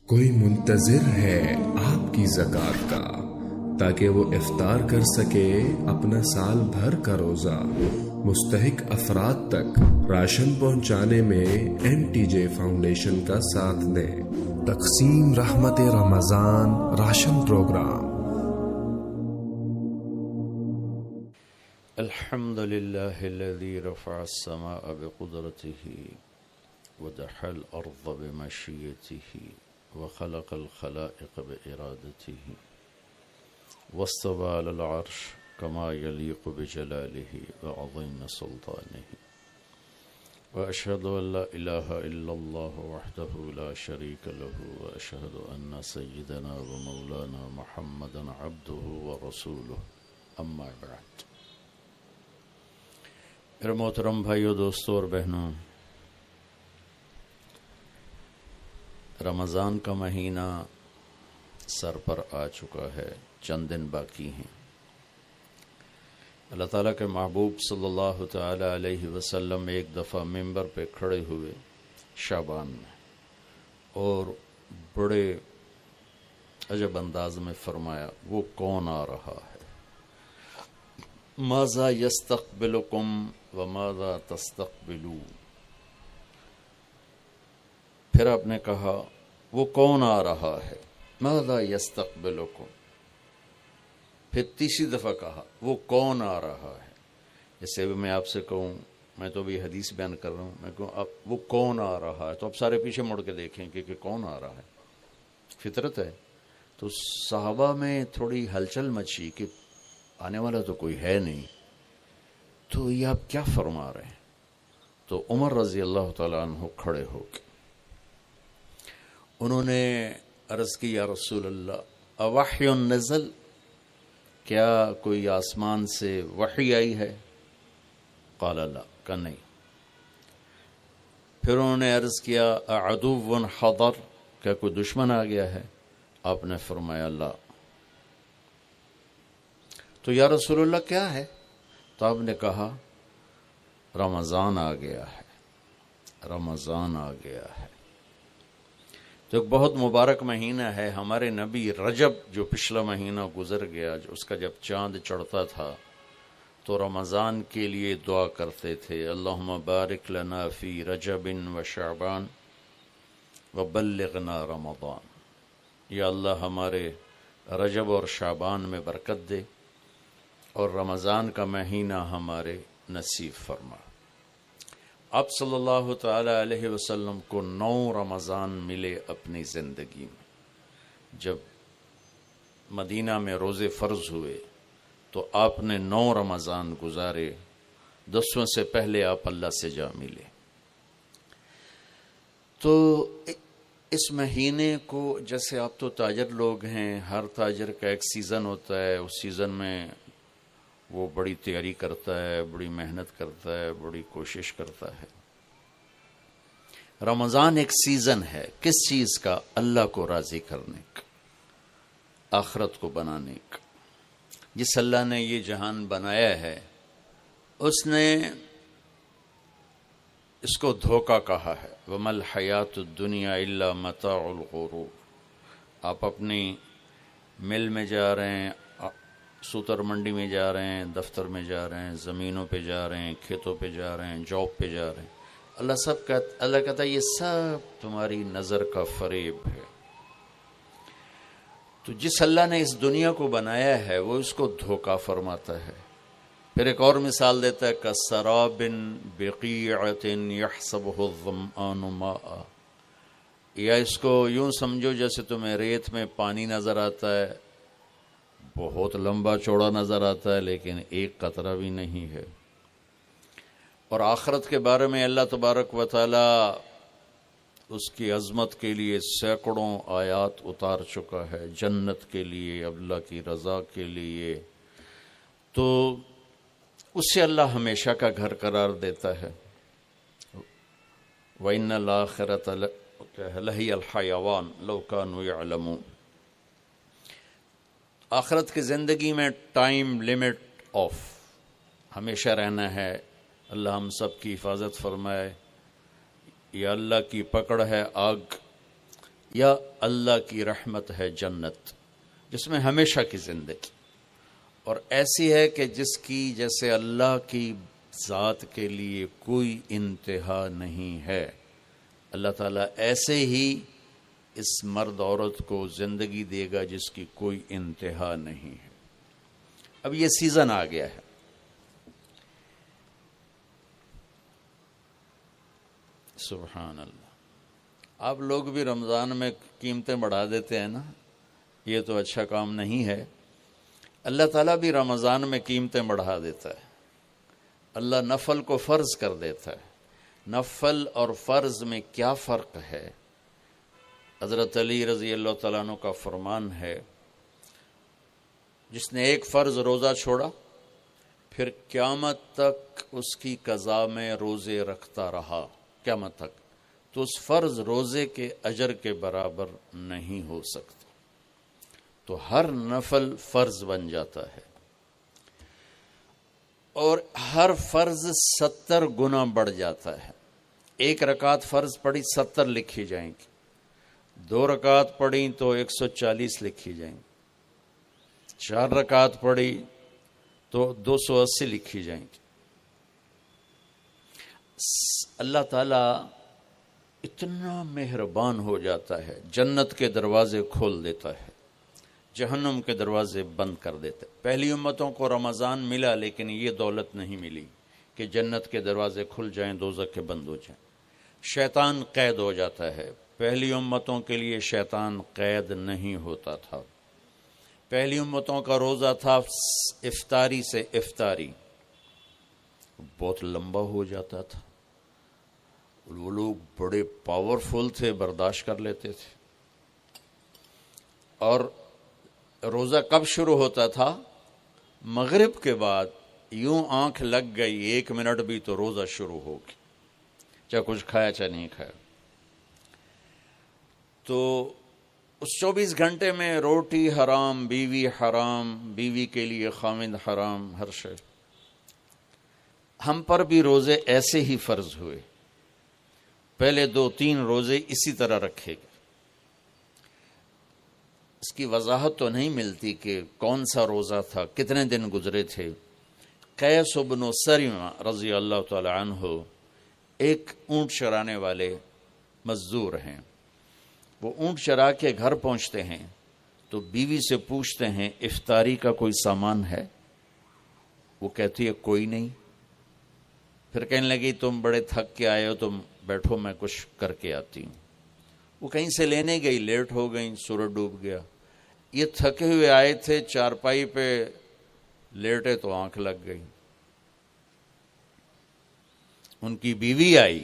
کوئی منتظر ہے آپ کی زکوٰۃ کا تاکہ وہ افطار کر سکے اپنا سال بھر کا روزہ۔ مستحق افراد تک راشن پہنچانے میں MTJ فاؤنڈیشن کا ساتھ دیں۔ تقسیم رحمت رمضان راشن پروگرام۔ الحمد لله الذي رفع السماء بقدرته ودحى الأرض بمشيئته وخلق الخلائق بإرادته واستوى على العرش كما يليق بجلاله وعظيم سلطانه، وأشهد أن لا إله إلا الله وحده لا شريك له، وأشهد أن سيدنا ومولانا محمدا عبده ورسوله، أما بعد۔ میرے محترم بھائیو، دوستوں اور بہنوں، رمضان کا مہینہ سر پر آ چکا ہے، چند دن باقی ہیں۔ اللہ تعالیٰ کے محبوب صلی اللہ تعالی علیہ وسلم ایک دفعہ ممبر پہ کھڑے ہوئے شعبان میں، اور بڑے عجب انداز میں فرمایا، وہ کون آ رہا ہے؟ ماذا یستقبلکم وماذا تستقبلون۔ پھر آپ نے کہا وہ کون آ رہا ہے؟ ماذا یستقبلکم۔ پھر تیسری دفعہ کہا وہ کون آ رہا ہے؟ جیسے میں آپ سے کہوں، میں تو بھی حدیث بیان کر رہا ہوں، میں کہوں اب وہ کون آ رہا ہے تو اب سارے پیچھے مڑ کے دیکھیں کہ کون آ رہا ہے، فطرت ہے۔ تو صحابہ میں تھوڑی ہلچل مچی کہ آنے والا تو کوئی ہے نہیں، تو یہ آپ کیا فرما رہے ہیں؟ تو عمر رضی اللہ تعالیٰ عنہ کھڑے ہو کے انہوں نے عرض کی، یا رسول اللہ اوحی نزل، کیا کوئی آسمان سے وحی آئی ہے؟ قال لا، کہ نہیں۔ پھر انہوں نے عرض کیا اعدو حضر، کیا کوئی دشمن آ گیا ہے؟ آپ نے فرمایا لا۔ تو یا رسول اللہ کیا ہے؟ تو آپ نے کہا رمضان آ گیا ہے، رمضان آ گیا ہے۔ تو ایک بہت مبارک مہینہ ہے۔ ہمارے نبی رجب جو پچھلا مہینہ گزر گیا، جو اس کا جب چاند چڑھتا تھا تو رمضان کے لیے دعا کرتے تھے، اللہم بارک لنا فی رجب و شعبان وبلغنا رمضان۔ یا اللہ ہمارے رجب اور شعبان میں برکت دے اور رمضان کا مہینہ ہمارے نصیب فرما۔ آپ صلی اللہ تعالی علیہ وسلم کو 9 رمضان ملے اپنی زندگی میں۔ جب مدینہ میں روزے فرض ہوئے تو آپ نے 9 رمضان گزارے، 10ویں سے پہلے آپ اللہ سے جا ملے۔ تو اس مہینے کو، جیسے آپ تو تاجر لوگ ہیں، ہر تاجر کا ایک سیزن ہوتا ہے، اس سیزن میں وہ بڑی تیاری کرتا ہے، بڑی محنت کرتا ہے، بڑی کوشش کرتا ہے۔ رمضان ایک سیزن ہے، کس چیز کا؟ اللہ کو راضی کرنے کا، آخرت کو بنانے کا۔ جس اللہ نے یہ جہان بنایا ہے، اس نے اس کو دھوکہ کہا ہے، وَمَا الْحَيَاةُ الدُّنْيَا إِلَّا مَتَاعُ الْغُرُورِ۔ آپ اپنی مل میں جا رہے ہیں، سوتر منڈی میں جا رہے ہیں، دفتر میں جا رہے ہیں، زمینوں پہ جا رہے ہیں، کھیتوں پہ جا رہے ہیں، جاب پہ جا رہے ہیں، اللہ کہتا ہے یہ سب تمہاری نظر کا فریب ہے۔ تو جس اللہ نے اس دنیا کو بنایا ہے وہ اس کو دھوکہ فرماتا ہے۔ پھر ایک اور مثال دیتا ہے، کَسَرَابٍ بِقِیعَةٍ يَحْسَبُهُ الظَّمْآنُ مَاءً۔ یا اس کو یوں سمجھو جیسے تمہیں ریت میں پانی نظر آتا ہے، بہت لمبا چوڑا نظر آتا ہے لیکن ایک قطرہ بھی نہیں ہے۔ اور آخرت کے بارے میں اللہ تبارک و تعالی اس کی عظمت کے لیے سینکڑوں آیات اتار چکا ہے، جنت کے لیے، اللہ کی رضا کے لیے۔ تو اسے اللہ ہمیشہ کا گھر قرار دیتا ہے۔ وَإِنَّ الْآخِرَةَ لَهِيَ الْحَيَوَانُ لَوْ كَانُوا يَعْلَمُونَ۔ آخرت کی زندگی میں ٹائم لیمٹ آف، ہمیشہ رہنا ہے۔ اللہ ہم سب کی حفاظت فرمائے۔ یہ اللہ کی پکڑ ہے آگ، یا اللہ کی رحمت ہے جنت جس میں ہمیشہ کی زندگی، اور ایسی ہے کہ جس کی جیسے اللہ کی ذات کے لیے کوئی انتہا نہیں ہے، اللہ تعالیٰ ایسے ہی اس مرد عورت کو زندگی دے گا جس کی کوئی انتہا نہیں ہے۔ اب یہ سیزن آ گیا ہے، سبحان اللہ۔ آپ لوگ بھی رمضان میں قیمتیں بڑھا دیتے ہیں نا، یہ تو اچھا کام نہیں ہے۔ اللہ تعالیٰ بھی رمضان میں قیمتیں بڑھا دیتا ہے، اللہ نفل کو فرض کر دیتا ہے۔ نفل اور فرض میں کیا فرق ہے؟ حضرت علی رضی اللہ تعالیٰ عنہ کا فرمان ہے، جس نے ایک فرض روزہ چھوڑا پھر قیامت تک اس کی قضا میں روزے رکھتا رہا قیامت تک، تو اس فرض روزے کے اجر کے برابر نہیں ہو سکتا۔ تو ہر نفل فرض بن جاتا ہے، اور ہر فرض 70 گنا بڑھ جاتا ہے۔ ایک رکعت فرض پڑھی 70 لکھی جائیں گی، 2 رکعت پڑھی تو 140 لکھی جائیں گی، 4 رکعت پڑھی تو 280 لکھی جائیں گی۔ اللہ تعالیٰ اتنا مہربان ہو جاتا ہے، جنت کے دروازے کھول دیتا ہے، جہنم کے دروازے بند کر دیتے۔ پہلی امتوں کو رمضان ملا، لیکن یہ دولت نہیں ملی کہ جنت کے دروازے کھل جائیں، دوزخ کے بند ہو جائیں۔ شیطان قید ہو جاتا ہے، پہلی امتوں کے لیے شیطان قید نہیں ہوتا تھا۔ پہلی امتوں کا روزہ تھا افطاری سے افطاری، بہت لمبا ہو جاتا تھا، وہ لوگ بڑے پاورفل تھے، برداشت کر لیتے تھے۔ اور روزہ کب شروع ہوتا تھا؟ مغرب کے بعد یوں آنکھ لگ گئی 1 منٹ بھی تو روزہ شروع ہو گیا، چاہے کچھ کھایا چاہے نہیں کھایا۔ تو اس 24 گھنٹے میں روٹی حرام، بیوی حرام، بیوی کے لیے خامند حرام، ہر شے۔ ہم پر بھی روزے ایسے ہی فرض ہوئے، پہلے 2-3 روزے اسی طرح رکھے گئے۔ اس کی وضاحت تو نہیں ملتی کہ کون سا روزہ تھا، کتنے دن گزرے تھے۔ قیس بن سرمہ رضی اللہ تعالی عنہ ایک اونٹ چرانے والے مزدور ہیں، وہ اونٹ چرا کے گھر پہنچتے ہیں تو بیوی سے پوچھتے ہیں افطاری کا کوئی سامان ہے؟ وہ کہتی ہے کوئی نہیں۔ پھر کہنے لگی تم بڑے تھک کے آئے ہو، تم بیٹھو میں کچھ کر کے آتی ہوں۔ وہ کہیں سے لینے گئی، لیٹ ہو گئی، سورج ڈوب گیا۔ یہ تھکے ہوئے آئے تھے، چارپائی پہ لیٹے تو آنکھ لگ گئی۔ ان کی بیوی آئی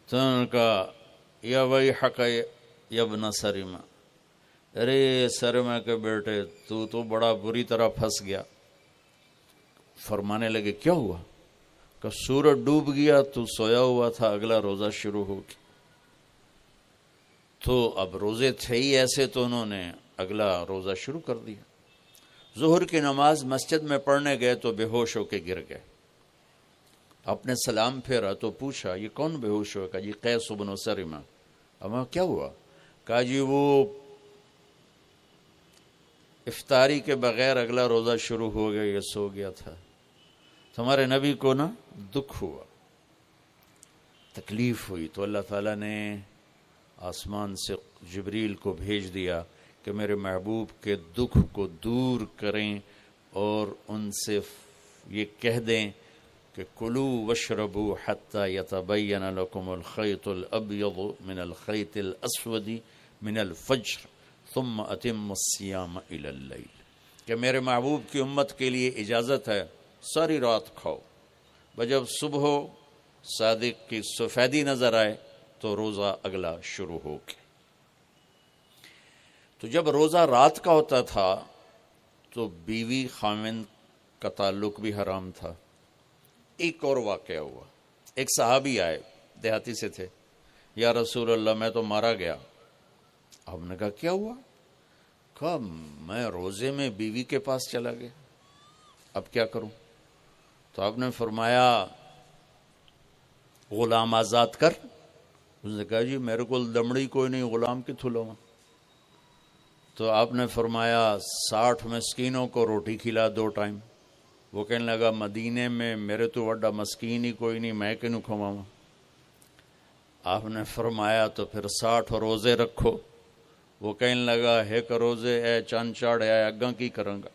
تو ان کا یا وہی حق یا ابن سرمہ، ارے سرمہ کے بیٹے تو بڑا بری طرح پھنس گیا۔ فرمانے لگے کیا ہوا؟ کہ سورج ڈوب گیا، تو سویا ہوا تھا، اگلا روزہ شروع ہو گیا۔ تو اب روزے تھے ہی ایسے، تو انہوں نے اگلا روزہ شروع کر دیا۔ ظہر کی نماز مسجد میں پڑھنے گئے تو بے ہوش ہو کے گر گئے۔ آپ نے سلام پھیرا تو پوچھا یہ کون بے ہوش ہوا؟ کہا جی قیس بن سرمہ۔ اب کیا ہوا؟ کہا جی وہ افطاری کے بغیر اگلا روزہ شروع ہو گیا، یہ سو گیا تھا۔ ہمارے نبی کو نا دکھ ہوا، تکلیف ہوئی، تو اللہ تعالیٰ نے آسمان سے جبریل کو بھیج دیا کہ میرے محبوب کے دکھ کو دور کریں اور ان سے یہ کہہ دیں کہ کلوا واشربوا حتی یتبین لکم الخیط الابیض من الخیط الاسود من الفجر ثم اتموا الصیام الی اللیل، کہ میرے محبوب کی امت کے لیے اجازت ہے ساری رات کھاؤ، جب صبح صادق کی سفیدی نظر آئے تو روزہ اگلا شروع ہو گیا۔ تو جب روزہ رات کا ہوتا تھا تو بیوی خامند کا تعلق بھی حرام تھا۔ ایک اور واقعہ ہوا، ایک صحابی آئے، دیہاتی سے تھے، یا رسول اللہ میں تو مارا گیا۔ آپ نے کہا کیا ہوا؟ کہا میں روزے میں بیوی کے پاس چلا گیا، اب کیا کروں؟ تو آپ نے فرمایا غلام آزاد کر، اس نے کہا جی میرے کو دمڑی کوئی نہیں، غلام کتوں لواں؟ تو آپ نے فرمایا 60 مسکینوں کو روٹی کھلا 2 ٹائم۔ وہ کہنے لگا مدینے میں میرے تو وڈا مسکین ہی کوئی نہیں، میں کنوں کھواواں؟ آپ نے فرمایا تو پھر 60 روزے رکھو۔ وہ کہنے لگا ایک روزے اے چند چاڑ اے اگاں کی کروں گا؟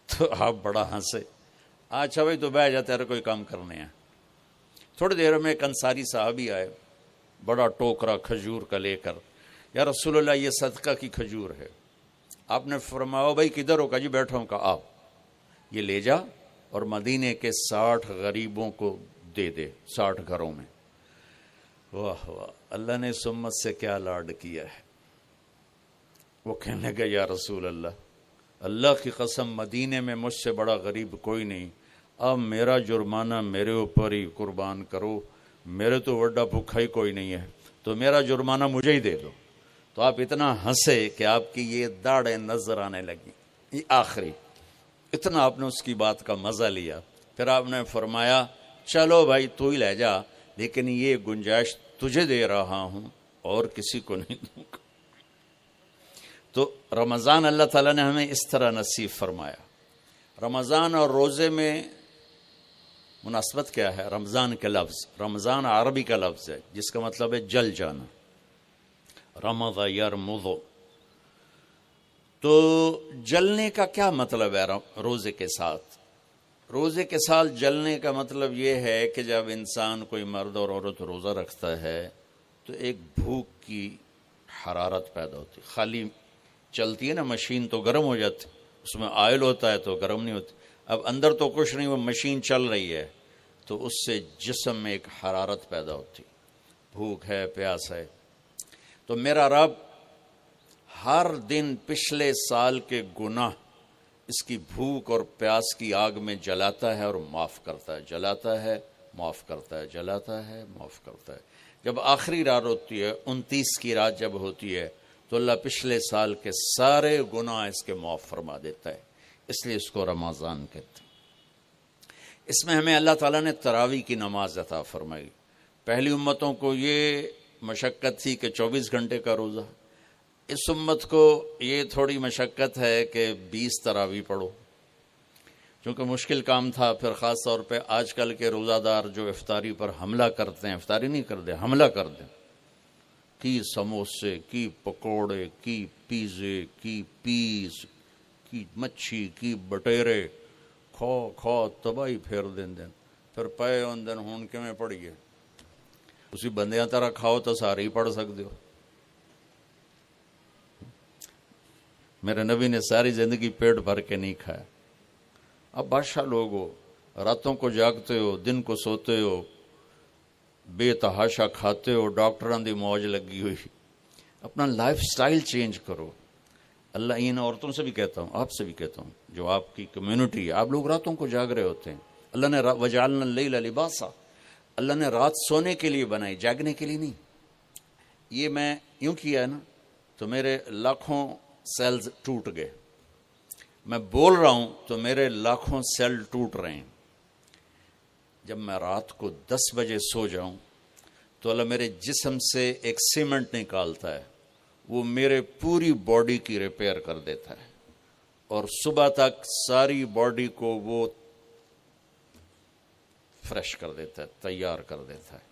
تو آپ بڑا ہنسے۔ اچھا بھائی تو بہ جا، تیرے کوئی کام کرنے ہیں۔ تھوڑی دیر میں ایک انصاری صحابی آئے، بڑا ٹوکرا کھجور کا لے کر، یا رسول اللہ یہ صدقہ کی کھجور ہے۔ آپ نے فرمایا بھائی کدھر ہو؟ کہا جی بیٹھا ہوں۔ کہا آپ یہ لے جا اور مدینے کے 60 غریبوں کو دے دے، 60 گھروں میں۔ واہ واہ، اللہ نے اس امت سے کیا لاڈ کیا ہے۔ وہ کہنے لگا یا رسول اللہ، اللہ کی قسم مدینے میں مجھ سے بڑا غریب کوئی نہیں، اب میرا جرمانہ میرے اوپر ہی قربان کرو، میرے تو وڈا بھوکا ہی کوئی نہیں ہے، تو میرا جرمانہ مجھے ہی دے دو۔ تو آپ اتنا ہنسے کہ آپ کی یہ داڑھیں نظر آنے لگی، یہ آخری اتنا آپ نے اس کی بات کا مزہ لیا۔ پھر آپ نے فرمایا چلو بھائی تو ہی لے جا، لیکن یہ گنجائش تجھے دے رہا ہوں اور کسی کو نہیں دوں گا۔ تو رمضان اللہ تعالیٰ نے ہمیں اس طرح نصیب فرمایا۔ رمضان اور روزے میں مناسبت کیا ہے؟ رمضان کا لفظ، رمضان عربی کا لفظ ہے جس کا مطلب ہے جل جانا، رمض یرمض۔ تو جلنے کا کیا مطلب ہے روزے کے ساتھ؟ روزے کے ساتھ جلنے کا مطلب یہ ہے کہ جب انسان کوئی مرد اور عورت روزہ رکھتا ہے تو ایک بھوک کی حرارت پیدا ہوتی، خالی چلتی ہے نا مشین تو گرم ہو جاتی، اس میں آئل ہوتا ہے تو گرم نہیں ہوتی۔ اب اندر تو کچھ نہیں، وہ مشین چل رہی ہے تو اس سے جسم میں ایک حرارت پیدا ہوتی، بھوک ہے، پیاس ہے۔ تو میرا رب ہر دن پچھلے سال کے گناہ اس کی بھوک اور پیاس کی آگ میں جلاتا ہے اور معاف کرتا ہے، جلاتا ہے معاف کرتا ہے، جلاتا ہے معاف کرتا ہے۔ جب آخری رات ہوتی ہے، 29 کی رات جب ہوتی ہے تو اللہ پچھلے سال کے سارے گناہ اس کے معاف فرما دیتا ہے، اس لیے اس کو رمضان کہتے ہیں۔ اس میں ہمیں اللہ تعالیٰ نے تراویح کی نماز عطا فرمائی۔ پہلی امتوں کو یہ مشقت تھی کہ 24 گھنٹے کا روزہ، اس امت کو یہ تھوڑی مشقت ہے کہ 20 تراویح پڑھو، چونکہ مشکل کام تھا۔ پھر خاص طور پہ آج کل کے روزہ دار جو افطاری پر حملہ کرتے ہیں، افطاری نہیں کرتے، حملہ کر دیں، کی سموسے، کی پکوڑے، کی پیزے، کی پیس، کی مچھی، کی بٹیرے کھو کھو تباہی پھیر دیں، پھر پے ان دن ہون کے میں پڑھیے، اسی بندیاں طرح کھاؤ تو سارے ہی پڑھ سکتے ہو۔ میرے نبی نے ساری زندگی پیٹ بھر کے نہیں کھایا۔ اب بادشاہ لوگ ہو، راتوں کو جاگتے ہو، دن کو سوتے ہو، بے تحاشا کھاتے ہو، ڈاکٹران دی موج لگی ہوئی، اپنا لائف سٹائل چینج کرو۔ اللہ ان عورتوں سے بھی کہتا ہوں، آپ سے بھی کہتا ہوں، جو آپ کی کمیونٹی ہے، آپ لوگ راتوں کو جاگ رہے ہوتے ہیں۔ اللہ نے وجعلنا اللیل لباسا، اللہ نے رات سونے کے لیے بنائی، جاگنے کے لیے نہیں۔ یہ میں یوں کیا ہے نا تو میرے لاکھوں سیلز ٹوٹ گئے، میں بول رہا ہوں تو میرے لاکھوں سیل ٹوٹ رہے ہیں۔ جب میں رات کو 10 بجے سو جاؤں تو اللہ میرے جسم سے ایک سیمنٹ نکالتا ہے، وہ میرے پوری باڈی کی ریپیئر کر دیتا ہے، اور صبح تک ساری باڈی کو وہ فریش کر دیتا ہے، تیار کر دیتا ہے۔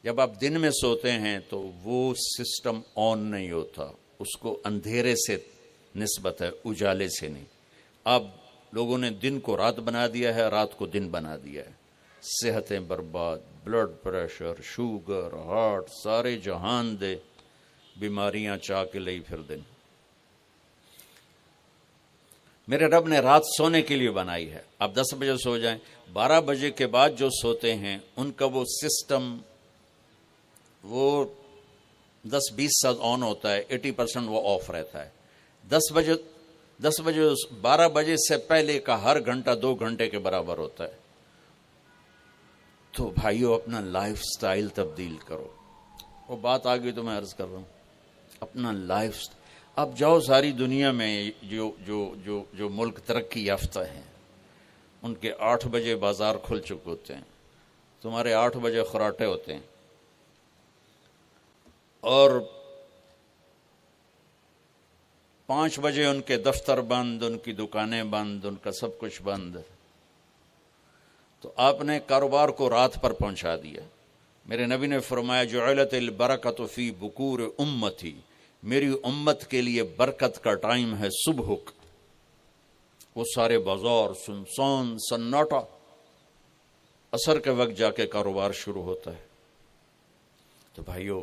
جب آپ دن میں سوتے ہیں تو وہ سسٹم آن نہیں ہوتا، اس کو اندھیرے سے نسبت ہے، اجالے سے نہیں۔ آپ لوگوں نے دن کو رات بنا دیا ہے، رات کو دن بنا دیا ہے، صحتیں برباد، بلڈ پریشر، شوگر، ہارٹ، سارے جہان دے بیماریاں چاہ کے لئی پھر دن۔ میرے رب نے رات سونے کے لیے بنائی ہے۔ آپ 10 بجے سو جائیں، 12 بجے کے بعد جو سوتے ہیں ان کا وہ سسٹم وہ 10-20% آن ہوتا ہے، 80% وہ آف رہتا ہے۔ 10 بجے 12 بجے سے پہلے کا ہر گھنٹہ 2 گھنٹے کے برابر ہوتا ہے۔ تو بھائیو اپنا لائف سٹائل تبدیل کرو۔ وہ بات آ گئی تو میں عرض کر رہا ہوں، اپنا لائف اب جاؤ ساری دنیا میں جو ملک ترقی یافتہ ہیں ان کے 8 بجے بازار کھل چکے ہوتے ہیں، تمہارے 8 بجے خراٹے ہوتے ہیں، اور 5 بجے ان کے دفتر بند، ان کی دکانیں بند، ان کا سب کچھ بند، تو آپ نے کاروبار کو رات پر پہنچا دیا۔ میرے نبی نے فرمایا جعلت البرکۃ فی بکور امتی، میری امت کے لیے برکت کا ٹائم ہے صبح کا۔ وہ سارے بازار سنسان سناٹا، عصر کے وقت جا کے کاروبار شروع ہوتا ہے۔ تو بھائیو،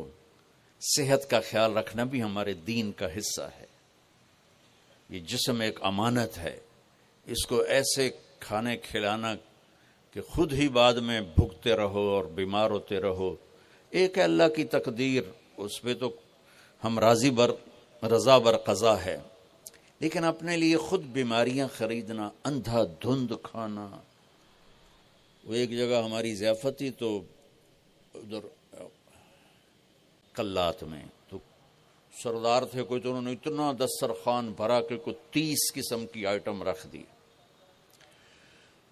صحت کا خیال رکھنا بھی ہمارے دین کا حصہ ہے۔ یہ جسم ایک امانت ہے، اس کو ایسے کھانے کھلانا کہ خود ہی بعد میں بھوکتے رہو اور بیمار ہوتے رہو۔ ایک ہے اللہ کی تقدیر، اس پہ تو ہم رضا بر قضا ہے، لیکن اپنے لیے خود بیماریاں خریدنا، اندھا دھند کھانا۔ وہ ایک جگہ ہماری ضیافت تھی تو ادھر کلات میں، تو سردار تھے کوئی، تو انہوں نے اتنا دسترخوان بھرا کہ کوئی 30 قسم کی آئٹم رکھ دی۔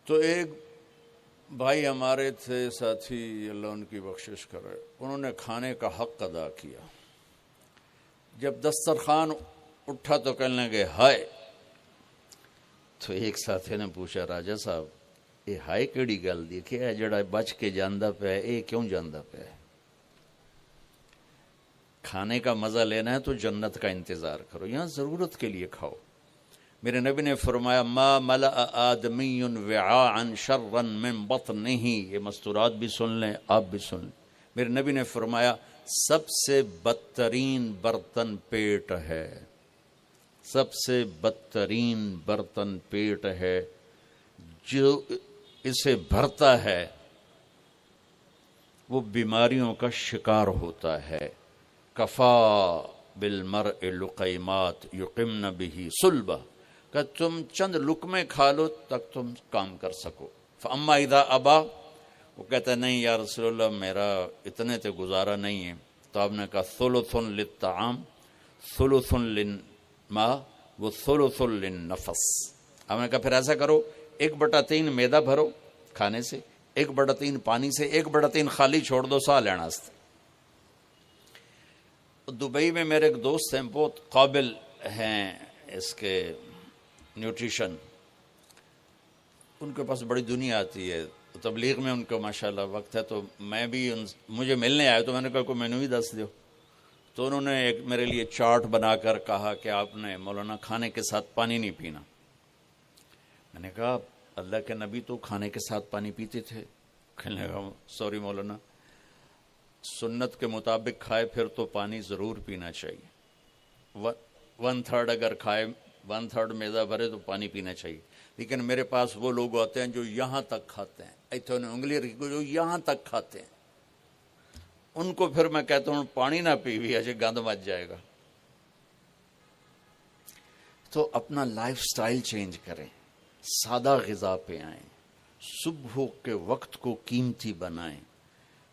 تو ایک بھائی ہمارے تھے ساتھی، اللہ ان کی بخشش کرے، انہوں نے کھانے کا حق ادا کیا۔ جب دسترخوان اٹھا تو کہنے لگے ہائے۔ تو ایک ساتھی نے پوچھا راجا صاحب یہ ہائے کیڑی گل دی کہ جڑا بچ کے جاندا پیا یہ کیوں جاندا پیا؟ کھانے کا مزہ لینا ہے تو جنت کا انتظار کرو، یہاں ضرورت کے لیے کھاؤ۔ میرے نبی نے فرمایا ما ملأ آدمی وعاء شرا من بطنہ، یہ مستورات بھی سن لیں، آپ بھی سن لیں۔ میرے نبی نے فرمایا سب سے بدترین برتن پیٹ ہے، سب سے بدترین برتن پیٹ ہے، جو اسے بھرتا ہے وہ بیماریوں کا شکار ہوتا ہے۔ کفا بالمرء لقیمات یقمن بہ صلبہ، کہ تم چند لقمے کھا لو تک تم کام کر سکو۔ فاما اذا ابا، وہ کہتا نہیں یا رسول اللہ میرا اتنے تے گزارا نہیں ہے، تو آپ نے کہا ثلث للطعام ثلث للماء و ثلث للنفس۔ آپ نے کہا پھر ایسا کرو 1/3 میدا بھرو کھانے سے، 1/3 پانی سے، 1/3 خالی چھوڑ دو سا لینا است۔ دبئی میں میرے ایک دوست ہیں، بہت قابل ہیں اس کے نیوٹریشن، ان کے پاس بڑی دنیا آتی ہے، تبلیغ میں ان کا ماشاءاللہ وقت ہے، تو میں بھی مجھے ملنے آئے تو میں نے کہا کوئی مینو ہی دس دو۔ تو انہوں نے ایک میرے لیے چارٹ بنا کر کہا کہ آپ نے مولانا کھانے کے ساتھ پانی نہیں پینا۔ میں نے کہا اللہ کے نبی تو کھانے کے ساتھ پانی پیتے تھے۔ کہنے لگا سوری مولانا، سنت کے مطابق کھائے پھر تو پانی ضرور پینا چاہیے، 1/3 اگر کھائے 1/3 میدا بھرے تو پانی پینا چاہیے۔ لیکن میرے پاس وہ لوگ ہوتے ہیں جو یہاں تک کھاتے ہیں، ایتھے نے انگلی رکھی جو یہاں تک کھاتے ہیں، ان کو پھر میں کہتا ہوں پانی نہ پیوی ایسے گند مچ جائے گا۔ تو اپنا لائف سٹائل چینج کریں، سادہ غذا پہ آئیں، صبح کے وقت کو قیمتی بنائیں۔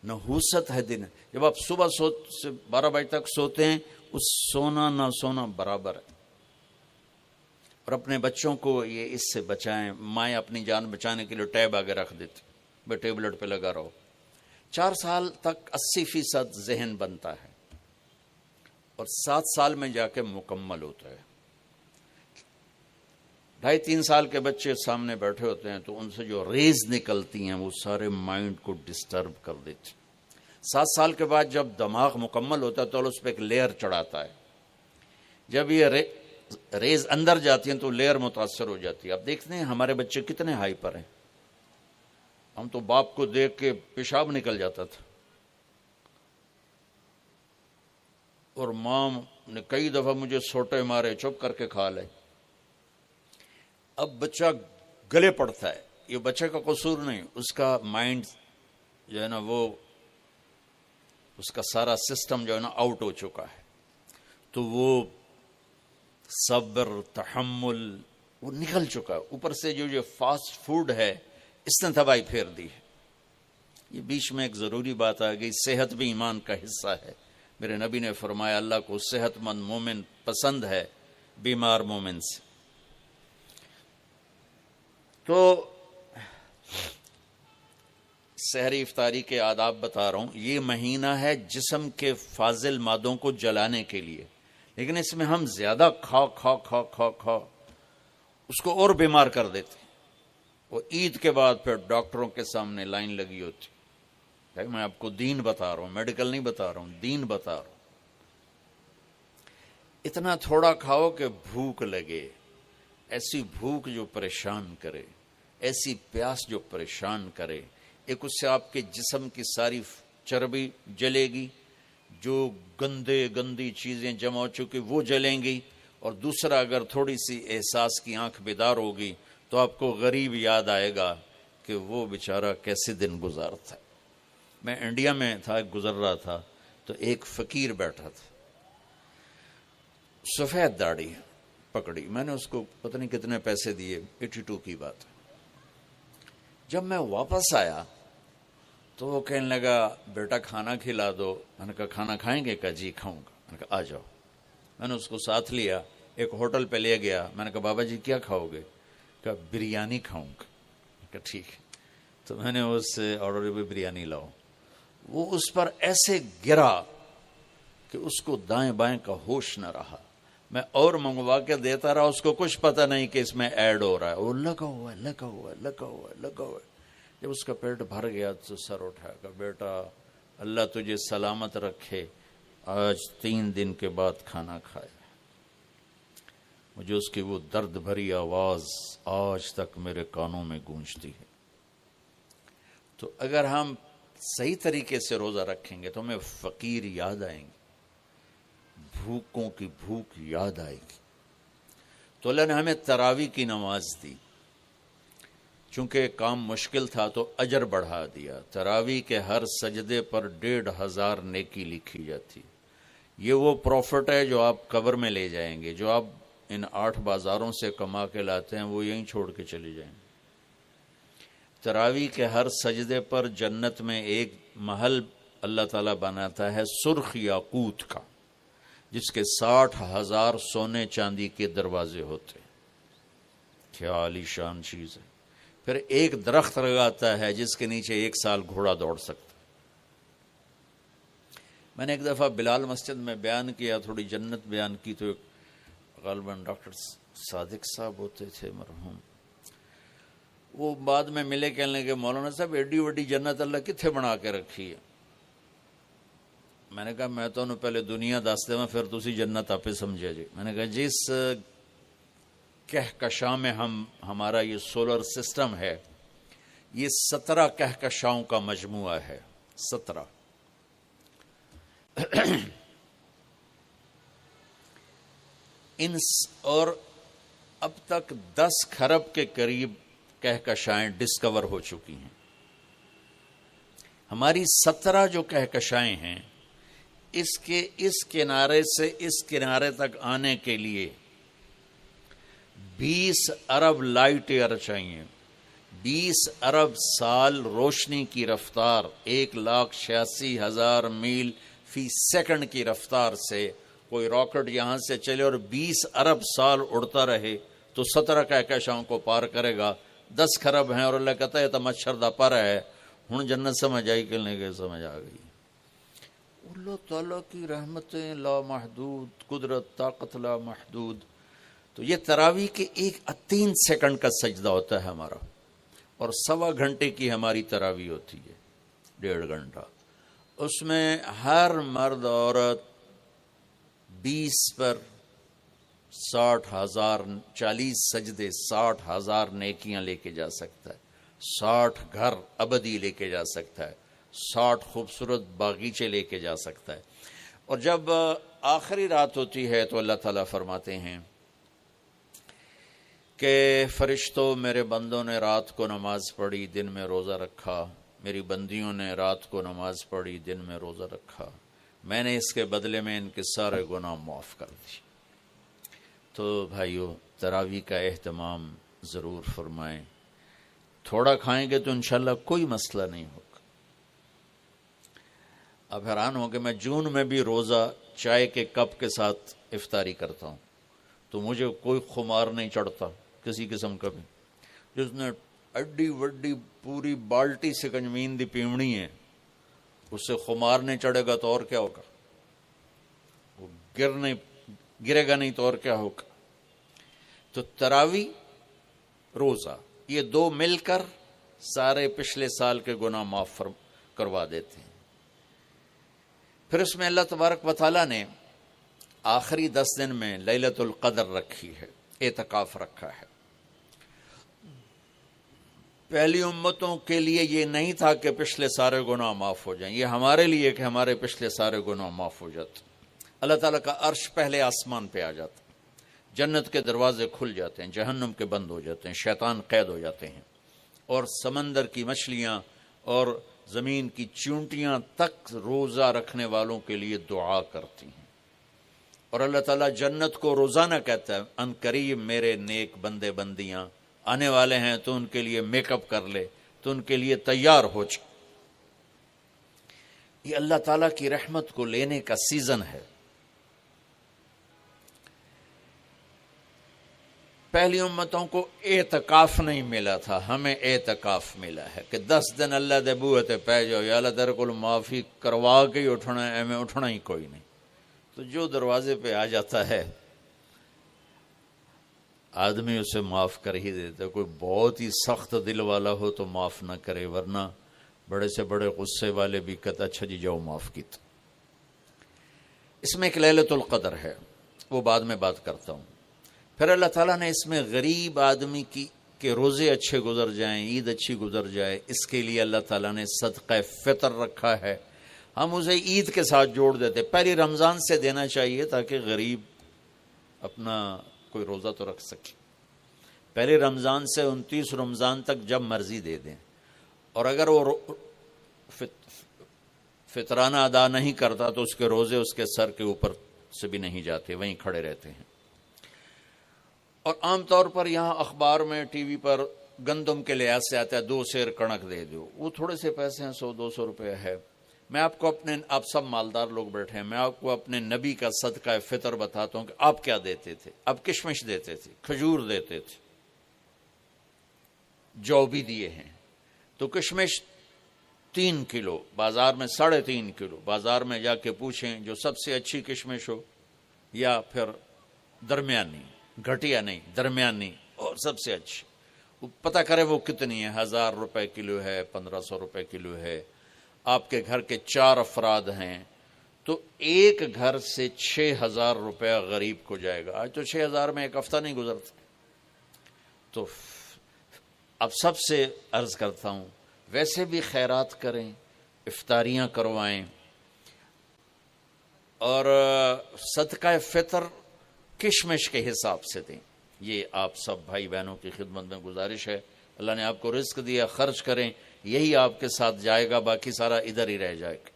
نحوست ہے دن، جب آپ صبح سے 12 بجے تک سوتے ہیں، اس سونا نہ سونا برابر ہے۔ اور اپنے بچوں کو یہ اس سے بچائیں۔ مائیں اپنی جان بچانے کے لیے ٹیب آگے رکھ دیتی، بے ٹیبلٹ پہ لگا رہو۔ 4 سال تک 80% ذہن بنتا ہے اور 7 سال میں جا کے مکمل ہوتا ہے۔ 2.5-3 سال کے بچے سامنے بیٹھے ہوتے ہیں تو ان سے جو ریز نکلتی ہیں وہ سارے مائنڈ کو ڈسٹرب کر دیتی۔ 7 سال کے بعد جب دماغ مکمل ہوتا ہے تو اس پہ ایک لیئر چڑھاتا ہے، جب یہ ریز اندر جاتی ہیں تو لیئر متاثر ہو جاتی ہے۔ آپ دیکھتے ہیں ہمارے بچے کتنے ہائپر ہیں، ہم تو باپ کو دیکھ کے پیشاب نکل جاتا تھا، اور ماں نے کئی دفعہ مجھے سوٹے مارے چپ کر کے کھا لے۔ اب بچہ گلے پڑتا ہے، یہ بچے کا قصور نہیں، اس کا مائنڈ جو ہے نا وہ اس کا سارا سسٹم جو ہے نا آؤٹ ہو چکا ہے، تو وہ صبر تحمل وہ نکل چکا ہے۔ اوپر سے جو یہ فاسٹ فوڈ ہے اس نے تباہی پھیر دی ہے۔ یہ بیچ میں ایک ضروری بات آ گئی، صحت بھی ایمان کا حصہ ہے۔ میرے نبی نے فرمایا اللہ کو صحت مند مومن پسند ہے بیمار مومن سے۔ تو سحری افطاری کے آداب بتا رہا ہوں. یہ مہینہ ہے جسم کے فاضل مادوں کو جلانے کے لیے، لیکن اس میں ہم زیادہ کھا کھا کھا کھا کھا اس کو اور بیمار کر دیتے. وہ عید کے بعد پھر ڈاکٹروں کے سامنے لائن لگی ہوتی. میں آپ کو دین بتا رہا ہوں، میڈیکل نہیں بتا رہا ہوں، دین بتا رہا ہوں. اتنا تھوڑا کھاؤ کہ بھوک لگے، ایسی بھوک جو پریشان کرے، ایسی پیاس جو پریشان کرے. ایک اس سے آپ کے جسم کی ساری چربی جلے گی، جو گندی چیزیں جمع ہو چکی وہ جلیں گی، اور دوسرا اگر تھوڑی سی احساس کی آنکھ بیدار ہوگی تو آپ کو غریب یاد آئے گا کہ وہ بیچارہ کیسے دن گزارتا ہے. میں انڈیا میں تھا، گزر رہا تھا تو ایک فقیر بیٹھا تھا، سفید داڑھی پکڑی. میں نے اس کو پتہ نہیں کتنے پیسے دیے، 82 کی بات. جب میں واپس آیا تو وہ کہنے لگا بیٹا کھانا کھلا دو. میں نے کہا کھانا کھائیں گے؟ کہا جی کھاؤں گا. میں نے کہا آ جاؤ. میں نے اس کو ساتھ لیا، ایک ہوٹل پہ لے گیا. میں نے کہا بابا جی کیا کھاؤ گے؟ کہا بریانی کھاؤں گا. میں کہا ٹھیک ہے. تو میں نے اس سے آرڈر پہ بریانی لاؤ. وہ اس پر ایسے گرا کہ اس کو دائیں بائیں کا ہوش نہ رہا. میں اور منگوا کے دیتا رہا، اس کو کچھ پتہ نہیں کہ اس میں ایڈ ہو رہا ہے. وہ لگا ہوا ہے. جب اس کا پیٹ بھر گیا تو سر اٹھایا کہ بیٹا اللہ تجھے سلامت رکھے، آج 3 دن کے بعد کھانا کھایا. مجھے اس کی وہ درد بھری آواز آج تک میرے کانوں میں گونجتی ہے. تو اگر ہم صحیح طریقے سے روزہ رکھیں گے تو ہمیں فقیر یاد آئیں گے، بھوکوں کی بھوک یاد آئے گی. تو اللہ نے ہمیں تراویح کی نماز دی. چونکہ کام مشکل تھا تو اجر بڑھا دیا. تراویح کے ہر سجدے پر 1500 نیکی لکھی جاتی. یہ وہ پروفٹ ہے جو آپ قبر میں لے جائیں گے. جو آپ ان 8 بازاروں سے کما کے لاتے ہیں وہ یہیں چھوڑ کے چلے جائیں گے. تراویح کے ہر سجدے پر جنت میں ایک محل اللہ تعالیٰ بناتا ہے سرخ یاقوت کا، جس کے 60,000 سونے چاندی کے دروازے ہوتے. کیا عالی شان چیز ہے. پھر ایک درخت لگاتا ہے جس کے نیچے 1 سال گھوڑا دوڑ سکتا. میں نے ایک دفعہ بلال مسجد میں بیان کیا، تھوڑی جنت بیان کی، تو غالباً ڈاکٹر صادق صاحب ہوتے تھے مرحوم، وہ بعد میں ملے، کہنے لگے مولانا صاحب ایڈی وڈی جنت اللہ کتنے بنا کے رکھی ہے. میں نے کہا میں تو پہلے دنیا دس دے پھر تسی جنت آپ سمجھے جی. میں نے کہا جس کہکشاں میں ہمارا یہ سولر سسٹم ہے، یہ 17 کہکشاؤں کا مجموعہ ہے. 17. اور اب تک 10 کھرب کے قریب کہکشائیں ڈسکور ہو چکی ہیں. ہماری 17 جو کہکشائیں ہیں، اس کے اس کنارے سے اس کنارے تک آنے کے لیے 20 ارب لائٹ ایئر چاہیے. 20 ارب سال روشنی کی رفتار، 1,86,000 میل فی سیکنڈ کی رفتار سے کوئی راکٹ یہاں سے چلے اور 20 ارب سال اڑتا رہے تو 17 کہکشاؤں کو پار کرے گا. 10 کھرب ہیں اور اللہ کہتا ہے تو مچھر دا پر ہے. ہن جنت سمجھ آئی کہ نہیں سمجھ آ گئی. اللہ تعالیٰ کی رحمتیں لا محدود، قدرت طاقت لا محدود. تو یہ تراویح کے 3 سیکنڈ کا سجدہ ہوتا ہے ہمارا، اور 1.25 گھنٹے کی ہماری تراویح ہوتی ہے، 1.5 گھنٹہ. اس میں ہر مرد عورت 20 پر 60,000 40 سجدے 60,000 نیکیاں لے کے جا سکتا ہے. 60 گھر ابدی لے کے جا سکتا ہے. 60 خوبصورت باغیچے لے کے جا سکتا ہے. اور جب آخری رات ہوتی ہے تو اللہ تعالیٰ فرماتے ہیں کہ فرشتوں میرے بندوں نے رات کو نماز پڑھی، دن میں روزہ رکھا. میری بندیوں نے رات کو نماز پڑھی، دن میں روزہ رکھا. میں نے اس کے بدلے میں ان کے سارے گناہ معاف کر دی. تو بھائیو تراویح کا اہتمام ضرور فرمائیں. تھوڑا کھائیں گے تو انشاءاللہ کوئی مسئلہ نہیں ہوگا. اب حیران ہوں کہ میں جون میں بھی روزہ چائے کے کپ کے ساتھ افطاری کرتا ہوں تو مجھے کوئی خمار نہیں چڑھتا کسی قسم کا بھی. جس نے اڈی وڈی پوری بالٹی سے کنجمین دی پیمڑی ہے، اس سے خمار نہیں چڑھے گا تو اور کیا ہوگا؟ وہ گرے گا نہیں تو اور کیا ہوگا؟ تو تراوی، روزہ، یہ دو مل کر سارے پچھلے سال کے گناہ معاف کروا دیتے ہیں۔ پھر اس میں اللہ تبارک و تعالیٰ نے آخری 10 دن میں لیلۃ القدر رکھی ہے، اعتکاف رکھا ہے۔ پہلی امتوں کے لیے یہ نہیں تھا کہ پچھلے سارے گناہ معاف ہو جائیں، یہ ہمارے لیے کہ ہمارے پچھلے سارے گناہ معاف ہو جاتے۔ اللہ تعالیٰ کا عرش پہلے آسمان پہ آ جاتا، جنت کے دروازے کھل جاتے ہیں، جہنم کے بند ہو جاتے ہیں، شیطان قید ہو جاتے ہیں، اور سمندر کی مچھلیاں اور زمین کی چونٹیاں تک روزہ رکھنے والوں کے لیے دعا کرتی ہیں، اور اللہ تعالیٰ جنت کو روزانہ کہتا ہے ان قریب میرے نیک بندے بندیاں آنے والے ہیں، تو ان کے لیے میک اپ کر لے، تو ان کے لیے تیار ہو جائے۔ یہ اللہ تعالیٰ کی رحمت کو لینے کا سیزن ہے۔ پہلی امتوں کو اعتکاف نہیں ملا تھا، ہمیں اعتکاف ملا ہے کہ 10 دن اللہ دے بوئے تے پہ جاؤ، یا اللہ تیرے کو معافی کروا کے ہی اٹھنا ہے، میں اٹھنا ہی کوئی نہیں۔ تو جو دروازے پہ آ جاتا ہے آدمی اسے معاف کر ہی دیتا ہے۔ کوئی بہت ہی سخت دل والا ہو تو معاف نہ کرے، ورنہ بڑے سے بڑے غصے والے بھی کہتا اچھا جی جاؤ معاف کیتا۔ اس میں ایک لیلۃ القدر ہے، وہ بعد میں بات کرتا ہوں۔ پھر اللہ تعالیٰ نے اس میں غریب آدمی کی کہ روزے اچھے گزر جائیں، عید اچھی گزر جائے، اس کے لیے اللہ تعالیٰ نے صدقہ فطر رکھا ہے۔ ہم اسے عید کے ساتھ جوڑ دیتے، پہلی رمضان سے دینا چاہیے تاکہ غریب اپنا کوئی روزہ تو رکھ سکے۔ پہلے رمضان سے 29 رمضان تک جب مرضی دے دیں، اور اگر وہ فطرانہ ادا نہیں کرتا تو اس کے روزے اس کے سر کے اوپر سے بھی نہیں جاتے، وہیں کھڑے رہتے ہیں۔ اور عام طور پر یہاں اخبار میں، ٹی وی پر گندم کے لحاظ سے آتا ہے 2 سیر کنک دے دو، وہ تھوڑے سے پیسے ہیں، 100-200 روپے ہے۔ میں آپ کو آپ سب مالدار لوگ بیٹھے ہیں، میں آپ کو اپنے نبی کا صدقہ فطر بتاتا ہوں کہ آپ کیا دیتے تھے۔ آپ کشمش دیتے تھے، کھجور دیتے تھے، جو بھی دیے ہیں۔ تو کشمش 3 کلو، بازار میں 3.5 کلو، بازار میں جا کے پوچھیں جو سب سے اچھی کشمش ہو، یا پھر درمیانی، گھٹیا نہیں درمیانی اور سب سے اچھی، وہ پتہ کرے وہ کتنی ہے، 1000 روپے کلو ہے، 1500 روپے کلو ہے۔ آپ کے گھر کے 4 افراد ہیں تو ایک گھر سے 6000 روپیہ غریب کو جائے گا۔ آج تو 6000 میں ایک ہفتہ نہیں گزرتا۔ تو اب سب سے عرض کرتا ہوں، ویسے بھی خیرات کریں، افطاریاں کروائیں، اور صدقہ فطر کشمش کے حساب سے دیں۔ یہ آپ سب بھائی بہنوں کی خدمت میں گزارش ہے۔ اللہ نے آپ کو رزق دیا، خرچ کریں، یہی آپ کے ساتھ جائے گا، باقی سارا ادھر ہی رہ جائے گا۔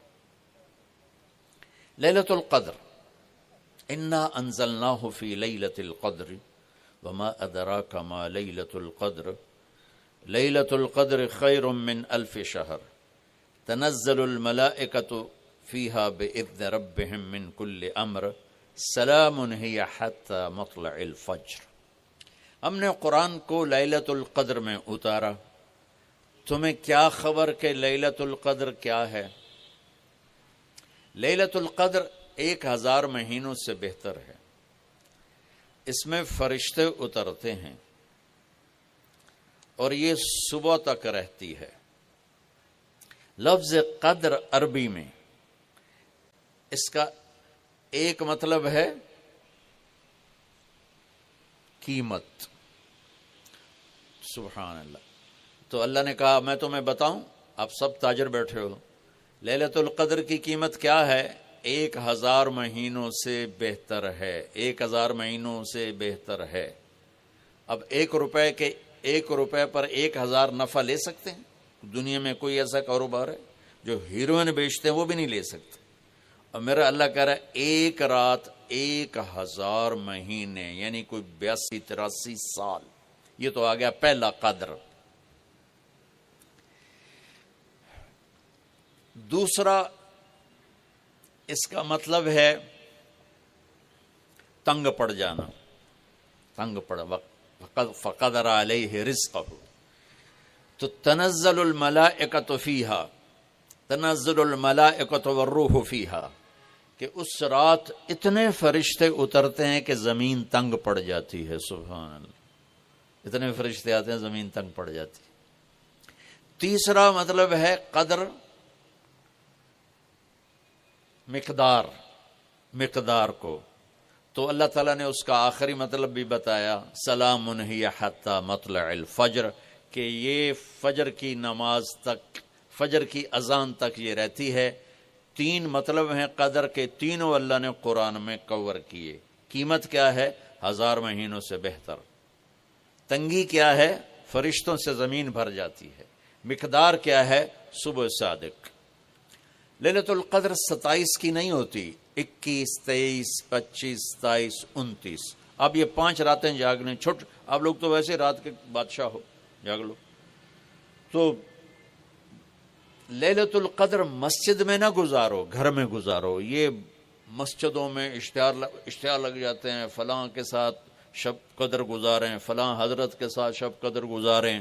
لیلۃ القدر، انا انزلناہ فی لیلۃ القدر وما ادراک ما لیلۃ القدر لیلۃ القدر خیر من 1000 شہر تنزل الملائکۃ فیہا باذن ربہم من کل امر سلام ہی حتی مطلع الفجر۔ ہم نے قرآن کو لیلۃ القدر میں اتارا، تمہیں کیا خبر کہ لیلۃ القدر کیا ہے؟ لیلۃ القدر 1000 مہینوں سے بہتر ہے۔ اس میں فرشتے اترتے ہیں اور یہ صبح تک رہتی ہے۔ لفظ قدر عربی میں اس کا ایک مطلب ہے قیمت۔ سبحان اللہ۔ تو اللہ نے کہا میں تمہیں بتاؤں، آپ سب تاجر بیٹھے ہو، لیلۃ القدر کی قیمت کیا ہے؟ 1000 مہینوں سے بہتر ہے، 1000 مہینوں سے بہتر ہے۔ اب 1 روپے پر 1000 نفع لے سکتے ہیں؟ دنیا میں کوئی ایسا کاروبار ہے؟ جو ہیروئن بیچتے ہیں وہ بھی نہیں لے سکتے۔ اور میرا اللہ کہہ رہا ہے 1 رات 1000 مہینے، یعنی کوئی 82-83 سال۔ یہ تو آ گیا پہلا قدر۔ دوسرا اس کا مطلب ہے تنگ پڑ جانا، تنگ پڑ، فقدر علیہ رزقہ۔ تو تنزل الملائکۃ فیہا، تنزل الملائکۃ والروح فیہا، کہ اس رات اتنے فرشتے اترتے ہیں کہ زمین تنگ پڑ جاتی ہے. سبحان اللہ، اتنے فرشتے آتے ہیں زمین تنگ پڑ جاتی ہے. تیسرا مطلب ہے قدر، مقدار کو، تو اللہ تعالیٰ نے اس کا آخری مطلب بھی بتایا، سلام ہی حتی مطلع الفجر، کہ یہ فجر کی نماز تک، فجر کی اذان تک یہ رہتی ہے. 3 مطلب ہیں قدر کے، تینوں اللہ نے قرآن میں کور کیے. قیمت کیا ہے؟ 1000 مہینوں سے بہتر. تنگی کیا ہے؟ فرشتوں سے زمین بھر جاتی ہے. مقدار کیا ہے؟ صبح صادق. لیلۃ القدر 27 کی نہیں ہوتی، 21، 23، 25، 27، 29. اب یہ 5 راتیں جاگنے چھٹ، آپ لوگ تو ویسے رات کے بادشاہ ہو، جاگ لو. تو لیلۃ القدر مسجد میں نہ گزارو، گھر میں گزارو. یہ مسجدوں میں اشتہار لگ جاتے ہیں، فلاں کے ساتھ شب قدر گزاریں، فلاں حضرت کے ساتھ شب قدر گزاریں.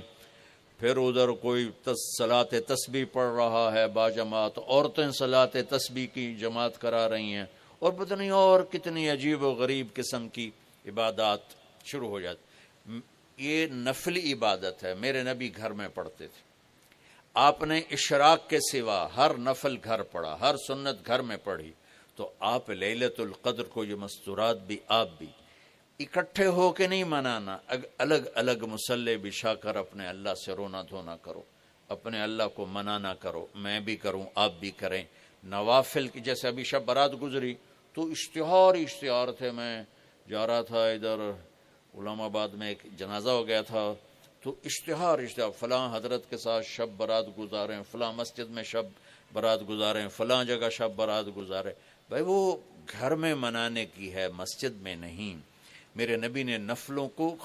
پھر ادھر کوئی صلاۃ تسبیح پڑھ رہا ہے باجماعت، عورتیں صلاۃ تسبیح کی جماعت کرا رہی ہیں، اور پتہ نہیں اور کتنی عجیب و غریب قسم کی عبادات شروع ہو جاتی. یہ نفلی عبادت ہے، میرے نبی گھر میں پڑھتے تھے. آپ نے اشراق کے سوا ہر نفل گھر پڑھا، ہر سنت گھر میں پڑھی. تو آپ لیلۃ القدر کو یہ مستورات بھی آپ بھی اکٹھے ہو کے نہیں منانا، الگ الگ مصلی بچھا کر اپنے اللہ سے رونا دھونا کرو، اپنے اللہ کو منانا کرو. میں بھی کروں، آپ بھی کریں. نوافل کی، جیسے ابھی شب برات گزری تو اشتہار تھے. میں جا رہا تھا ادھر علام آباد میں، ایک جنازہ ہو گیا تھا، تو اشتہار فلاں حضرت کے ساتھ شب برات گزاریں، فلاں مسجد میں شب برات گزاریں، فلاں جگہ شب برات گزاریں. بھائی وہ گھر میں منانے کی ہے، مسجد میں نہیں. میرے نبی نے نفلوں کو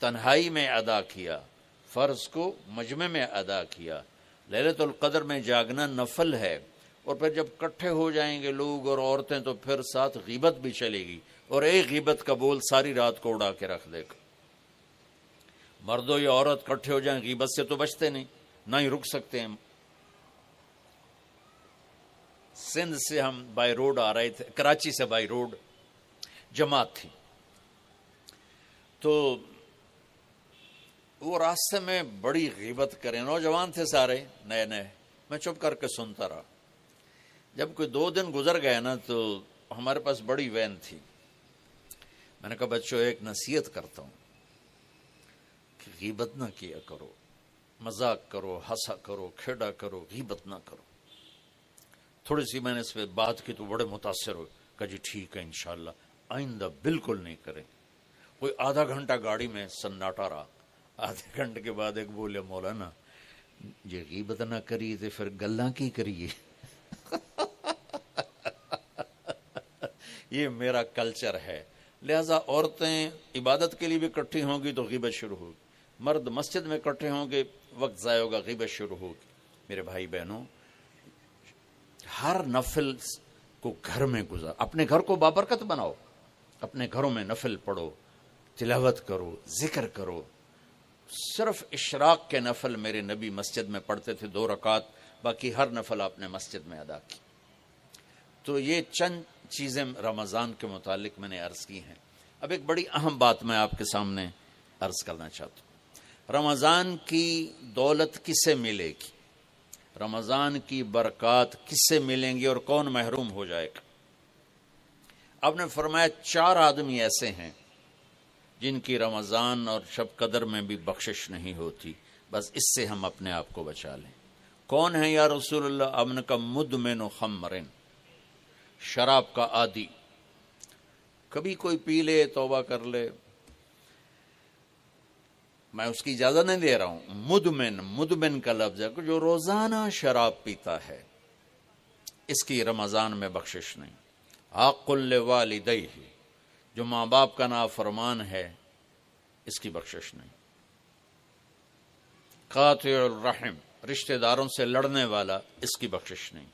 تنہائی میں ادا کیا، فرض کو مجمع میں ادا کیا. لیلۃ القدر میں جاگنا نفل ہے. اور پھر جب کٹھے ہو جائیں گے لوگ اور عورتیں تو پھر ساتھ غیبت بھی چلے گی، اور ایک غیبت کا بول ساری رات کو اڑا کے رکھ دے گا. مردوں یا عورت کٹھے ہو جائیں غیبت سے تو بچتے نہیں، نہ ہی رک سکتے ہیں. سندھ سے ہم بائی روڈ آ رہے تھے، کراچی سے بائی روڈ جماعت تھی، تو وہ راستے میں بڑی غیبت کریں. نوجوان تھے سارے، نئے نئے. میں چپ کر کے سنتا رہا. جب کوئی 2 دن گزر گیا نا، تو ہمارے پاس بڑی وین تھی. میں نے کہا بچوں ایک نصیحت کرتا ہوں کہ غیبت نہ کیا کرو، مذاق کرو، ہنسا کرو، کھیڑا کرو، غیبت نہ کرو. تھوڑی سی میں نے اس پہ بات کی تو بڑے متاثر ہوئے. کہا جی ٹھیک ہے انشاءاللہ آئندہ بالکل نہیں کریں. کوئی آدھا گھنٹہ گاڑی میں سناٹا رہا. آدھے گھنٹے کے بعد ایک بولے مولانا یہ غیبت نہ کری تو پھر گلاں کی کریے. یہ میرا کلچر ہے. لہذا عورتیں عبادت کے لیے بھی اکٹھی ہوں گی تو غیبت شروع ہوگی، مرد مسجد میں اکٹھے ہوں گے وقت ضائع ہوگا، غیبت شروع ہوگی. میرے بھائی بہنوں، ہر نفل کو گھر میں گزار، اپنے گھر کو بابرکت بناؤ. اپنے گھروں میں نفل پڑھو، تلاوت کرو، ذکر کرو. صرف اشراق کے نفل میرے نبی مسجد میں پڑھتے تھے 2 رکعت، باقی ہر نفل آپ نے مسجد میں ادا کی. تو یہ چند چیزیں رمضان کے متعلق میں نے عرض کی ہیں. اب ایک بڑی اہم بات میں آپ کے سامنے عرض کرنا چاہتا ہوں. رمضان کی دولت کس سے ملے گی؟ رمضان کی برکات کس سے ملیں گی اور کون محروم ہو جائے گا؟ آپ نے فرمایا 4 آدمی ایسے ہیں جن کی رمضان اور شب قدر میں بھی بخشش نہیں ہوتی. بس اس سے ہم اپنے آپ کو بچا لیں. کون ہے یا رسول اللہ؟ آپ نے کہا مدمن خمرن، شراب کا عادی. کبھی کوئی پی لے توبہ کر لے، میں اس کی اجازت نہیں دے رہا ہوں. مدمن کا لفظ ہے کہ جو روزانہ شراب پیتا ہے، اس کی رمضان میں بخشش نہیں. عاق لوالدیہ، جو ماں باپ کا نافرمان ہے، اس کی بخشش نہیں. قاطع الرحم، رشتہ داروں سے لڑنے والا، اس کی بخشش نہیں.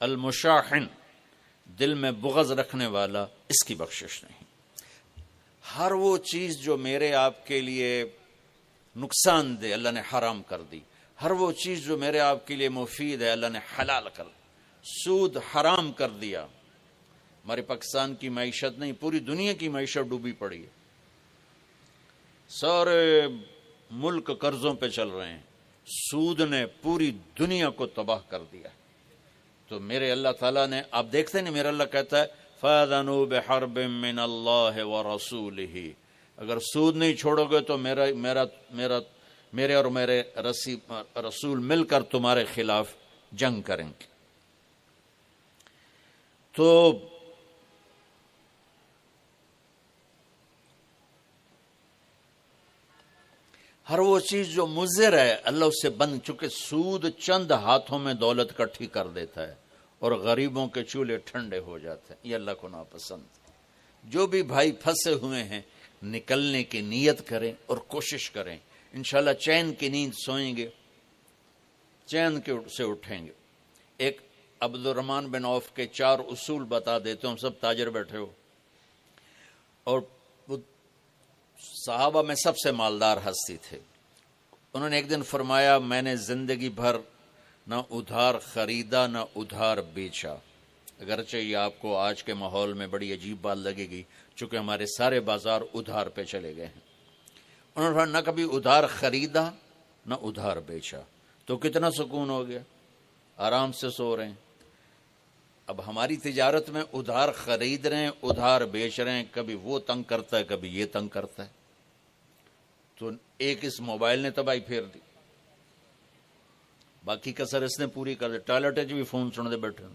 المشاحن، دل میں بغض رکھنے والا، اس کی بخشش نہیں. ہر وہ چیز جو میرے آپ کے لیے نقصان دہ اللہ نے حرام کر دی، ہر وہ چیز جو میرے آپ کے لیے مفید ہے اللہ نے حلال کر دی، سود حرام کر دیا۔ ہمارے پاکستان کی معیشت نہیں، پوری دنیا کی معیشت ڈوبی پڑی ہے، سارے ملک قرضوں پہ چل رہے ہیں، سود نے پوری دنیا کو تباہ کر دیا۔ تو میرے اللہ تعالیٰ نے، آپ دیکھتے ہیں میرا اللہ کہتا ہے فَأَذَنُوا بِحَرْبٍ مِّنَ اللَّهِ وَرَسُولِهِ، اگر سود نہیں چھوڑو گے تو میرے اور میرے رسول مل کر تمہارے خلاف جنگ کریں گے۔ تو ہر وہ چیز جو مضر ہے اللہ اس سے بند، چونکہ سود چند ہاتھوں میں دولت کٹھی کر دیتا ہے اور غریبوں کے چولہے ٹھنڈے ہو جاتے ہیں، یہ اللہ کو ناپسند۔ جو بھی بھائی پھنسے ہوئے ہیں نکلنے کی نیت کریں اور کوشش کریں، انشاءاللہ چین کی نیند سوئیں گے، چین سے اٹھیں گے۔ ایک عبد الرحمن بن عوف کے 4 اصول بتا دیتے ہوں، سب تاجر بیٹھے ہو، اور وہ صحابہ میں سب سے مالدار ہستی تھے۔ انہوں نے ایک دن فرمایا میں نے زندگی بھر نہ ادھار خریدا نہ ادھار بیچا، اگرچہ یہ آپ کو آج کے ماحول میں بڑی عجیب بات لگے گی چونکہ ہمارے سارے بازار ادھار پہ چلے گئے ہیں۔ انہوں نے فرمایا نہ کبھی ادھار خریدا نہ ادھار بیچا، تو کتنا سکون ہو گیا، آرام سے سو رہے ہیں۔ اب ہماری تجارت میں ادھار خرید رہے ہیں ادھار بیچ رہے ہیں، کبھی وہ تنگ کرتا ہے کبھی یہ تنگ کرتا ہے، تو ایک اس موبائل نے تباہی پھیر دی، باقی کسر اس نے پوری کر دی، ٹوائلٹ بھی فون سن دے بیٹھے۔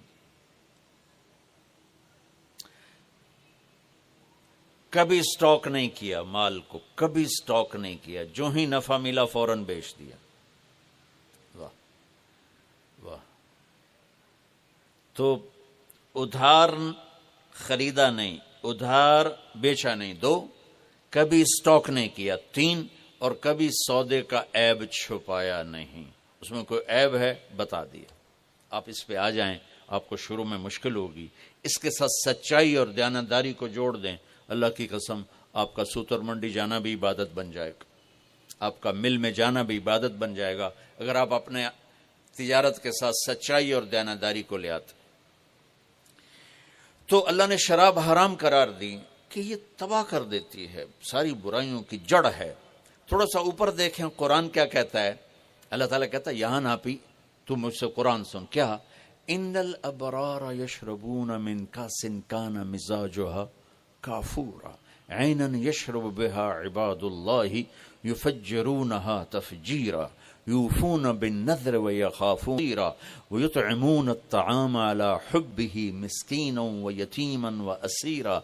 کبھی سٹاک نہیں کیا مال کو، کبھی سٹاک نہیں کیا، جو ہی نفع ملا فوراً بیچ دیا۔ واہ واہ۔ تو ادھار خریدا نہیں، ادھار بیچا نہیں، 2، کبھی سٹاک نہیں کیا، 3، اور کبھی سودے کا عیب چھپایا نہیں۔ اس میں کوئی عیب ہے بتا دیا، آپ اس پہ آ جائیں، آپ کو شروع میں مشکل ہوگی، اس کے ساتھ سچائی اور دیانتداری کو جوڑ دیں، اللہ کی قسم آپ کا سوتر منڈی جانا بھی عبادت بن جائے گا، آپ کا مل میں جانا بھی عبادت بن جائے گا، اگر آپ اپنے تجارت کے ساتھ سچائی اور دیانتداری کو لے آتے۔ تو اللہ نے شراب حرام قرار دی کہ یہ تباہ کر دیتی ہے، ساری برائیوں کی جڑ ہے۔ تھوڑا سا اوپر دیکھیں قرآن کیا کہتا ہے، اللہ تعالیٰ کہتا ہے یہاں نہ پی، تو مجھ سے قرآن سن، کیا ان الابرار یشربون من کاس کان مزاجها کافورا عینا یشرب بها عباد اللہ یفجرونها تفجیرا یوفون بالنذر ویخافون ویطعمون الطعام على حبه مسکینا ویتیما واسیرا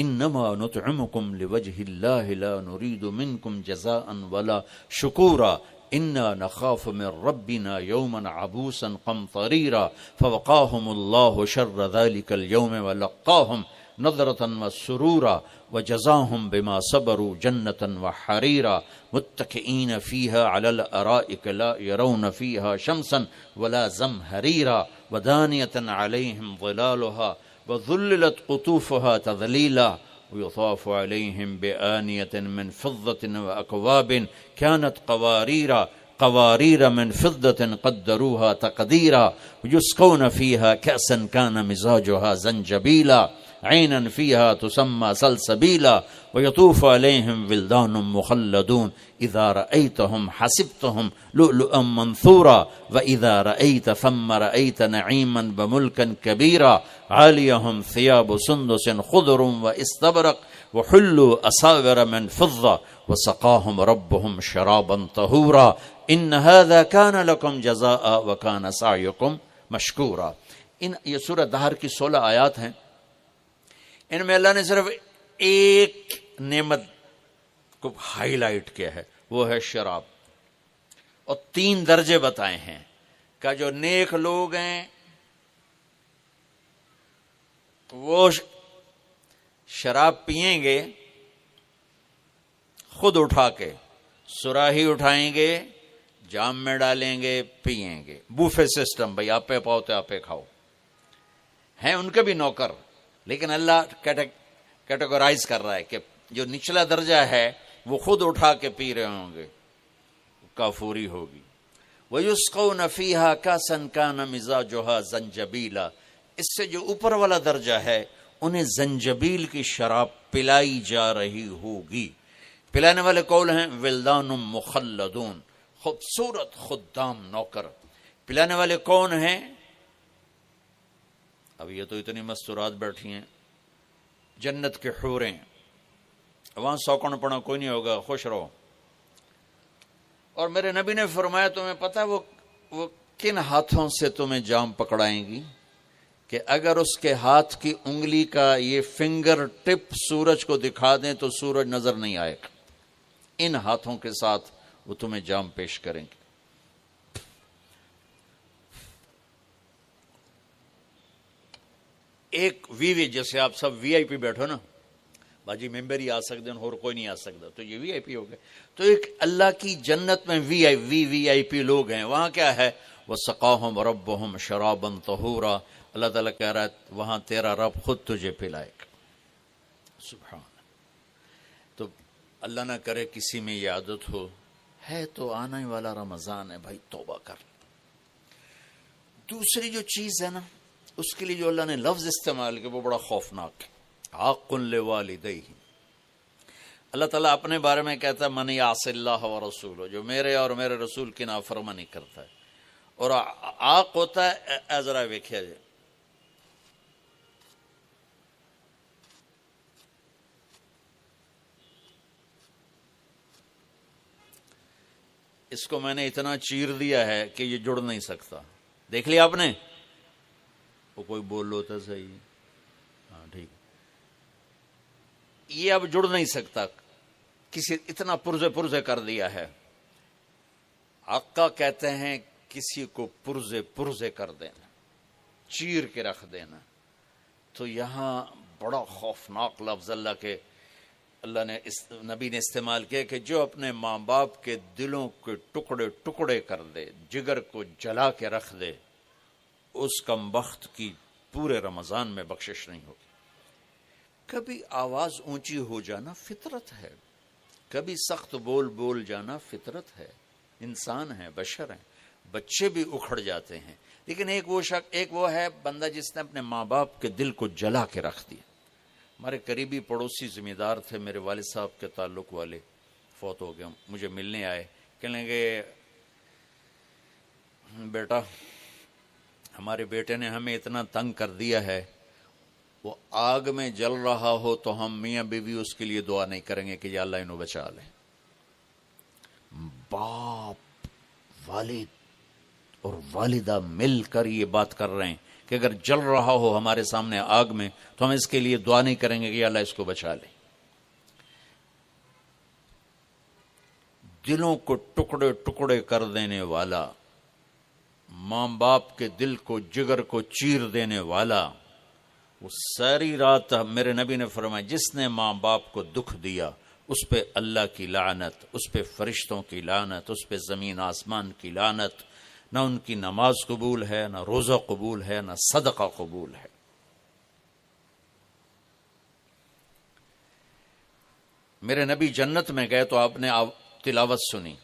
انما نطعمکم لوجه اللہ لا نرید منکم جزاء ولا شکورا انا نخاف من ربنا یوما عبوسا قمطریرا فوقاهم اللہ شر ذلك اليوم ولقاهم نظرة وسرورا وجزاهم بما صبروا جنة وحريرا متكئين فيها على الأرائك لا يرون فيها شمسا ولا زمهريرا ودانية عليهم ظلالها وذللت قطوفها تذليلا ويطاف عليهم بآنية من فضة وأكواب كانت قوارير من فضة قدروها تقديرا ويسقون فيها كأسا كان مزاجها زنجبيلا عينا فيها تسمى سلسبيلا ويطوف عليهم ولدان مخلدون إذا رأيتهم حسبتهم لؤلؤا منثورا وإذا رأيت ثم رأيت نعيما وملكا كبيرا عاليهم ثياب سندس خضر واستبرق وحلوا أساور من فضة وسقاهم ربهم شرابا طهورا إن هذا كان لكم جزاء وكان سعيكم مشكورا۔ یہ سورہ دہر کی 16 آیات ہیں، ان میں اللہ نے صرف ایک نعمت کو ہائی لائٹ کیا ہے، وہ ہے شراب، اور 3 درجے بتائے ہیں کہ جو نیک لوگ ہیں وہ شراب پئیں گے خود اٹھا کے، سراہی اٹھائیں گے جام میں ڈالیں گے پئیں گے، بوفے سسٹم، بھائی آپ پہ پاؤ تو آپ پہ کھاؤ، ہیں ان کے بھی نوکر، لیکن اللہ کیٹیگورائز کر رہا ہے کہ جو نچلا درجہ ہے وہ خود اٹھا کے پی رہے ہوں گے، کافوری ہوگی، وَيُسْقَوْنَ فِيهَا كَأْسًا كَانَ مِزَاجُهَا زَنْجَبِيلًا، اس سے جو اوپر والا درجہ ہے انہیں زنجبیل کی شراب پلائی جا رہی ہوگی۔ پلانے والے کون ہیں؟ ولدان مخلدون، خوبصورت خدام نوکر۔ پلانے والے کون ہیں؟ اب یہ تو اتنی مستورات بیٹھی ہیں، جنت کے حوریں، وہاں سوکن پڑا کوئی نہیں ہوگا، خوش رہو۔ اور میرے نبی نے فرمایا تمہیں پتہ وہ کن ہاتھوں سے تمہیں جام پکڑائیں گی کہ اگر اس کے ہاتھ کی انگلی کا یہ فنگر ٹپ سورج کو دکھا دیں تو سورج نظر نہیں آئے گا۔ ان ہاتھوں کے ساتھ وہ تمہیں جام پیش کریں گے۔ ایک وی جیسے آپ سب وی آئی پی بیٹھو نا، باجی ممبر ہی آ سکتے ہیں اور کوئی نہیں آ سکتا، تو یہ وی آئی پی ہو گئے۔ تو ایک اللہ کی جنت میں وی آئی پی لوگ ہیں۔ وہاں کیا ہے؟ وَسَقَاهُمْ رَبُّهُمْ شَرَابًا طَهُورًا، اللہ تعالیٰ کہہ رہا ہے وہاں تیرا رب خود تجھے پلائے گا۔ سبحان اللہ۔ تو اللہ نہ کرے کسی میں یہ عادت ہو، ہے تو آنے والا رمضان ہے بھائی، توبہ کر۔ دوسری جو چیز ہے نا، اس کے لیے جو اللہ نے لفظ استعمال کیا وہ بڑا خوفناک ہے، حق لوالدیہ۔ اللہ تعالیٰ اپنے بارے میں کہتا ہے من یعص اللہ ورسولہ، جو میرے اور میرے رسول کی نافرمانی کرتا ہے، اور عاق ہوتا ہے اے ذرا ویکھیا جائے، اس کو میں نے اتنا چیر دیا ہے کہ یہ جڑ نہیں سکتا۔ دیکھ لیا آپ نے؟ وہ کوئی بول لو تو صحیح، ہاں ٹھیک، یہ اب جڑ نہیں سکتا، کسی اتنا پرزے کر دیا ہے۔ آقا کہتے ہیں کسی کو پرزے کر دینا، چیر کے رکھ دینا۔ تو یہاں بڑا خوفناک لفظ اللہ نے نبی نے استعمال کیا کہ جو اپنے ماں باپ کے دلوں کے ٹکڑے کر دے، جگر کو جلا کے رکھ دے، اس کم بخت کی پورے رمضان میں بخشش نہیں ہوگی۔ کبھی آواز اونچی ہو جانا فطرت ہے، کبھی سخت بول جانا فطرت ہے، انسان ہیں، بشر ہیں، بچے بھی اکھڑ جاتے ہیں۔ لیکن ایک وہ ہے بندہ جس نے اپنے ماں باپ کے دل کو جلا کے رکھ دیا۔ ہمارے قریبی پڑوسی ذمہ دار تھے، میرے والد صاحب کے تعلق والے، فوت ہو گئے، مجھے ملنے آئے، کہنے لگے بیٹا ہمارے بیٹے نے ہمیں اتنا تنگ کر دیا ہے، وہ آگ میں جل رہا ہو تو ہم میاں بیوی اس کے لیے دعا نہیں کریں گے کہ یا اللہ انہوں بچا لے۔ باپ، والد اور والدہ مل کر یہ بات کر رہے ہیں کہ اگر جل رہا ہو ہمارے سامنے آگ میں تو ہم اس کے لیے دعا نہیں کریں گے کہ یا اللہ اس کو بچا لے۔ دلوں کو ٹکڑے کر دینے والا، ماں باپ کے دل کو، جگر کو چیر دینے والا، وہ ساری رات میرے نبی نے فرمایا جس نے ماں باپ کو دکھ دیا اس پہ اللہ کی لعنت، اس پہ فرشتوں کی لعنت، اس پہ زمین آسمان کی لعنت، نہ ان کی نماز قبول ہے، نہ روزہ قبول ہے، نہ صدقہ قبول ہے۔ میرے نبی جنت میں گئے تو آپ نے تلاوت سنی،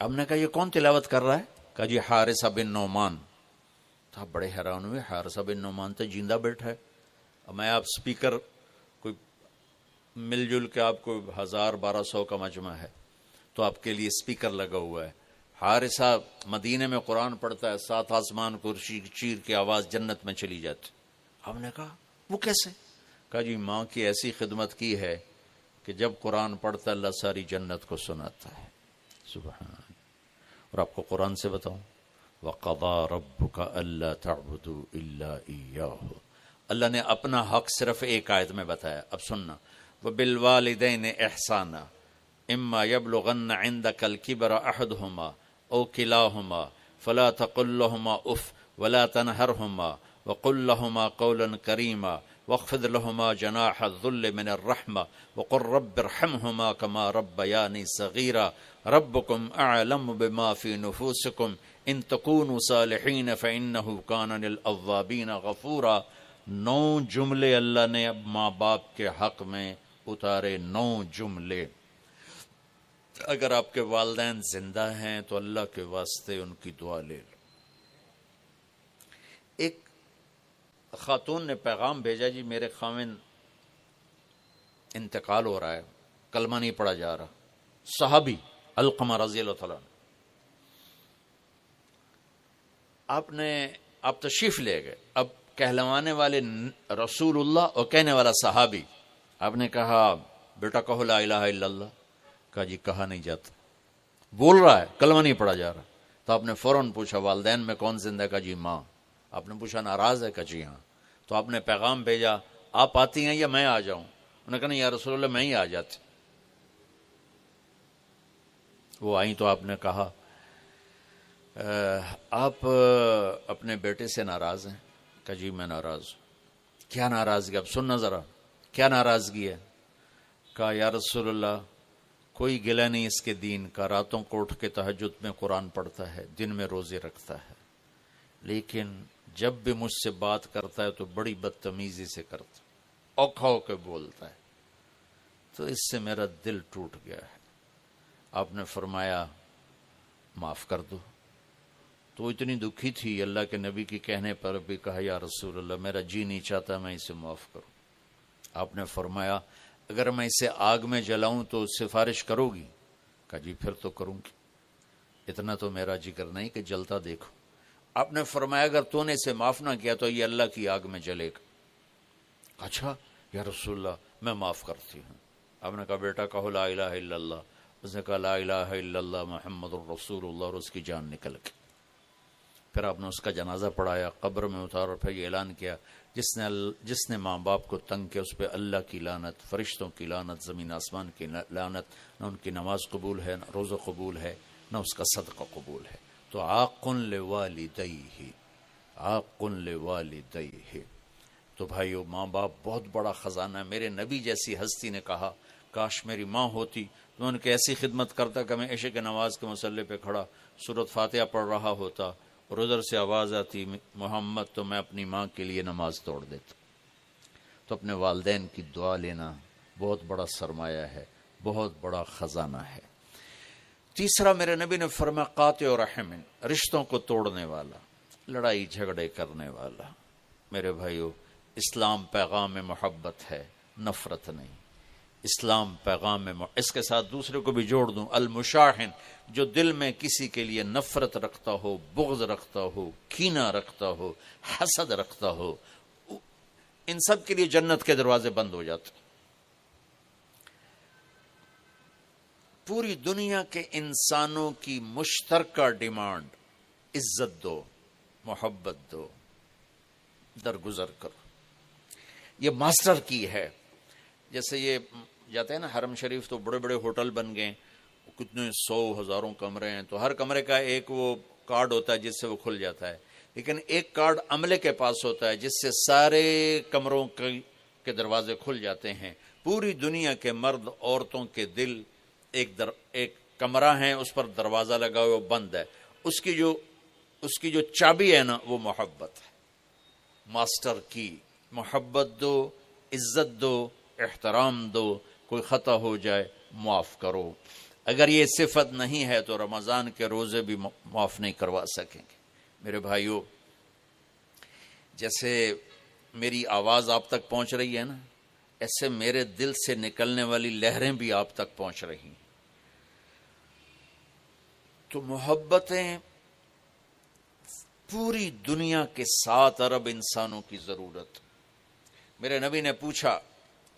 آپ نے کہا یہ کون تلاوت کر رہا ہے؟ کہا جی حارثہ بن نعمان۔ تو آپ بڑے حیران ہوئے، حارثہ بن نعمان تو جیندہ بیٹھا ہے۔ اب میں آپ سپیکر کوئی مل جل کے آپ کو 1000-1200 کا مجمع ہے تو آپ کے لیے سپیکر لگا ہوا ہے، حارثہ مدینے میں قرآن پڑھتا ہے، 7 آسمان کو چیر کے آواز جنت میں چلی جاتی۔ ہم نے کہا وہ کیسے؟ کہا جی ماں کی ایسی خدمت کی ہے کہ جب قرآن پڑھتا اللہ ساری جنت کو سناتا ہے۔ سبحان۔ اور آپ کو قرآن سے بتاؤں، وَقَضَى رَبُّكَ أَلَّا تَعْبُدُوا إِلَّا إِيَّاهُ، اللہ نے اپنا حق صرف ایک آیت میں بتایا۔ اب سننا، وَبِالْوَالِدَيْنِ إِحْسَانًا إِمَّا يَبْلُغَنَّ عِنْدَكَ الْكِبَرَ أَحَدُهُمَا أَوْ كِلَاهُمَا فَلَا تَقُل لَّهُمَا أُفٍّ وَلَا تَنْهَرْهُمَا وَقُل لَّهُمَا قَوْلًا كَرِيمًا واخفض لهما جناح الذل من الرحمة وقل رب ارحمهما كما ربياني صغيرا ربكم أعلم بما في نفوسكم إن تكونوا صالحين فإنه كان للأوابين غفورا۔ 9 جملے اللہ نے اب ماں باپ کے حق میں اتارے، 9 جملے۔ اگر آپ کے والدین زندہ ہیں تو اللہ کے واسطے ان کی دعا لے لو. ایک خاتون نے پیغام بھیجا، جی میرے خاوند انتقال ہو رہا ہے، کلمہ نہیں پڑھا جا رہا. صحابی علقمہ رضی اللہ تعالیٰ عنہ. آپ تشریف لے گئے. اب کہلوانے والے رسول اللہ اور کہنے والا صحابی. آپ نے کہا بیٹا کہو لا الہ الا اللہ. کہا جی کہا نہیں جاتا. بول رہا ہے کلمہ نہیں پڑھا جا رہا. تو آپ نے فوراً پوچھا والدین میں کون زندہ؟ کہا جی ماں. آپ نے پوچھا ناراض ہے؟ کہا جی ہاں. تو آپ نے پیغام بھیجا آپ آتی ہیں یا میں آ جاؤں؟ انہوں نے کہا نہیں یا رسول اللہ میں ہی آ جاتی. وہ آئیں تو آپ نے کہا آپ اپنے بیٹے سے ناراض ہیں؟ کہا جی میں ناراض ہوں. کیا ناراضگی؟ اب سننا ذرا کیا ناراضگی ہے. کہا یا رسول اللہ کوئی گلہ نہیں اس کے دین کا، راتوں کو اٹھ کے تہجد میں قرآن پڑھتا ہے، دن میں روزے رکھتا ہے، لیکن جب بھی مجھ سے بات کرتا ہے تو بڑی بدتمیزی سے کرتا ہے، اوکھا ہو کے بولتا ہے، تو اس سے میرا دل ٹوٹ گیا ہے. آپ نے فرمایا معاف کر دو. تو اتنی دکھی تھی اللہ کے نبی کی کہنے پر بھی کہا یا رسول اللہ میرا جی نہیں چاہتا میں اسے معاف کروں. آپ نے فرمایا اگر میں اسے آگ میں جلاؤں تو سفارش کرو گی؟ کہا جی پھر تو کروں گی، اتنا تو میرا جگر نہیں کہ جلتا دیکھو. آپ نے فرمایا اگر تو نے اسے معاف نہ کیا تو یہ اللہ کی آگ میں جلے گا. اچھا یا رسول اللہ میں معاف کرتی ہوں. آپ نے کہا بیٹا کہو لا الہ الا اللہ. اس نے کہا لا الہ الا اللہ محمد الرسول اللہ، اور اس کی جان نکل گئی. پھر آپ نے اس کا جنازہ پڑھایا، قبر میں اتارا، اور پھر یہ اعلان کیا جس نے ماں باپ کو تنگ کیا اس پہ اللہ کی لعنت، فرشتوں کی لعنت، زمین آسمان کی لعنت. نہ ان کی نماز قبول ہے، نہ روزہ قبول ہے، نہ اس کا صدقہ قبول ہے. تو عاق لوالدیہ، عاق لوالدیہ. تو بھائیو ماں باپ بہت بڑا خزانہ ہے. میرے نبی جیسی ہستی نے کہا کاش میری ماں ہوتی تو ان کی ایسی خدمت کرتا کہ میں عشاء کی نماز کے مصلی پہ کھڑا سورۃ فاتحہ پڑھ رہا ہوتا اور ادھر سے آواز آتی محمد، تو میں اپنی ماں کے لیے نماز توڑ دیتا. تو اپنے والدین کی دعا لینا بہت بڑا سرمایہ ہے، بہت بڑا خزانہ ہے. تیسرا میرے نبی نے فرمایا قاطع رحم، رشتوں کو توڑنے والا، لڑائی جھگڑے کرنے والا. میرے بھائیو اسلام پیغام محبت ہے، نفرت نہیں. اسلام پیغام اس کے ساتھ دوسرے کو بھی جوڑ دوں، المشاحن، جو دل میں کسی کے لیے نفرت رکھتا ہو، بغض رکھتا ہو، کینہ رکھتا ہو، حسد رکھتا ہو، ان سب کے لیے جنت کے دروازے بند ہو جاتے. پوری دنیا کے انسانوں کی مشترکہ ڈیمانڈ عزت دو، محبت دو، درگزر کرو. یہ ماسٹر کی ہے. جیسے یہ جاتے ہیں نا حرم شریف، تو بڑے بڑے ہوٹل بن گئے، کتنے 100 ہزاروں کمرے ہیں، تو ہر کمرے کا ایک وہ کارڈ ہوتا ہے جس سے وہ کھل جاتا ہے. لیکن ایک کارڈ عملے کے پاس ہوتا ہے جس سے سارے کمروں کے دروازے کھل جاتے ہیں. پوری دنیا کے مرد عورتوں کے دل ایک کمرہ ہے، اس پر دروازہ لگا ہوا بند ہے. اس کی جو چابی ہے نا وہ محبت ہے. ماسٹر کی محبت دو، عزت دو، احترام دو. کوئی خطا ہو جائے معاف کرو. اگر یہ صفت نہیں ہے تو رمضان کے روزے بھی معاف نہیں کروا سکیں گے. میرے بھائیو جیسے میری آواز آپ تک پہنچ رہی ہے نا، ایسے میرے دل سے نکلنے والی لہریں بھی آپ تک پہنچ رہی ہیں. تو محبتیں پوری دنیا کے 7 ارب انسانوں کی ضرورت. میرے نبی نے پوچھا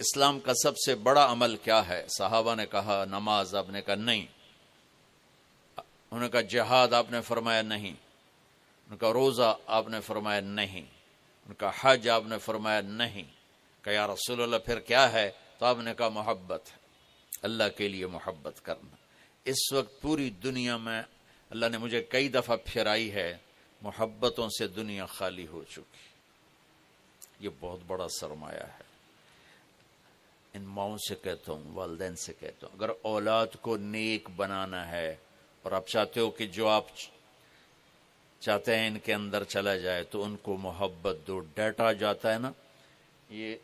اسلام کا سب سے بڑا عمل کیا ہے؟ صحابہ نے کہا نماز. آپ نے کہا نہیں. انہوں نے کہا جہاد. آپ نے فرمایا نہیں. انہوں نے کہا روزہ. آپ نے فرمایا نہیں. انہوں نے کہا حج. آپ نے فرمایا نہیں. کہا یا رسول اللہ پھر کیا ہے؟ تو آپ نے کہا محبت، اللہ کے لیے محبت کرنا. اس وقت پوری دنیا میں اللہ نے مجھے کئی دفعہ پھرائی ہے، محبتوں سے دنیا خالی ہو چکی. یہ بہت بڑا سرمایہ ہے. ان ماؤں سے کہتا ہوں، والدین سے کہتا ہوں، اگر اولاد کو نیک بنانا ہے اور آپ چاہتے ہو کہ جو آپ چاہتے ہیں ان کے اندر چلا جائے تو ان کو محبت دو. ڈیٹا جاتا ہے نا، یہ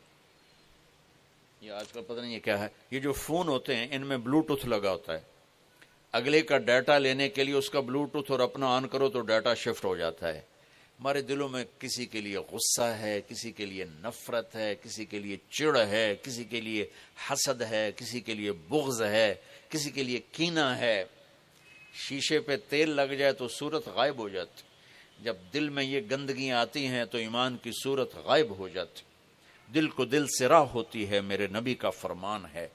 آج کل پتہ نہیں یہ کیا ہے، یہ جو فون ہوتے ہیں ان میں بلوٹوتھ لگا ہوتا ہے. اگلے کا ڈیٹا لینے کے لیے اس کا بلوٹوتھ اور اپنا آن کرو تو ڈیٹا شفٹ ہو جاتا ہے. ہمارے دلوں میں کسی کے لیے غصہ ہے، کسی کے لیے نفرت ہے، کسی کے لیے چڑ ہے، کسی کے لیے حسد ہے، کسی کے لیے بغض ہے، کسی کے لیے کینہ ہے. شیشے پہ تیل لگ جائے تو صورت غائب ہو جاتی. جب دل میں یہ گندگیاں آتی ہیں تو ایمان کی صورت غائب ہو جاتی. دل کو دل سے راہ ہوتی ہے، میرے نبی کا فرمان ہے.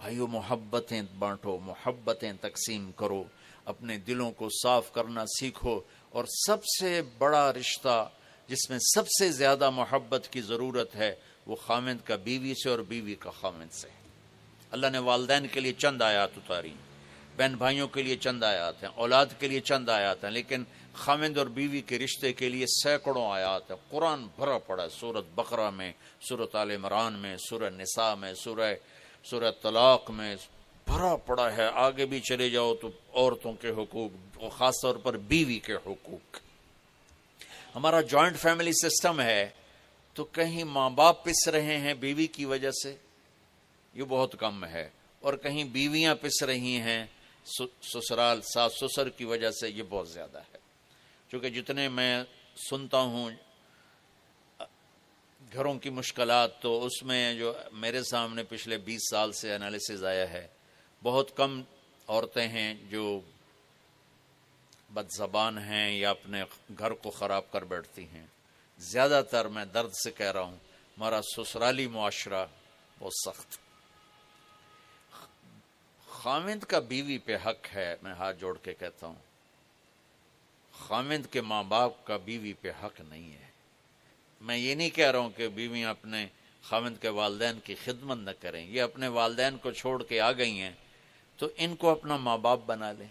بھائیو، محبتیں بانٹو، محبتیں تقسیم کرو، اپنے دلوں کو صاف کرنا سیکھو. اور سب سے بڑا رشتہ جس میں سب سے زیادہ محبت کی ضرورت ہے وہ خامند کا بیوی سے اور بیوی کا خامند سے. اللہ نے والدین کے لیے چند آیات اتاری، بہن بھائیوں کے لیے چند آیات ہیں، اولاد کے لیے چند آیات ہیں، لیکن خامند اور بیوی کے رشتے کے لیے سینکڑوں آیات ہیں. قرآن بھرا پڑا ہے، سورۃ بقرہ میں، سورۃ آل عمران میں، سورہ نساء میں، سورہ طلاق میں بھرا پڑا ہے. آگے بھی چلے جاؤ تو عورتوں کے حقوق، اور خاص طور پر بیوی کے حقوق. ہمارا جوائنٹ فیملی سسٹم ہے تو کہیں ماں باپ پس رہے ہیں بیوی کی وجہ سے، یہ بہت کم ہے، اور کہیں بیویاں پس رہی ہیں سسرال ساس سسر کی وجہ سے، یہ بہت زیادہ ہے. چونکہ جتنے میں سنتا ہوں گھروں کی مشکلات، تو اس میں جو میرے سامنے پچھلے 20 سال سے انالیسز آیا ہے، بہت کم عورتیں ہیں جو بد زبان ہیں یا اپنے گھر کو خراب کر بیٹھتی ہیں. زیادہ تر، میں درد سے کہہ رہا ہوں، ہمارا سسرالی معاشرہ بہت سخت. خامند کا بیوی پہ حق ہے، میں ہاتھ جوڑ کے کہتا ہوں، خامند کے ماں باپ کا بیوی پہ حق نہیں ہے. میں یہ نہیں کہہ رہا ہوں کہ بیویاں اپنے خامند کے والدین کی خدمت نہ کریں. یہ اپنے والدین کو چھوڑ کے آ گئی ہیں تو ان کو اپنا ماں باپ بنا لیں.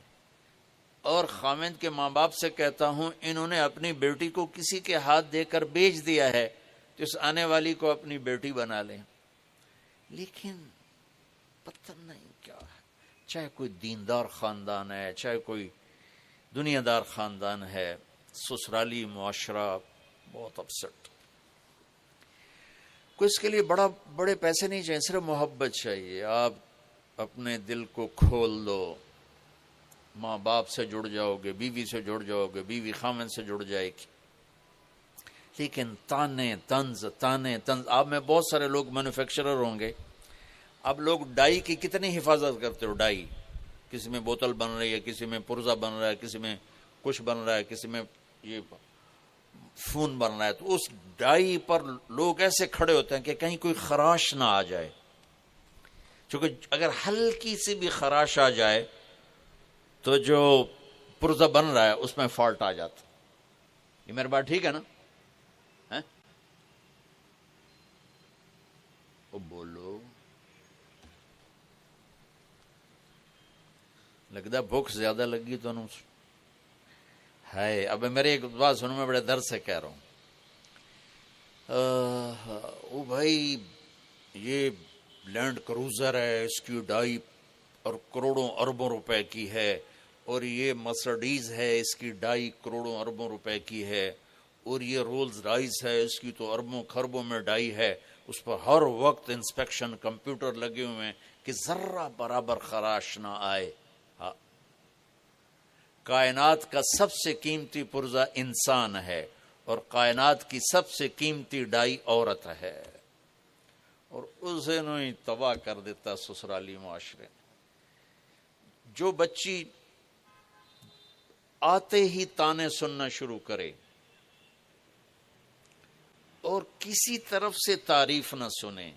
اور خامند کے ماں باپ سے کہتا ہوں، انہوں نے اپنی بیٹی کو کسی کے ہاتھ دے کر بیچ دیا ہے تو اس آنے والی کو اپنی بیٹی بنا لیں. لیکن پتہ نہیں کیا ہے، چاہے کوئی دیندار خاندان ہے، چاہے کوئی دنیا دار خاندان ہے، سسرالی معاشرہ بہت اپسٹ. کوئی اس کے لیے بڑے پیسے نہیں چاہیے، صرف محبت چاہیے. آپ اپنے دل کو کھول دو، ماں باپ سے جڑ جاؤ گے، بیوی سے جڑ جاؤ گے، بیوی خامن سے جڑ جائے گی. لیکن تانے طنز. آپ میں بہت سارے لوگ مینوفیکچرر ہوں گے. اب لوگ ڈائی کی کتنی حفاظت کرتے ہو. ڈائی، کسی میں بوتل بن رہی ہے، کسی میں پرزہ بن رہا ہے، کسی میں کچھ بن رہا ہے، کسی میں یہ فون بن رہا ہے، تو اس ڈائی پر لوگ ایسے کھڑے ہوتے ہیں کہ کہیں کوئی خراش نہ آ جائے. چونکہ اگر ہلکی سی بھی خراش آ جائے تو جو پرزہ بن رہا ہے اس میں فالٹ آ جاتا. یہ میری بات ٹھیک ہے نا؟ او بولو، لگتا بھوک زیادہ لگی تو ہے. اب میرے ایک بات سنو، میں بڑے درد سے کہہ رہا ہوں. او بھائی، یہ لینڈ کروزر ہے، اس کی ڈائی اور کروڑوں اربوں روپے کی ہے، اور یہ مرسڈیز ہے، اس کی ڈائی کروڑوں اربوں روپے کی ہے، اور یہ رولز رائس ہے، اس کی تو اربوں خربوں میں ڈائی ہے. اس پر ہر وقت انسپیکشن کمپیوٹر لگے ہوئے ہیں کہ ذرہ برابر خراش نہ آئے. کائنات کا سب سے قیمتی پرزہ انسان ہے، اور کائنات کی سب سے قیمتی ڈائی عورت ہے، اور اسے نہیں تباہ کر دیتا سسرالی معاشرے. جو بچی آتے ہی تانے سننا شروع کرے اور کسی طرف سے تعریف نہ سنے،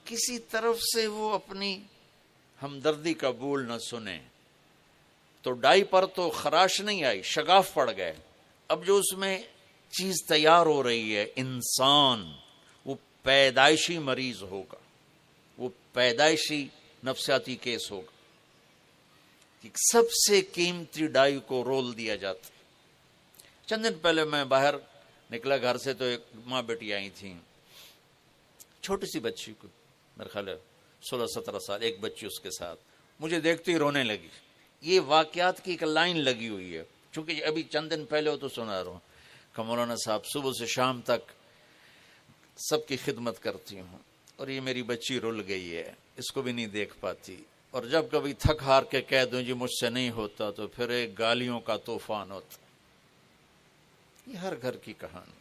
کسی طرف سے وہ اپنی ہمدردی کا بول نہ سنے، تو ڈائی پر تو خراش نہیں آئی، شگاف پڑ گئے. اب جو اس میں چیز تیار ہو رہی ہے، انسان، وہ پیدائشی مریض ہوگا، وہ پیدائشی نفسیاتی کیس ہوگا. سب سے قیمتی ڈائی کو رول دیا جاتا. چند دن پہلے میں باہر نکلا گھر سے، تو ایک ماں بیٹی آئی تھیں، چھوٹی سی بچی کو، میرے خیال ہے 16-17 سال، ایک بچی اس کے ساتھ. مجھے دیکھتے ہی رونے لگی. یہ واقعات کی ایک لائن لگی ہوئی ہے، چونکہ ابھی چند دن پہلے ہو تو سنا رہا ہوں کہ مولانا صاحب صبح سے شام تک سب کی خدمت کرتی ہوں، اور یہ میری بچی رل گئی ہے، اس کو بھی نہیں دیکھ پاتی، اور جب کبھی تھک ہار کے کہہ دوں جی مجھ سے نہیں ہوتا تو پھر ایک گالیوں کا طوفان ہوتا. یہ ہر گھر کی کہانی.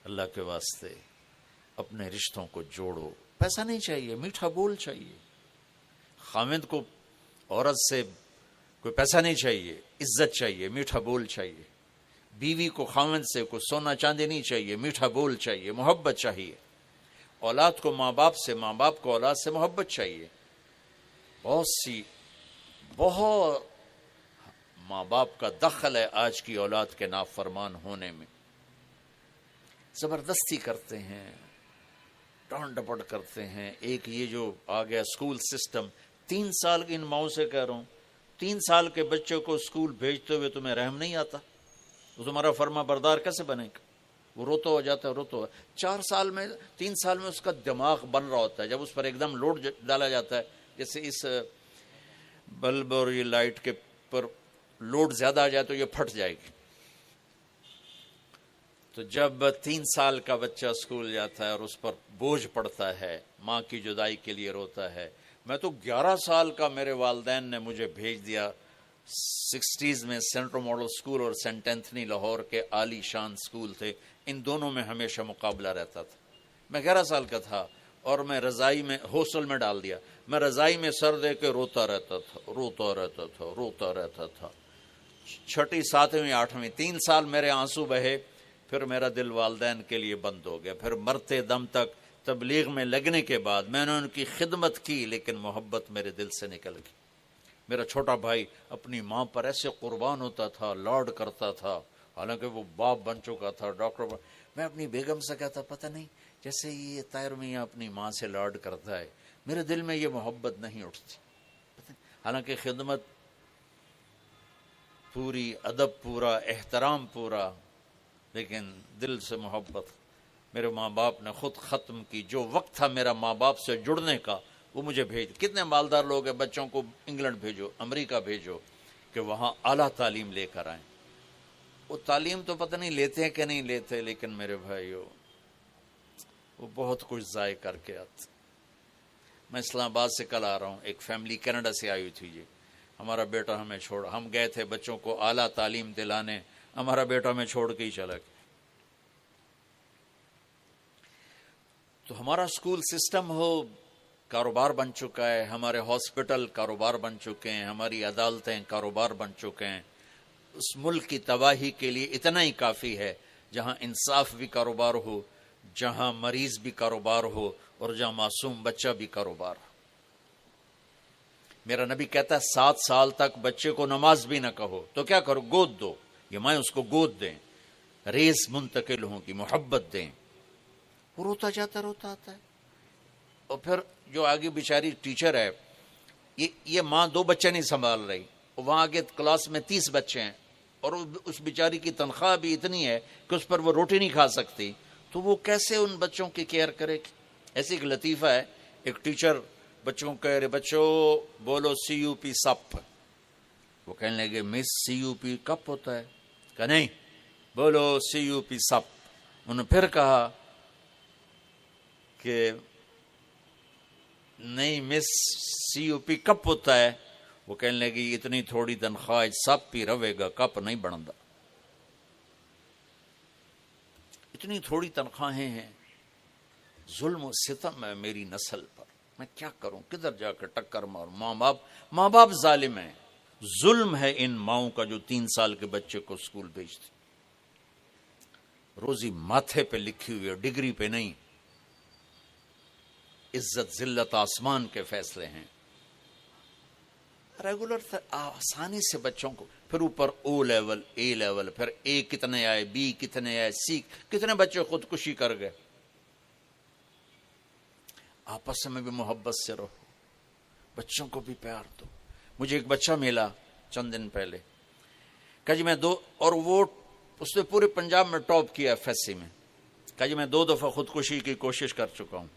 اللہ کے واسطے اپنے رشتوں کو جوڑو. پیسہ نہیں چاہیے، میٹھا بول چاہیے. خاوند کو عورت سے کوئی پیسہ نہیں چاہیے، عزت چاہیے، میٹھا بول چاہیے. بیوی کو خاوند سے کوئی سونا چاندی نہیں چاہیے، میٹھا بول چاہیے، محبت چاہیے. اولاد کو ماں باپ سے، ماں باپ کو اولاد سے محبت چاہیے. بہت ماں باپ کا دخل ہے آج کی اولاد کے نافرمان ہونے میں. زبردستی کرتے ہیں، ڈانٹ ڈپٹ کرتے ہیں. ایک یہ جو آ گیا اسکول سسٹم، 3 سال کی ان ماؤں سے کہہ رہا ہوں، 3 سال کے بچے کو اسکول بھیجتے ہوئے تمہیں رحم نہیں آتا؟ وہ تمہارا فرما بردار کیسے بنے گا؟ وہ روتا ہو جاتا ہے، روتا ہو. 4 سال میں 3 سال میں اس کا دماغ بن رہا ہوتا ہے. جب اس پر ایک دم لوڈ ڈالا جاتا ہے، جیسے اس بلب اور یہ لائٹ کے پر لوڈ زیادہ آ جائے تو یہ پھٹ جائے گی. تو جب 3 سال کا بچہ اسکول جاتا ہے اور اس پر بوجھ پڑتا ہے، ماں کی جدائی کے لیے روتا ہے. میں تو 11 سال کا میرے والدین نے مجھے بھیج دیا 60s میں سینٹرل ماڈل اسکول اور سینٹ اینتھنی لاہور کے عالی شان اسکول تھے. ان دونوں میں ہمیشہ مقابلہ رہتا تھا. میں 11 سال کا تھا اور میں رضائی میں ہاسٹل میں ڈال دیا. میں رضائی میں سر دے کے روتا رہتا تھا. 6ٹھی 7ویں 8ویں 3 سال میرے آنسو بہے. پھر میرا دل والدین کے لیے بند ہو گیا. پھر مرتے دم تک تبلیغ میں لگنے کے بعد میں نے ان کی خدمت کی، لیکن محبت میرے دل سے نکل گئی. میرا چھوٹا بھائی اپنی ماں پر ایسے قربان ہوتا تھا، لاڈ کرتا تھا، حالانکہ وہ باپ بن چکا تھا، ڈاکٹر. میں اپنی بیگم سے کہتا پتہ نہیں جیسے یہ طاہر میاں اپنی ماں سے لاڈ کرتا ہے، میرے دل میں یہ محبت نہیں اٹھتی. حالانکہ خدمت پوری، ادب پورا، احترام پورا، لیکن دل سے محبت. میرے ماں باپ نے خود ختم کی. جو وقت تھا میرا ماں باپ سے جڑنے کا وہ مجھے بھیج. کتنے مالدار لوگ ہیں، بچوں کو انگلینڈ بھیجو، امریکہ بھیجو کہ وہاں اعلیٰ تعلیم لے کر آئیں. وہ تعلیم تو پتہ نہیں لیتے ہیں کہ نہیں لیتے، لیکن میرے بھائیو وہ بہت کچھ ضائع کر کے آتے. میں اسلام آباد سے کل آ رہا ہوں. ایک فیملی کینیڈا سے آئی تھی. جی ہمارا بیٹا ہمیں چھوڑا، ہم گئے تھے بچوں کو اعلیٰ تعلیم دلانے، ہمارا بیٹا ہمیں چھوڑ کے ہی چلا گیا. تو ہمارا اسکول سسٹم ہو کاروبار بن چکا ہے، ہمارے ہاسپٹل کاروبار بن چکے ہیں، ہماری عدالتیں کاروبار بن چکے ہیں. اس ملک کی تباہی کے لیے اتنا ہی کافی ہے جہاں انصاف بھی کاروبار ہو، جہاں مریض بھی کاروبار ہو، اور جہاں معصوم بچہ بھی کاروبار ہو. میرا نبی کہتا ہے 7 سال تک بچے کو نماز بھی نہ کہو تو کیا کرو؟ گود دو. یہ مائیں اس کو گود دیں، ریس منتقل ہوں کی محبت دیں. وہ روتا جاتا، روتا آتا ہے. اور پھر جو آگے بیچاری ٹیچر ہے، یہ ماں 2 بچے نہیں سنبھال رہی، وہاں آگے کلاس میں 30 بچے ہیں، اور اس بیچاری کی تنخواہ بھی اتنی ہے کہ اس پر وہ روٹی نہیں کھا سکتی. تو وہ کیسے ان بچوں کی کیئر کرے گی؟ ایسی ایک لطیفہ ہے، ایک ٹیچر بچوں کو کہہ رہے بچوں بولو CUP سپ. وہ کہنے لگے مس CUP کپ ہوتا ہے؟ کہ نہیں، بولو CUP سپ. انہوں نے پھر کہا کہ نہیں مس CUP کپ ہوتا ہے. وہ کہنے لگی اتنی تھوڑی تنخواہ سپ ہی رہے گا، کپ نہیں بنتا. اتنی تھوڑی تنخواہیں ہیں. ظلم و ستم ہے میری نسل پر. میں کیا کروں، کدھر جا کر ٹکر ماروں؟ ماں باپ ظالم ہیں. ظلم ہے ان ماؤں کا جو 3 سال کے بچے کو اسکول بھیجتی. روزی ماتھے پہ لکھی ہوئی ہے، ڈگری پہ نہیں. عزت ذلت آسمان کے فیصلے ہیں. ریگولر آسانی سے بچوں کو، پھر اوپر O لیول A لیول، پھر A کتنے آئے، B کتنے آئے، C کتنے بچے خودکشی کر گئے. آپس میں بھی محبت سے رہو، بچوں کو بھی پیار دو. مجھے ایک بچہ ملا چند دن پہلے، کہا جی میں اور وہ اس نے پورے پنجاب میں ٹاپ کیا FSC میں. کہا جی میں 2 دفعہ خودکشی کی کوشش کر چکا ہوں.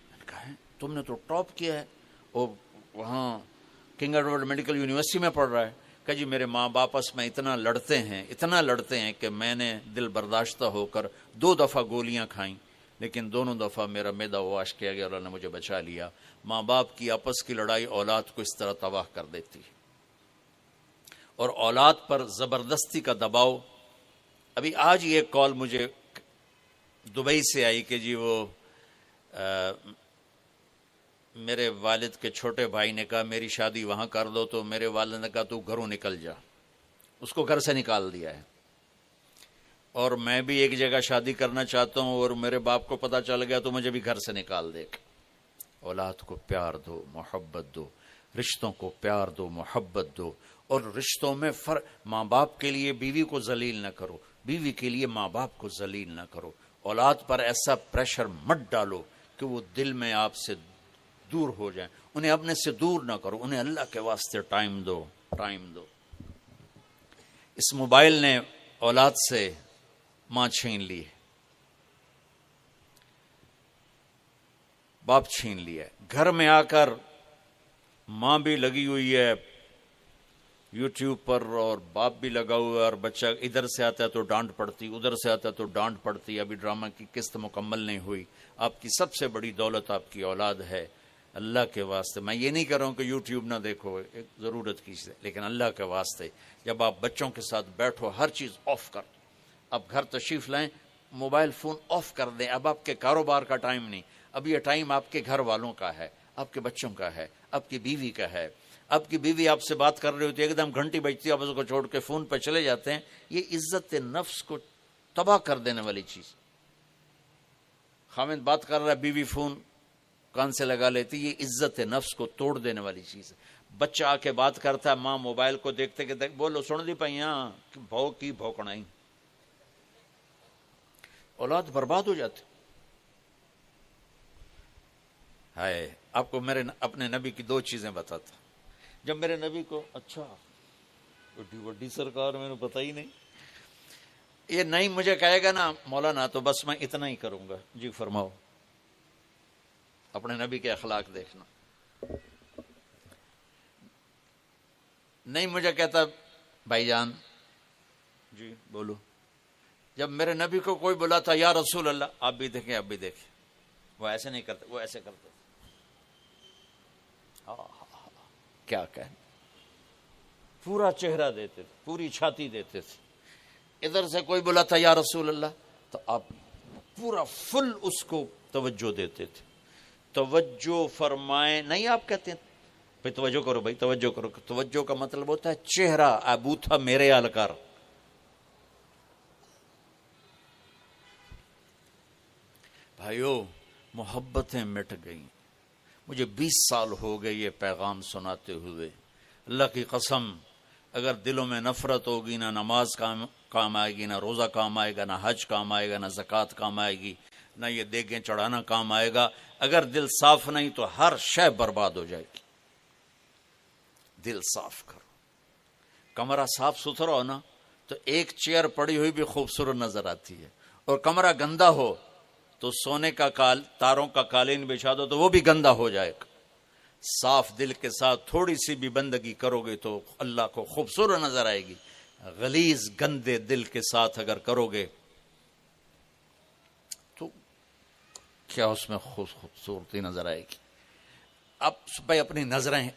میں نے کہا تم نے تو ٹاپ کیا ہے، وہ وہاں کنگ ایڈورڈ میڈیکل یونیورسٹی میں پڑھ رہا ہے. کہ جی میرے ماں باپ آپس میں اتنا لڑتے ہیں کہ میں نے دل برداشتہ ہو کر 2 دفعہ گولیاں کھائیں. لیکن دونوں دفعہ میرا معدہ واش کیا گیا اور اللہ نے مجھے بچا لیا۔ ماں باپ کی آپس کی لڑائی اولاد کو اس طرح تباہ کر دیتی ہے، اور اولاد پر زبردستی کا دباؤ۔ ابھی آج یہ کال مجھے دبئی سے آئی کہ جی وہ میرے والد کے چھوٹے بھائی نے کہا میری شادی وہاں کر دو، تو میرے والد نے کہا تو گھروں نکل جا، اس کو گھر سے نکال دیا ہے۔ اور میں بھی ایک جگہ شادی کرنا چاہتا ہوں اور میرے باپ کو پتہ چل گیا تو مجھے بھی گھر سے نکال دے۔ اولاد کو پیار دو، محبت دو، رشتوں کو پیار دو، محبت دو، اور رشتوں میں فرق۔ ماں باپ کے لیے بیوی کو ذلیل نہ کرو، بیوی کے لیے ماں باپ کو ذلیل نہ کرو۔ اولاد پر ایسا پریشر مت ڈالو کہ وہ دل میں آپ سے دور ہو جائیں، انہیں اپنے سے دور نہ کرو، انہیں اللہ کے واسطے ٹائم دو، ٹائم دو۔ اس موبائل نے اولاد سے ماں چھین لی ہے، باپ چھین لیا ہے۔ گھر میں آ کر ماں بھی لگی ہوئی ہے یوٹیوب پر اور باپ بھی لگا ہوا ہے، اور بچہ ادھر سے آتا ہے تو ڈانٹ پڑتی، ادھر سے آتا ہے تو ڈانٹ پڑتی۔ ابھی ڈرامہ کی قسط مکمل نہیں ہوئی۔ آپ کی سب سے بڑی دولت آپ کی اولاد ہے۔ اللہ کے واسطے میں یہ نہیں کر رہا ہوں کہ یوٹیوب نہ دیکھو، ایک ضرورت کی چیز ہے، لیکن اللہ کے واسطے جب آپ بچوں کے ساتھ بیٹھو ہر چیز آف کر دو۔ اب گھر تشریف لائیں، موبائل فون آف کر دیں۔ اب آپ کے کاروبار کا ٹائم نہیں، اب یہ ٹائم آپ کے گھر والوں کا ہے، آپ کے بچوں کا ہے، آپ کی بیوی کا ہے۔ آپ کی بیوی آپ سے بات کر رہی ہوتی ہے، ایک دم گھنٹی بجتی ہے، آپ اس کو چھوڑ کے فون پہ چلے جاتے ہیں۔ یہ عزت نفس کو تباہ کر دینے والی چیز۔ خاوند بات کر رہا ہے، بیوی فون کان سے لگا لیتی، یہ عزت نفس کو توڑ دینے والی چیز ہے۔ بچہ آ کے بات کرتا ہے، ماں موبائل کو دیکھتے کہ بولو سن دی پئیاں بھو کی بھوکڑائی، اولاد برباد ہو جاتی۔ ہائے، آپ کو میرے اپنے نبی کی دو چیزیں بتاتا۔ جب میرے نبی کو اچھا بڑی بڑی سرکار میں نے پتہ ہی نہیں، یہ نہیں مجھے کہے گا نا مولانا تو بس میں اتنا ہی کروں گا۔ جی فرماؤ۔ اپنے نبی کے اخلاق دیکھنا۔ نہیں مجھے کہتا بھائی جان جی بولو۔ جب میرے نبی کو کوئی بلا تھا یا رسول اللہ، آپ بھی دیکھیں آپ بھی دیکھیں، وہ ایسے نہیں کرتے، وہ ایسے کرتے۔ کیا کہنا، پورا چہرہ دیتے تھے، پوری چھاتی دیتے تھے۔ ادھر سے کوئی بلا تھا یا رسول اللہ تو آپ پورا فل اس کو توجہ دیتے تھے۔ توجہ فرمائیں نہیں، آپ کہتے ہیں بھائی توجہ کرو، بھائی توجہ کرو۔ توجہ کا مطلب ہوتا ہے چہرہ ابو تھا میرے آلکار۔ بھائیو محبتیں مٹ گئیں۔ مجھے 20 سال ہو گئے یہ پیغام سناتے ہوئے۔ اللہ کی قسم اگر دلوں میں نفرت ہوگی، نہ نماز کام آئے گی، نہ روزہ کام آئے گا، نہ حج کام آئے گا، نہ زکوٰۃ کام آئے گی، نہ یہ دیگیں چڑھانا کام آئے گا۔ اگر دل صاف نہیں تو ہر شے برباد ہو جائے گی۔ دل صاف کرو۔ کمرہ صاف ستھرا ہو نا تو ایک چیئر پڑی ہوئی بھی خوبصورت نظر آتی ہے، اور کمرہ گندا ہو تو سونے کا تاروں کا قالین بچھا دو تو وہ بھی گندا ہو جائے گا۔ صاف دل کے ساتھ تھوڑی سی بھی بندگی کرو گے تو اللہ کو خوبصورت نظر آئے گی۔ غلیظ گندے دل کے ساتھ اگر کرو گے تو کیا اس میں خوبصورتی نظر آئے گی۔ اب بھائی اپنی نظریں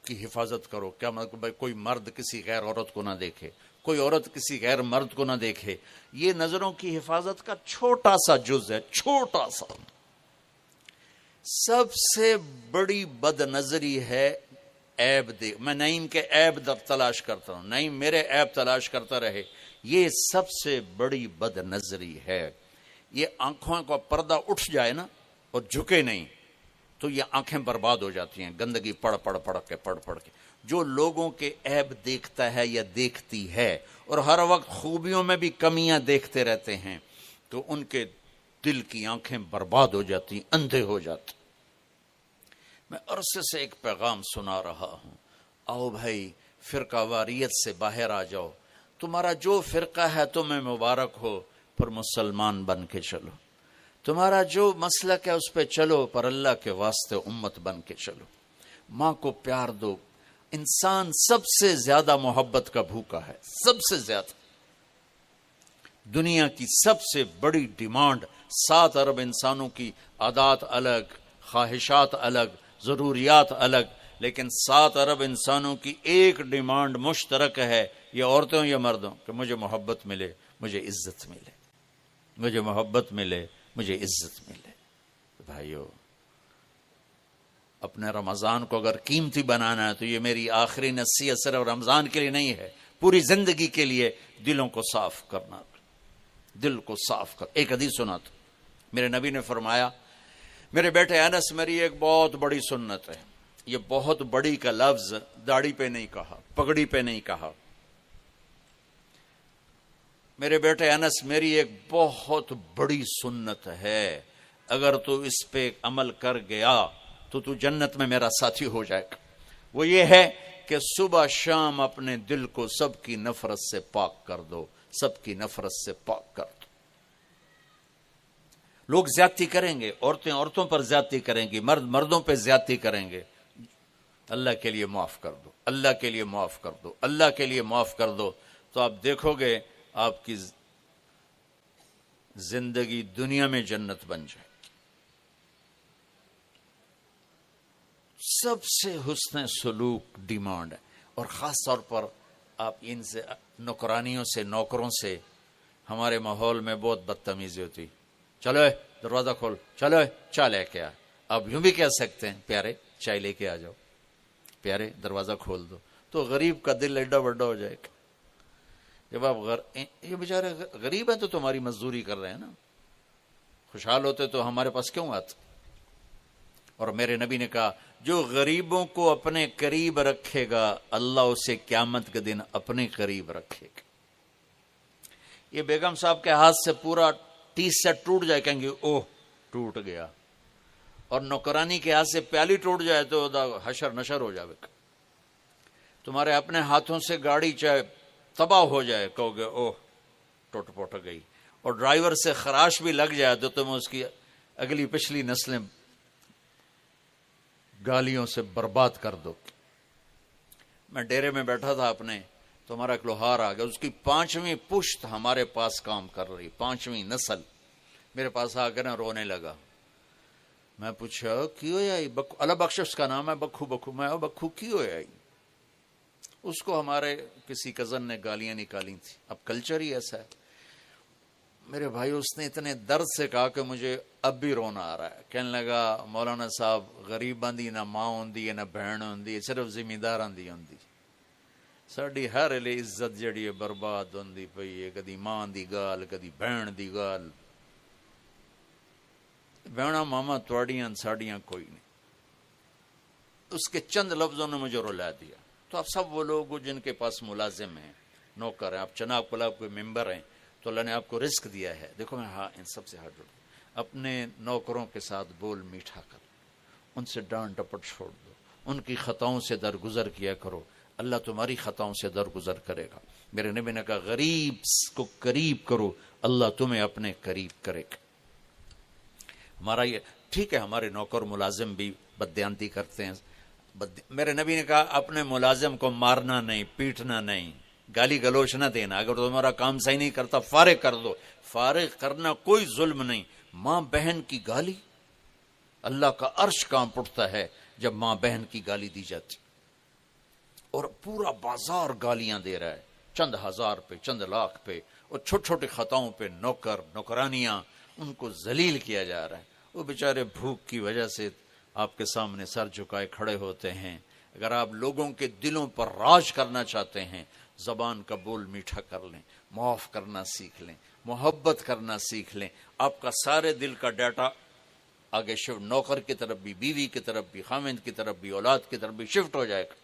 کی حفاظت کرو۔ کیا مطلب بھائی کوئی مرد کسی غیر عورت کو نہ دیکھے، کوئی عورت کسی غیر مرد کو نہ دیکھے۔ یہ نظروں کی حفاظت کا چھوٹا سا جز ہے، چھوٹا سا۔ سب سے بڑی بد نظری ہے عیب دیکھ۔ میں نعیم کے عیب تلاش کرتا ہوں، نعیم میرے عیب تلاش کرتا رہے، یہ سب سے بڑی بد نظری ہے۔ یہ آنکھوں کا پردہ اٹھ جائے نا اور جھکے نہیں تو یہ آنکھیں برباد ہو جاتی ہیں، گندگی پڑھ کے۔ جو لوگوں کے عیب دیکھتا ہے یا دیکھتی ہے اور ہر وقت خوبیوں میں بھی کمیاں دیکھتے رہتے ہیں تو ان کے دل کی آنکھیں برباد ہو جاتی، اندھے ہو جاتے۔ میں عرصے سے ایک پیغام سنا رہا ہوں، آؤ بھائی فرقہ واریت سے باہر آ جاؤ، تمہارا جو فرقہ ہے تمہیں مبارک ہو، پر مسلمان بن کے چلو۔ تمہارا جو مسلک ہے اس پہ چلو، پر اللہ کے واسطے امت بن کے چلو۔ ماں کو پیار دو۔ انسان سب سے زیادہ محبت کا بھوکا ہے، سب سے زیادہ۔ دنیا کی سب سے بڑی ڈیمانڈ 7 ارب انسانوں کی عادات الگ، خواہشات الگ، ضروریات الگ، لیکن 7 ارب انسانوں کی ایک ڈیمانڈ مشترک ہے، یہ عورتوں یا مردوں، کہ مجھے محبت ملے، مجھے عزت ملے، مجھے محبت ملے، مجھے عزت ملے۔ بھائیو، اپنے رمضان کو اگر قیمتی بنانا ہے تو یہ میری آخری نصیحت صرف رمضان کے لیے نہیں ہے، پوری زندگی کے لیے دلوں کو صاف کرنا، دل کو صاف کر۔ ایک حدیث سنا تو میرے نبی نے فرمایا، میرے بیٹے انس، میری ایک بہت بڑی سنت ہے، یہ بہت بڑی کا لفظ داڑھی پہ نہیں کہا، پگڑی پہ نہیں کہا، میرے بیٹے انس میری ایک بہت بڑی سنت ہے، اگر تو اس پہ عمل کر گیا تو تو جنت میں میرا ساتھی ہو جائے گا۔ وہ یہ ہے کہ صبح شام اپنے دل کو سب کی نفرت سے پاک کر دو، سب کی نفرت سے پاک کر دو۔ لوگ زیادتی کریں گے، عورتیں عورتوں پر زیادتی کریں گی، مرد مردوں پہ زیادتی کریں گے، اللہ کے لیے معاف کر دو، اللہ کے لیے معاف کر دو، اللہ کے لیے معاف کر دو، تو آپ دیکھو گے آپ کی زندگی دنیا میں جنت بن جائے۔ سب سے حسن سلوک ڈیمانڈ ہے، اور خاص طور پر آپ ان سے نوکرانیوں سے، نوکروں سے ہمارے ماحول میں بہت بدتمیزی ہوتی، چلو دروازہ کھول، چلو چائے لے کے آ۔ آپ یوں بھی کہہ سکتے ہیں، پیارے چائے لے کے آ جاؤ، پیارے دروازہ کھول دو، تو غریب کا دل ایڈا بڑا ہو جائے گا۔ جب آپ یہ بیچارے غریب ہیں تو تمہاری مزدوری کر رہے ہیں نا، خوشحال ہوتے تو ہمارے پاس کیوں آتے؟ اور میرے نبی نے کہا، جو غریبوں کو اپنے قریب رکھے گا اللہ اسے قیامت کے دن اپنے قریب رکھے گا۔ یہ بیگم صاحب کے ہاتھ سے پورا ٹی سیٹ ٹوٹ جائے، کہیں گے اوہ ٹوٹ گیا، اور نوکرانی کے ہاتھ سے پیالی ٹوٹ جائے تو حشر نشر ہو جائے گا۔ تمہارے اپنے ہاتھوں سے گاڑی چاہے تباہ ہو جائے، کہو گے اوہ ٹوٹ پوٹ گئی، اور ڈرائیور سے خراش بھی لگ جائے تو تم اس کی اگلی پچھلی نسلیں گالیوں سے برباد کر دو۔ میں ڈیرے میں بیٹھا تھا اپنے، تو ہمارا ایک لوہار آ گیا، اس کی 5ویں پشت ہمارے پاس کام کر رہی، 5ویں نسل میرے پاس آ کر رونے لگا۔ میں پوچھا کی ہویا؟ اللہ بخش اس کا نام ہے، بکھو بکھو۔ میں بکھو کی ہویا؟ اس کو ہمارے کسی کزن نے گالیاں نکالی تھی، اب کلچر ہی ایسا ہے۔ میرے بھائی اس نے اتنے درد سے کہا کہ مجھے اب بھی رونا آ رہا ہے۔ کہنے لگا مولانا صاحب، غریباں دی نہ ماں ہوندی ہے نہ بہن ہوندی ہے، صرف ذمہ دی ہوندی۔ ساڈی ہر ویلے عزت جڑی ہے برباد ہوندی پئی ہے، کدی ماں دی گال، کدی بہن دی گال۔ بہنا ماما تواڈیاں ساڈیاں کوئی نہیں۔ اس کے چند لفظوں نے مجھے رلا دیا۔ تو آپ سب وہ لوگ جن کے پاس ملازم ہیں، نوکر ہیں، آپ چناب کلاب کے ممبر ہیں، تو اللہ نے آپ کو رزق دیا ہے۔ دیکھو میں ان سب سے ہاتھ جوڑوں، اپنے نوکروں کے ساتھ بول میٹھا کر، ان سے ڈانٹ ڈپٹ چھوڑ دو، ان کی خطاؤں سے درگزر کیا کرو، اللہ تمہاری خطاؤں سے درگزر کرے گا۔ میرے نبی نے کہا غریب کو قریب کرو، اللہ تمہیں اپنے قریب کرے گا۔ ہمارا یہ ٹھیک ہے، ہمارے نوکر ملازم بھی بددیانتی کرتے ہیں، میرے نبی نے کہا اپنے ملازم کو مارنا نہیں، پیٹنا نہیں، گالی گلوچ نہ دینا، اگر تمہارا کام صحیح نہیں کرتا فارغ کر دو۔ فارغ کرنا کوئی ظلم نہیں۔ ماں بہن کی گالی، اللہ کا عرش کانپ اٹھتا ہے جب ماں بہن کی گالی دی جاتی، اور پورا بازار گالیاں دے رہا ہے، چند ہزار پہ، چند لاکھ پہ، اور چھوٹی چھوٹی خطاؤں پہ نوکر نوکرانیاں ان کو ذلیل کیا جا رہا ہے۔ وہ بیچارے بھوک کی وجہ سے آپ کے سامنے سر جھکائے کھڑے ہوتے ہیں۔ اگر آپ لوگوں کے دلوں پر راج کرنا چاہتے ہیں، زبان کا بول میٹھا کر لیں، معاف کرنا سیکھ لیں، محبت کرنا سیکھ لیں، آپ کا سارے دل کا ڈیٹا آگے شفٹ، نوکر کی طرف بھی، بیوی کی طرف بھی، خامند کی طرف بھی، اولاد کی طرف بھی شفٹ ہو جائے گا۔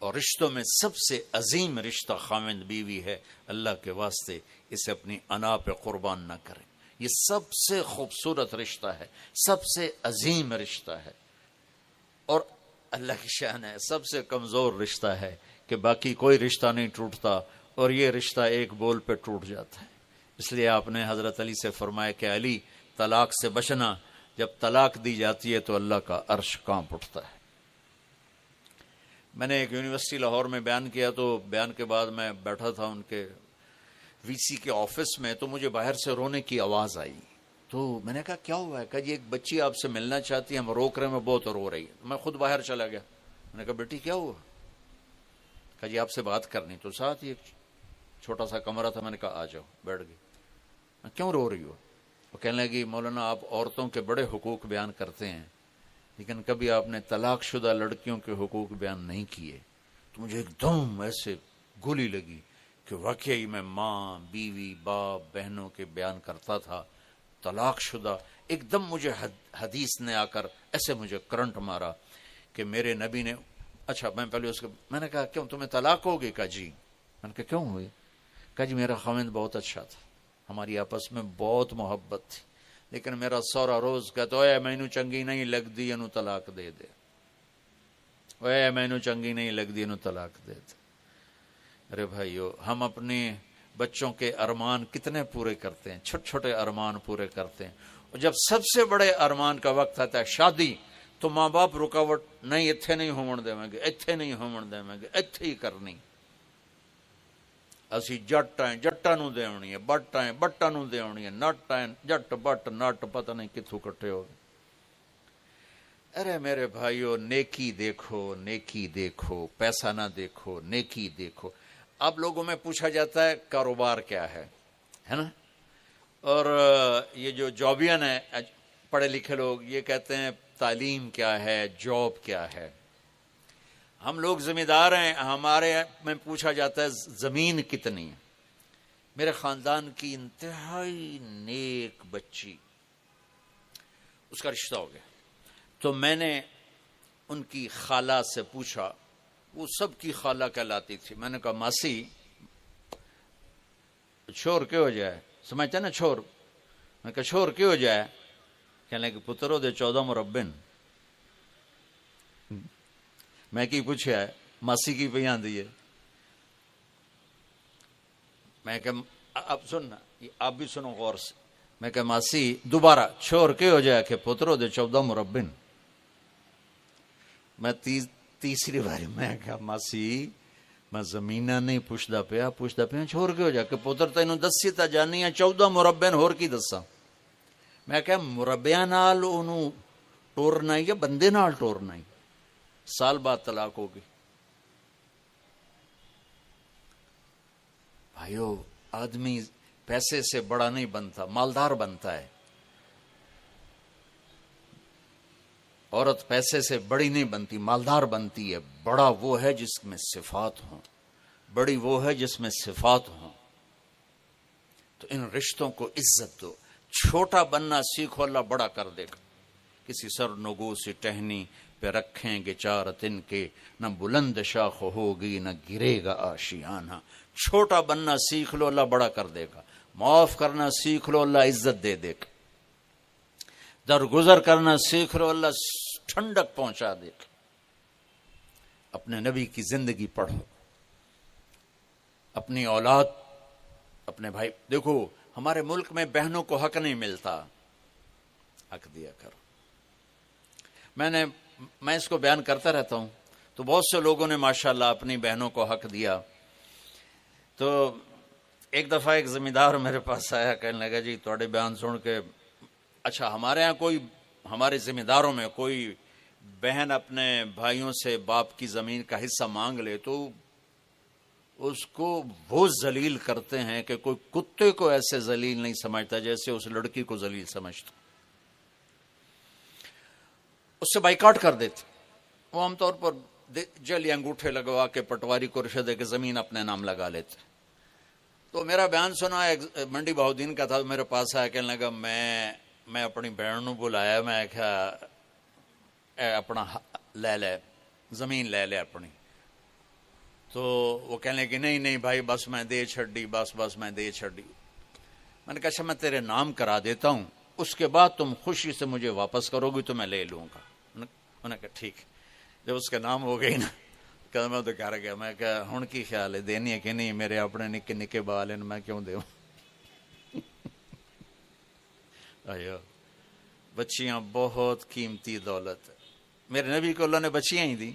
اور رشتوں میں سب سے عظیم رشتہ خامند بیوی ہے، اللہ کے واسطے اسے اپنی انا پہ قربان نہ کریں۔ یہ سب سے خوبصورت رشتہ ہے، سب سے عظیم رشتہ ہے، اور اللہ کی شان ہے سب سے کمزور رشتہ ہے کہ باقی کوئی رشتہ نہیں ٹوٹتا، اور یہ رشتہ ایک بول پہ ٹوٹ جاتا ہے۔ اس لیے آپ نے حضرت علی سے فرمایا کہ علی طلاق سے بچنا، جب طلاق دی جاتی ہے تو اللہ کا عرش کانپ اٹھتا ہے۔ میں نے ایک یونیورسٹی لاہور میں بیان کیا، تو بیان کے بعد میں بیٹھا تھا ان کے وی سی کے آفس میں، تو مجھے باہر سے رونے کی آواز آئی. تو میں نے کہا کیا ہوا ہے؟ کہا جی ایک بچی آپ سے ملنا چاہتی ہے، ہم روک رہے ہیں، میں بہت رو رہی ہے. میں خود باہر چلا گیا. میں نے کہا بیٹی کیا ہوا؟ کہا جی آپ سے بات کرنی. تو ساتھ ہی ایک چھوٹا سا کمرہ تھا. میں نے کہا آ جاؤ. بیٹھ گئی. میں کیوں رو رہی ہو؟ وہ کہنے لگی مولانا آپ عورتوں کے بڑے حقوق بیان کرتے ہیں، لیکن کبھی آپ نے طلاق شدہ لڑکیوں کے حقوق بیان نہیں کیے. تو مجھے ایک دم ایسے گولی لگی کہ واقعی میں ماں، بیوی، باپ، بہنوں کے بیان کرتا تھا، طلاق شدہ. ایک دم مجھے حدیث نے آ کر ایسے مجھے کرنٹ مارا کہ میرے نبی نے. اچھا میں پہلے میں نے کہا کیوں تمہیں طلاق ہوگی؟ کہا جی. میں نے کہا کیوں ہوئی؟ کہا جی میرا خاوند بہت اچھا تھا، ہماری آپس میں بہت محبت تھی، لیکن میرا سورا روز کہتا اے مینو چنگی نہیں لگتی اینو طلاق دے دے، اے مینو چنگی نہیں لگتی اینو طلاق دے دے. ارے بھائیو، ہم اپنے بچوں کے ارمان کتنے پورے کرتے ہیں، چھوٹے چھوٹے ارمان پورے کرتے ہیں، اور جب سب سے بڑے ارمان کا وقت آتا ہے شادی، تو ماں باپ رکاوٹ نہیں، اتنے نہیں ہومن دیں گے، اتنے نہیں ہومن دیں گے، اتنے ہی کرنی. اسی جٹ ہیں جٹاں نو دیونی ہے، بٹ ہیں بٹاں نو دیونی ہے، نٹ ہیں جٹ بٹ نٹ پتہ نہیں کتوں کٹے ہو گئے. ارے میرے بھائیو، نیکی دیکھو، نیکی دیکھو، پیسہ نہ دیکھو، نیکی دیکھو. اب لوگوں میں پوچھا جاتا ہے کاروبار کیا ہے نا؟ اور یہ جو جابین ہے، پڑھے لکھے لوگ، یہ کہتے ہیں تعلیم کیا ہے، جاب کیا ہے. ہم لوگ ذمہ دار ہیں، ہمارے میں پوچھا جاتا ہے زمین کتنی ہے. میرے خاندان کی انتہائی نیک بچی، اس کا رشتہ ہو گیا. تو میں نے ان کی خالہ سے پوچھا، وہ سب کی خالہ کہلاتی تھی. میں نے کہا ماسی چھوڑ کے ہو جائے، سمجھتے نا چھوڑ. میں کہا چھوڑ کے ہو جائے؟ کہنے کہ پترو دے 14 مربن. میں کی پوچھا ہے ماسی کی پہ آندھی ہے. میں کہ اب سننا، آپ بھی سنو غور سے. میں کہ ماسی دوبارہ چھوڑ کے ہو جائے کہ پترو دے 14 مربن. میں تیسری باری میں کہا ماسی میں زمینہ نہیں پوچھتا پیا چھوڑ کے ہو جائے کہ پتر تینوں دسی تا جانی ہے 14 مربن ہور کی دساں. میں کہا مربیاں نال انہوں ٹورنا یا بندے نال ٹورنا ہی. سال بعد طلاق ہوگی. بھائیو، آدمی پیسے سے بڑا نہیں بنتا، مالدار بنتا ہے. عورت پیسے سے بڑی نہیں بنتی، مالدار بنتی ہے. بڑا وہ ہے جس میں صفات ہوں، بڑی وہ ہے جس میں صفات ہوں. تو ان رشتوں کو عزت دو. چھوٹا بننا سیکھو، اللہ بڑا کر دے گا. کسی سر نگو سی ٹہنی پہ رکھیں گے 4 دن کے، نہ بلند شاخ ہوگی نہ گرے گا آشیانہ. چھوٹا بننا سیکھ لو، اللہ بڑا کر دے گا. معاف کرنا سیکھ لو، اللہ عزت دے دے گا. درگزر کرنا سیکھ لو، اللہ ٹھنڈک پہنچا دے گا. اپنے نبی کی زندگی پڑھو، اپنی اولاد، اپنے بھائی. دیکھو ہمارے ملک میں بہنوں کو حق نہیں ملتا، حق دیا کرو. میں اس کو بیان کرتا رہتا ہوں، تو بہت سے لوگوں نے ماشاءاللہ اپنی بہنوں کو حق دیا. تو ایک دفعہ ایک ذمہ دار میرے پاس آیا، کہنے لگا جی تھوڑے بیان سن کے، اچھا ہمارے ہاں کوئی، ہمارے ذمہ داروں میں کوئی بہن اپنے بھائیوں سے باپ کی زمین کا حصہ مانگ لے تو اس کو وہ ذلیل کرتے ہیں کہ کوئی کتے کو ایسے ذلیل نہیں سمجھتا جیسے اس لڑکی کو ذلیل سمجھتا. اس سے بائیکاٹ کر دیتے. وہ عام طور پر جلی انگوٹھے لگوا کے پٹواری کو رشوت دے کے زمین اپنے نام لگا لیتے. تو میرا بیان سنا، ایک منڈی بہودین کا تھا، میرے پاس آیا، کہنے لگا میں اپنی بہن نو بلایا، میں کہا اپنا لے لے زمین لے لے اپنی. تو وہ کہنے لگے نہیں بھائی بس میں دے چھڑی، بس میں دے چھڑی. میں نے کہا اچھا میں تیرے نام کرا دیتا ہوں، اس کے بعد تم خوشی سے مجھے واپس کرو گی تو میں لے لوں گا. انہوں نے کہا ٹھیک. جب اس کا نام ہو گئی نا، کہ میں تو کر گیا. میں کہا ہن کی خیال ہے، دینی ہے کہ نہیں؟ میرے اپنے نکے نکے بال ہیں، میں کیوں دوں؟ آئیو، بچیاں بہت قیمتی دولت ہے. میرے نبی کو اللہ نے بچیاں ہی دی،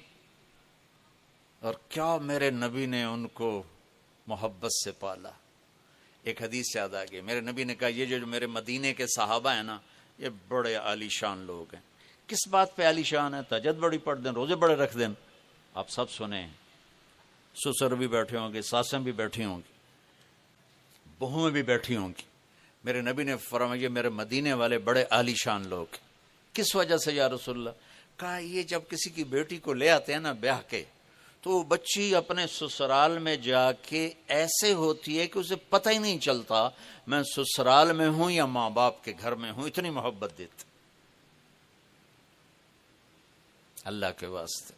اور کیا میرے نبی نے ان کو محبت سے پالا. ایک حدیث یاد آ گئی، میرے نبی نے کہا یہ جو میرے مدینے کے صحابہ ہیں نا، یہ بڑے عالی شان لوگ ہیں۔ کس بات پہ عالی شان ہے؟ تہجد بڑی پڑھ دیں، روزے بڑے رکھ دیں۔ آپ سب سنیں، سسر بھی بیٹھے ہوں گے، ساسیں بھی بیٹھی ہوں گی، بہویں بھی بیٹھی ہوں گی۔ میرے نبی نے فرمایا یہ میرے مدینے والے بڑے عالی شان لوگ۔ کس وجہ سے یا رسول اللہ؟ کہا یہ جب کسی کی بیٹی کو لے آتے ہیں نا بیاہ کے، تو وہ بچی اپنے سسرال میں جا کے ایسے ہوتی ہے کہ اسے پتہ ہی نہیں چلتا میں سسرال میں ہوں یا ماں باپ کے گھر میں ہوں، اتنی محبت دیتے۔ اللہ کے واسطے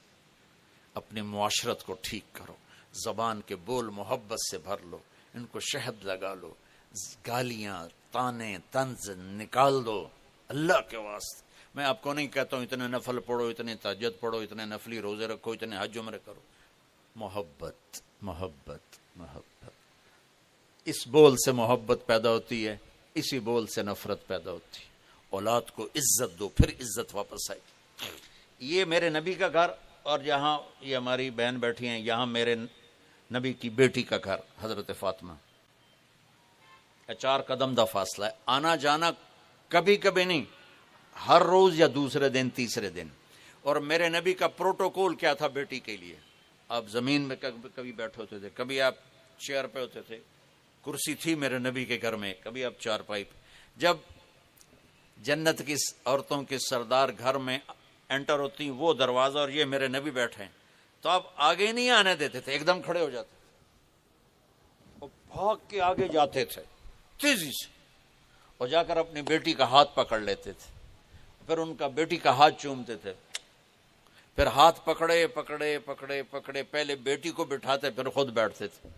اپنی معاشرت کو ٹھیک کرو، زبان کے بول محبت سے بھر لو، ان کو شہد لگا لو، گالیاں تانے طنز نکال دو اللہ کے واسطے۔ میں آپ کو نہیں کہتا ہوں اتنے نفل پڑھو، اتنے تہجد پڑھو، اتنے نفلی روزے رکھو، اتنے حج عمرے کرو۔ محبت محبت محبت، اس بول سے محبت پیدا ہوتی ہے، اسی بول سے نفرت پیدا ہوتی ہے۔ اولاد کو عزت دو، پھر عزت واپس آئے گی۔ یہ میرے نبی کا گھر، اور جہاں یہ ہماری بہن بیٹھی ہیں یہاں میرے نبی کی بیٹی کا گھر حضرت فاطمہ، 4 قدم دا فاصلہ ہے۔ آنا جانا کبھی کبھی نہیں، ہر روز یا دوسرے دن تیسرے دن۔ اور میرے نبی کا پروٹوکول کیا تھا بیٹی کے لیے؟ آپ زمین میں کبھی بیٹھے ہوتے تھے، کبھی آپ چیئر پہ ہوتے تھے، کرسی تھی میرے نبی کے گھر میں، کبھی آپ چارپائی پہ۔ جب جنت کی عورتوں کے سردار گھر میں انٹر ہوتی وہ دروازہ اور یہ میرے نبی بیٹھے ہیں، تو آپ آگے نہیں آنے دیتے تھے، ایک دم کھڑے ہو جاتے تھے اور بھاگ کے آگے جاتے تھے تیزی سے، اور جا کر اپنی بیٹی کا ہاتھ پکڑ لیتے تھے، پھر ان کا بیٹی کا ہاتھ چومتے تھے، پھر ہاتھ پکڑے پکڑے پکڑے پکڑے پہلے بیٹی کو بٹھاتے پھر خود بیٹھتے تھے۔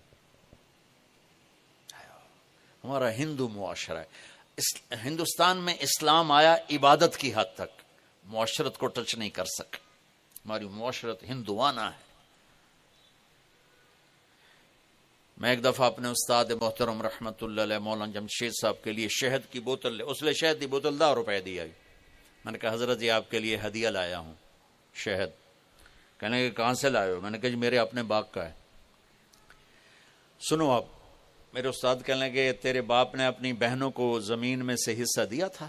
ہمارا ہندو معاشرہ ہے، ہندوستان میں اسلام آیا عبادت کی حد تک، معاشرت کو ٹچ نہیں کر سکے۔ ہماری معاشرت ہندوانہ ہے۔ میں ایک دفعہ اپنے استاد محترم رحمت اللہ علیہ مولانا جمشید صاحب کے لیے شہد کی بوتل لے، اس لیے شہد کی بوتل 10 روپے دیا۔ میں نے کہا حضرت یہ آپ کے لیے ہدیہ لایا ہوں شہد۔ کہنے کہ کہاں سے لائے ہو؟ میں نے کہا جی میرے اپنے باغ کا ہے۔ سنو آپ، میرے استاد کہنے لگے تیرے باپ نے اپنی بہنوں کو زمین میں سے حصہ دیا تھا؟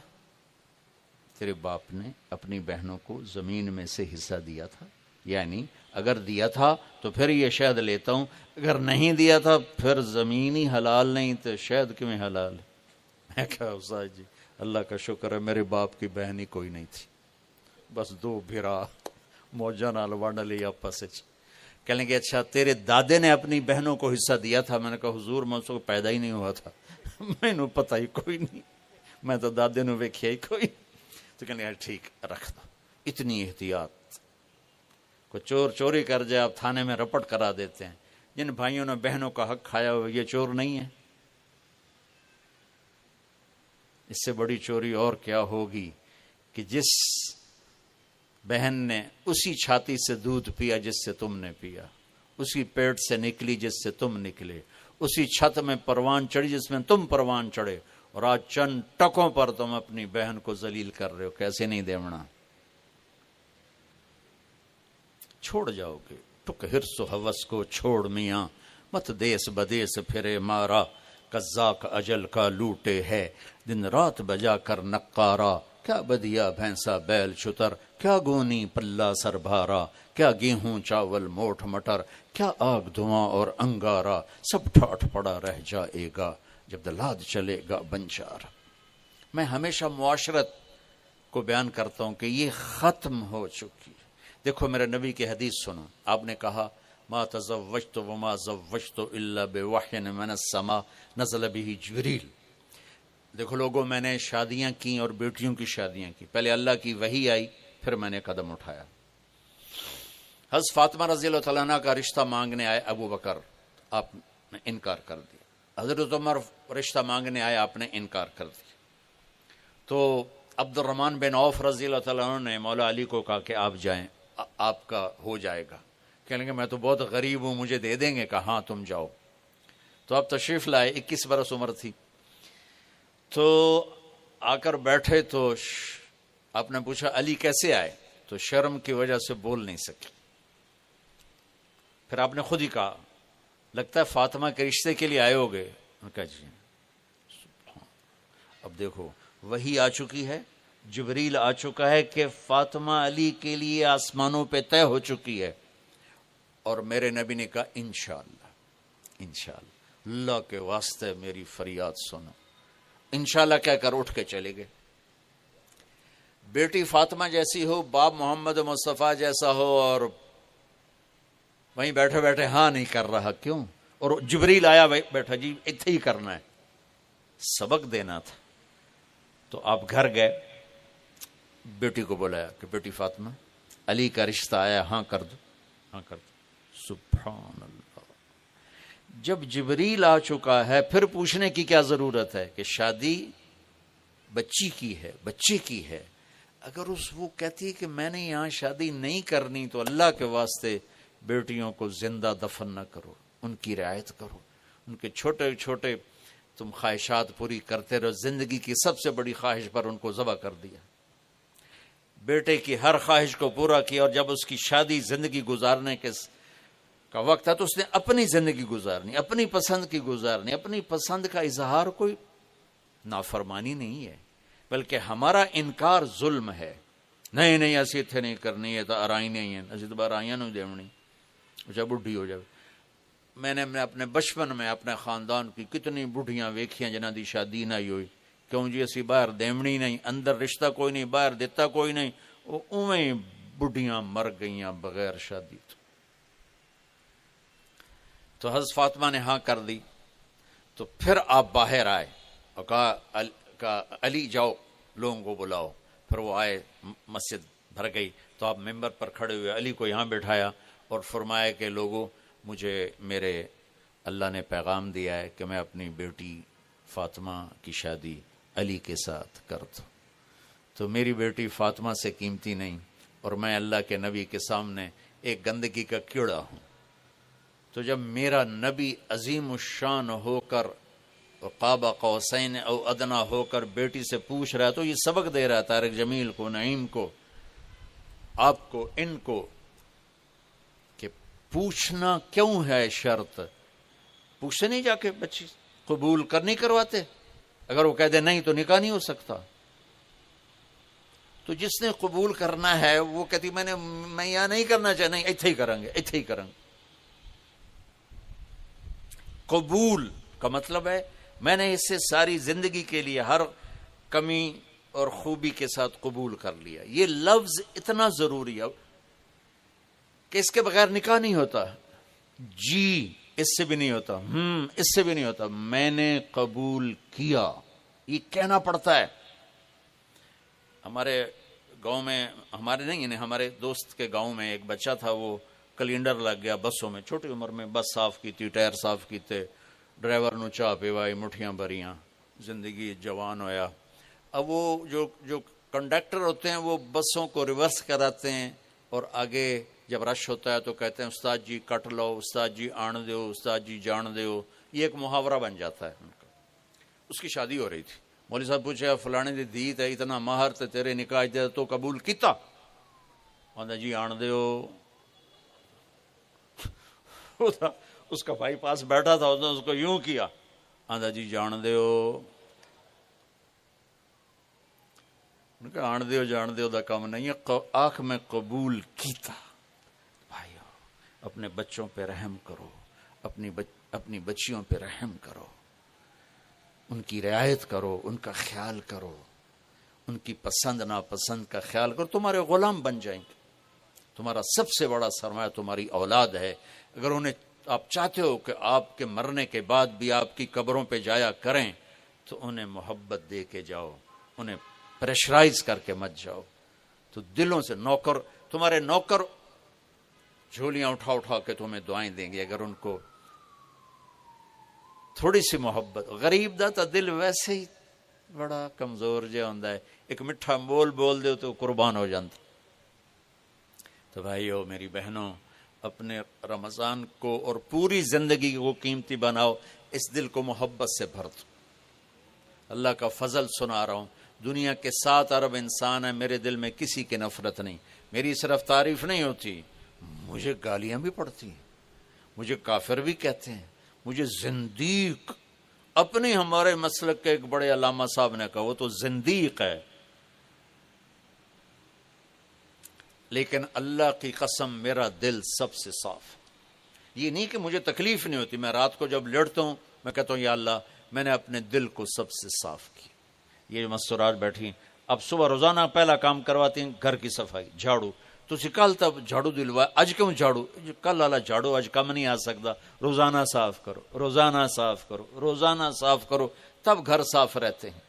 تیرے باپ نے اپنی بہنوں کو زمین میں سے حصہ دیا تھا؟ یعنی اگر دیا تھا تو پھر یہ شہد لیتا ہوں، اگر نہیں دیا تھا پھر زمین ہی حلال نہیں تو شہد کیوں حلال ہے؟ میں کہا استاد جی اللہ کا شکر ہے میرے باپ کی بہن ہی کوئی نہیں تھی، بس 2 بھرا موجہ نال ونڈ لی آپس۔ کہنے کہ اچھا تیرے دادے نے اپنی بہنوں کو حصہ دیا تھا؟ میں نے کہا حضور میں اس کو پیدا ہی نہیں ہوا تھا، مینوں پتہ ہی کوئی نہیں، میں تو دادے نو ویکھیا ہی کوئی۔ تو کہنے کہ ٹھیک رکھ دو۔ اتنی احتیاط، کوئی چور چوری کر جائے آپ تھانے میں رپٹ کرا دیتے ہیں۔ جن بھائیوں نے بہنوں کا حق کھایا ہوا یہ چور نہیں ہے؟ اس سے بڑی چوری اور کیا ہوگی کہ جس بہن نے اسی چھاتی سے دودھ پیا جس سے تم نے پیا، اسی پیٹ سے نکلی جس سے تم نکلے، اسی چھت میں پروان چڑھی جس میں تم پروان چڑھے، اور آج چند ٹکوں پر تم اپنی بہن کو ذلیل کر رہے ہو۔ کیسے نہیں دیونا؟ چھوڑ جاؤ گے ٹک ہرس و ہوس کو چھوڑ میاں، مت دیس بدیس پھرے مارا، قزاق اجل کا لوٹے ہے دن رات بجا کر نقارا، کیا بدیا بھینسا بیل شتر، کیا گونی پلہ سر بھارا، کیا گیہوں چاول موٹھ مٹر، کیا آگ دھواں اور انگارا، سب ٹھاٹھ پڑا رہ جائے گا جب دلاد چلے گا بنجار۔ میں ہمیشہ معاشرت کو بیان کرتا ہوں کہ یہ ختم ہو چکی ہے۔ دیکھو میرے نبی کی حدیث سنو، آپ نے کہا ما تزوجت وما زوجت الا بوحی من السماء نزل به جبریل۔ دیکھو لوگوں میں نے شادیاں کی اور بیٹیوں کی شادیاں کی، پہلے اللہ کی وحی آئی پھر میں نے قدم اٹھایا۔ حضرت فاطمہ رضی اللہ تعالیٰ عنہ کا رشتہ مانگنے آئے ابو بکر، آپ نے انکار کر دیا۔ حضرت عمر رشتہ مانگنے آئے، آپ نے انکار کر دیا۔ تو عبد الرحمن بن عوف رضی اللہ تعالیٰ عنہ نے مولا علی کو کہا کہ آپ جائیں، آپ کا ہو جائے گا۔ کہنے کہ میں تو بہت غریب ہوں، مجھے دے دیں گے؟ کہا ہاں تم جاؤ۔ تو آپ تشریف لائے، 21 برس عمر تھی۔ تو آ کر بیٹھے تو آپ نے پوچھا علی کیسے آئے؟ تو شرم کی وجہ سے بول نہیں سکے۔ پھر آپ نے خود ہی کہا لگتا ہے فاطمہ کے رشتے کے لیے آئے ہوگے؟ کہا جی۔ اب دیکھو وحی آ چکی ہے، جبریل آ چکا ہے کہ فاطمہ علی کے لیے آسمانوں پہ طے ہو چکی ہے، اور میرے نبی نے کہا انشاءاللہ، انشاءاللہ اللہ کے واسطے میری فریاد سنو، انشاءاللہ کہہ کر اٹھ کے چلے گئے۔ بیٹی فاطمہ جیسی ہو، باپ محمد مصطفیٰ جیسا ہو، اور وہیں بیٹھے بیٹھے ہاں نہیں کر رہا، کیوں؟ اور جبریل آیا بیٹھا جی اتنے ہی کرنا ہے، سبق دینا تھا۔ تو آپ گھر گئے، بیٹی کو بلایا کہ بیٹی فاطمہ علی کا رشتہ آیا، ہاں کر دو، ہاں کر دو۔ سبحان اللہ، جب جبریل آ چکا ہے پھر پوچھنے کی کیا ضرورت ہے کہ شادی بچی کی ہے، بچے کی ہے۔ اگر وہ کہتی کہ میں نے یہاں شادی نہیں کرنی تو اللہ کے واسطے بیٹیوں کو زندہ دفن نہ کرو، ان کی رعایت کرو، ان کے چھوٹے چھوٹے تم خواہشات پوری کرتے رہو، زندگی کی سب سے بڑی خواہش پر ان کو ذبح کر دیا۔ بیٹے کی ہر خواہش کو پورا کیا، اور جب اس کی شادی زندگی گزارنے کا وقت ہے تو اس نے اپنی زندگی گزارنی، اپنی پسند کی گزارنی۔ اپنی پسند کا اظہار کوئی نافرمانی نہیں ہے، بلکہ ہمارا انکار ظلم ہے۔ نہیں نہیں ایسی اتنے نہیں کرنی ہے، تو آرائی نہیں ہے، اسی تو آرائیاں نہیں دیونی، جب بڈھی ہو جائے۔ میں نے اپنے بچپن میں اپنے خاندان کی کتنی بڈھیاں ویکھیاں جنہاں دی شادی نہ ہوئی، کیوں جی اسی باہر دیونی نہیں، اندر رشتہ کوئی نہیں، باہر دیتا کوئی نہیں، وہ اویں بڈھیاں مر گئیاں بغیر شادی۔ تو حضرت فاطمہ نے ہاں کر دی، تو پھر آپ باہر آئے اور کہا علی جاؤ لوگوں کو بلاؤ۔ پھر وہ آئے، مسجد بھر گئی، تو آپ ممبر پر کھڑے ہوئے علی کو یہاں بٹھایا اور فرمایا کہ لوگوں مجھے میرے اللہ نے پیغام دیا ہے کہ میں اپنی بیٹی فاطمہ کی شادی علی کے ساتھ کر دوں، تو میری بیٹی فاطمہ سے قیمتی نہیں، اور میں اللہ کے نبی کے سامنے ایک گندگی کا کیڑا ہوں۔ تو جب میرا نبی عظیم الشان ہو کر قاب قوسین او ادنا ہو کر بیٹی سے پوچھ رہا ہے، تو یہ سبق دے رہا ہے طارق جمیل کو، نعیم کو، آپ کو، ان کو، کہ پوچھنا کیوں ہے شرط؟ پوچھتے نہیں جا کے بچی قبول نہیں کرواتے؟ اگر وہ کہہ دے نہیں تو نکاح نہیں ہو سکتا۔ تو جس نے قبول کرنا ہے وہ کہتی میں یہاں نہیں کرنا چاہتا، نہیں اتھے ہی کریں گے، اتھے ہی کریں گے۔ قبول کا مطلب ہے میں نے اس سے ساری زندگی کے لیے ہر کمی اور خوبی کے ساتھ قبول کر لیا۔ یہ لفظ اتنا ضروری ہے کہ اس کے بغیر نکاح نہیں ہوتا۔ جی اس سے بھی نہیں ہوتا، اس سے بھی نہیں ہوتا، میں نے قبول کیا، یہ کہنا پڑتا ہے۔ ہمارے گاؤں میں، ہمارے نہیں یعنی ہمارے دوست کے گاؤں میں ایک بچہ تھا، وہ کلینڈر لگ گیا بسوں میں، چھوٹی عمر میں بس صاف کی تھی، ٹائر صاف کیتے، ڈرائیور نو چاہ پیوائی، مٹھیاں بھریاں، زندگی جوان ہویا۔ اب وہ جو کنڈکٹر ہوتے ہیں وہ بسوں کو ریورس کراتے ہیں، اور آگے جب رش ہوتا ہے تو کہتے ہیں استاد جی کٹ لو، استاد جی آن دیو، استاد جی جان دیو، یہ ایک محاورہ بن جاتا ہے ان کا۔ اس کی شادی ہو رہی تھی، مولوی صاحب پوچھا فلانے دی دھی تے اتنا ماہر تے تیرے نکاح دے تو قبول کیتا؟ آندا جی آن دیو۔ اس کا بھائی پاس بیٹھا تھا، اس نے اس کو یوں کیا، آندا جی جان دیو۔ ان کا آن دیو جان دیو دا کام نہیں ہے، آنکھ میں قبول کیتا۔ بھائیو اپنے بچوں پہ رحم کرو، اپنی بچیوں پہ رحم کرو، ان کی رعایت کرو، ان کا خیال کرو، ان کی پسند ناپسند کا خیال کرو، تمہارے غلام بن جائیں گے۔ تمہارا سب سے بڑا سرمایہ تمہاری اولاد ہے۔ اگر انہیں آپ چاہتے ہو کہ آپ کے مرنے کے بعد بھی آپ کی قبروں پہ جایا کریں تو انہیں محبت دے کے جاؤ، انہیں پریشرائز کر کے مت جاؤ۔ تو دلوں سے تمہارے نوکر جھولیاں اٹھا کے تمہیں دعائیں دیں گے اگر ان کو تھوڑی سی محبت۔ غریب دا تا دل ویسے ہی بڑا کمزور جہا ہوندا ہے، ایک میٹھا بول دے تو قربان ہو جاتا۔ تو بھائیو میری بہنوں، اپنے رمضان کو اور پوری زندگی کو قیمتی بناؤ، اس دل کو محبت سے بھر دو۔ اللہ کا فضل سنا رہا ہوں، دنیا کے 7 ارب انسان ہیں، میرے دل میں کسی کی نفرت نہیں، میری صرف تعریف نہیں ہوتی، مجھے گالیاں بھی پڑتی ہیں، مجھے کافر بھی کہتے ہیں، مجھے زندیق اپنی ہمارے مسلک کے ایک بڑے علامہ صاحب نے کہا وہ تو زندیق ہے، لیکن اللہ کی قسم میرا دل سب سے صاف۔ یہ نہیں کہ مجھے تکلیف نہیں ہوتی، میں رات کو جب لیٹتا ہوں میں کہتا ہوں یا اللہ میں نے اپنے دل کو سب سے صاف کیا۔ یہ مستورات بیٹھی اب صبح روزانہ پہلا کام کرواتی ہیں گھر کی صفائی، جھاڑو۔ تو کل تب جھاڑو دلوایا، اج کیوں جھاڑو؟ کل والا جھاڑو اج کم نہیں آ سکتا، روزانہ صاف کرو، روزانہ صاف کرو، روزانہ صاف کرو، تب گھر صاف رہتے ہیں۔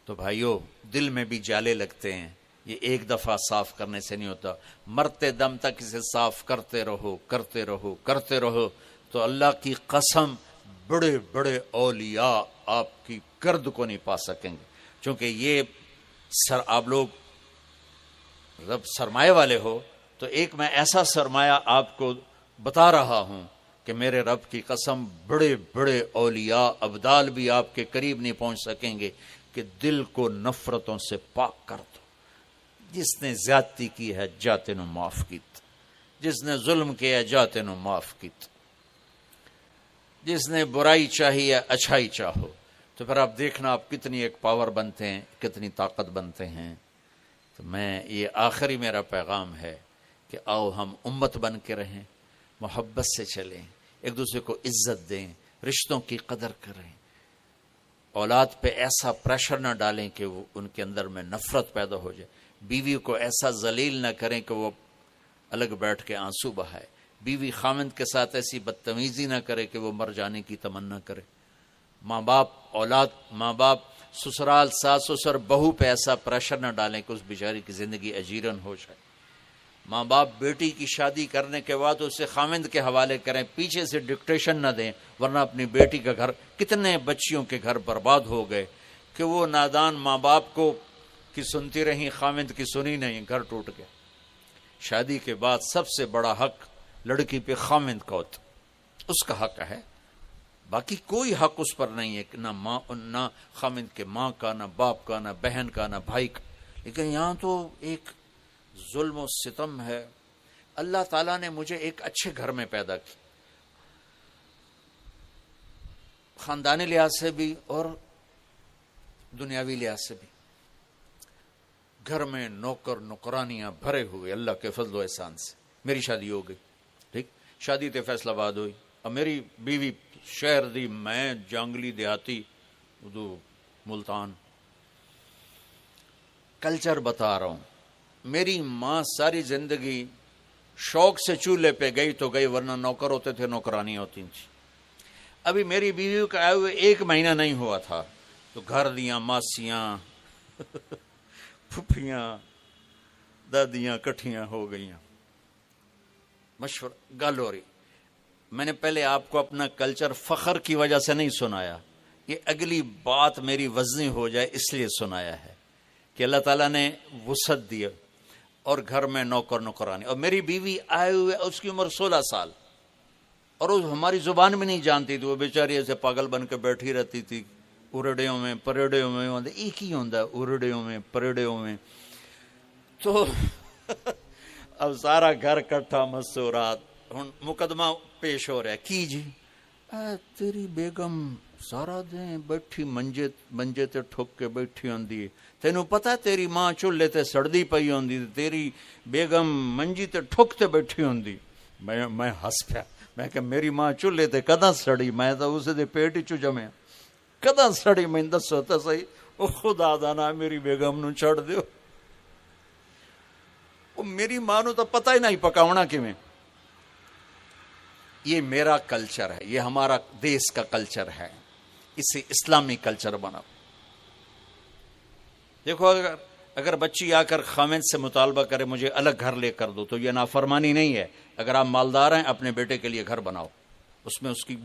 تو بھائیو دل میں بھی جالے لگتے ہیں، یہ ایک دفعہ صاف کرنے سے نہیں ہوتا، مرتے دم تک اسے صاف کرتے رہو کرتے رہو کرتے رہو، تو اللہ کی قسم بڑے بڑے اولیاء آپ کی گرد کو نہیں پا سکیں گے، چونکہ یہ آپ لوگ جب سرمایہ والے ہو تو ایک میں ایسا سرمایہ آپ کو بتا رہا ہوں کہ میرے رب کی قسم بڑے بڑے اولیاء ابدال بھی آپ کے قریب نہیں پہنچ سکیں گے کہ دل کو نفرتوں سے پاک کر دو۔ جس نے زیادتی کی ہے جاتے نو معاف کیت، جس نے ظلم کیا ہے جاتے نو معاف کیت، جس نے برائی چاہی ہے اچھائی چاہو، تو پھر آپ دیکھنا آپ کتنی ایک پاور بنتے ہیں، کتنی طاقت بنتے ہیں۔ تو میں یہ آخری میرا پیغام ہے کہ آؤ ہم امت بن کے رہیں، محبت سے چلیں، ایک دوسرے کو عزت دیں، رشتوں کی قدر کریں، اولاد پہ ایسا پریشر نہ ڈالیں کہ وہ ان کے اندر میں نفرت پیدا ہو جائے، بیوی کو ایسا ذلیل نہ کریں کہ وہ الگ بیٹھ کے آنسو بہائے، بیوی خامند کے ساتھ ایسی بدتمیزی نہ کرے کہ وہ مر جانے کی تمنا کرے، ماں باپ سسرال ساس سسر بہو پہ ایسا پریشر نہ ڈالیں کہ اس بیچاری کی زندگی اجیرن ہو جائے، ماں باپ بیٹی کی شادی کرنے کے بعد اسے خامند کے حوالے کریں، پیچھے سے ڈکٹیشن نہ دیں، ورنہ اپنی بیٹی کا گھر، کتنے بچیوں کے گھر برباد ہو گئے کہ وہ نادان ماں باپ کو کی سنتی رہیں، خامند کی سنی نہیں، گھر ٹوٹ گیا۔ شادی کے بعد سب سے بڑا حق لڑکی پہ خامند کا ہوتا، اس کا حق ہے، باقی کوئی حق اس پر نہیں ہے، نہ خامند کے ماں کا، نہ باپ کا، نہ بہن کا، نہ بھائی کا۔ لیکن یہاں تو ایک ظلم و ستم ہے۔ اللہ تعالیٰ نے مجھے ایک اچھے گھر میں پیدا کی، خاندانی لحاظ سے بھی اور دنیاوی لحاظ سے بھی، گھر میں نوکر نوکرانیاں بھرے ہوئے اللہ کے فضل و احسان سے۔ میری شادی ہو گئی، ٹھیک، شادی تے فیصلہ آباد ہوئی، اور میری بیوی شہر دی، میں جانگلی دیہاتی اردو ملتان۔ کلچر بتا رہا ہوں، میری ماں ساری زندگی شوق سے چولہے پہ گئی تو گئی، ورنہ نوکر ہوتے تھے، نوکرانی ہوتی تھی۔ ابھی میری بیوی کا آئے ہوئے 1 مہینہ نہیں ہوا تھا تو گھر دیاں ماسیاں پھپھیاں دادیاں کٹھیاں ہو گئیاں، مشورہ گل ہو رہی۔ میں نے پہلے آپ کو اپنا کلچر فخر کی وجہ سے نہیں سنایا، یہ اگلی بات میری وزنی ہو جائے اس لیے سنایا ہے کہ اللہ تعالیٰ نے وسعت دیا اور گھر میں نوکر نوکرانی، اور میری بیوی آئے ہوئے اس کی عمر 16 سال، اور وہ ہماری زبان میں نہیں جانتی تھی، وہ بیچاری ایسے پاگل بن کے بیٹھی رہتی تھی، ارڑیوں میں پریڑیوں میں، ایک ہی ہوتا ہے ارڑیوں میں پریڑیوں میں۔ تو اب سارا گھر کٹھا، مستورات، ہن مقدمہ پیش ہو رہا ہے، کی جی تیری بیگم سارا دن بیٹھی منجے تے ٹھک کے بیٹھی ہوندی، تینوں پتہ تیری ماں چولہے تے سڑدی پئی ہوندی، تیری بیگم منجی تے ٹھک تے بیٹھی ہوندی۔ میں ہس پیا، میں کہ میری ماں چولہے تے کداں سڑی، میں تو اسے دے پیٹ چ جمیا، کداں سڑی میں دسو تے صحیح۔ او خدا دا نا میری بیگم نو چھڑ دیو، او میری ماں نو تو پتہ ہی نہیں پکاونا کیویں۔ یہ میرا کلچر ہے، یہ ہمارا دیس کا کلچر ہے، اسے اسلامی کلچر بناؤ۔ دیکھو اگر بچی آ کر خامند سے مطالبہ کرے مجھے الگ گھر لے کر دو تو یہ نافرمانی نہیں ہے۔ اگر آپ مالدار ہیں اپنے بیٹے کے لیے گھر بناؤ، اس میں اس کی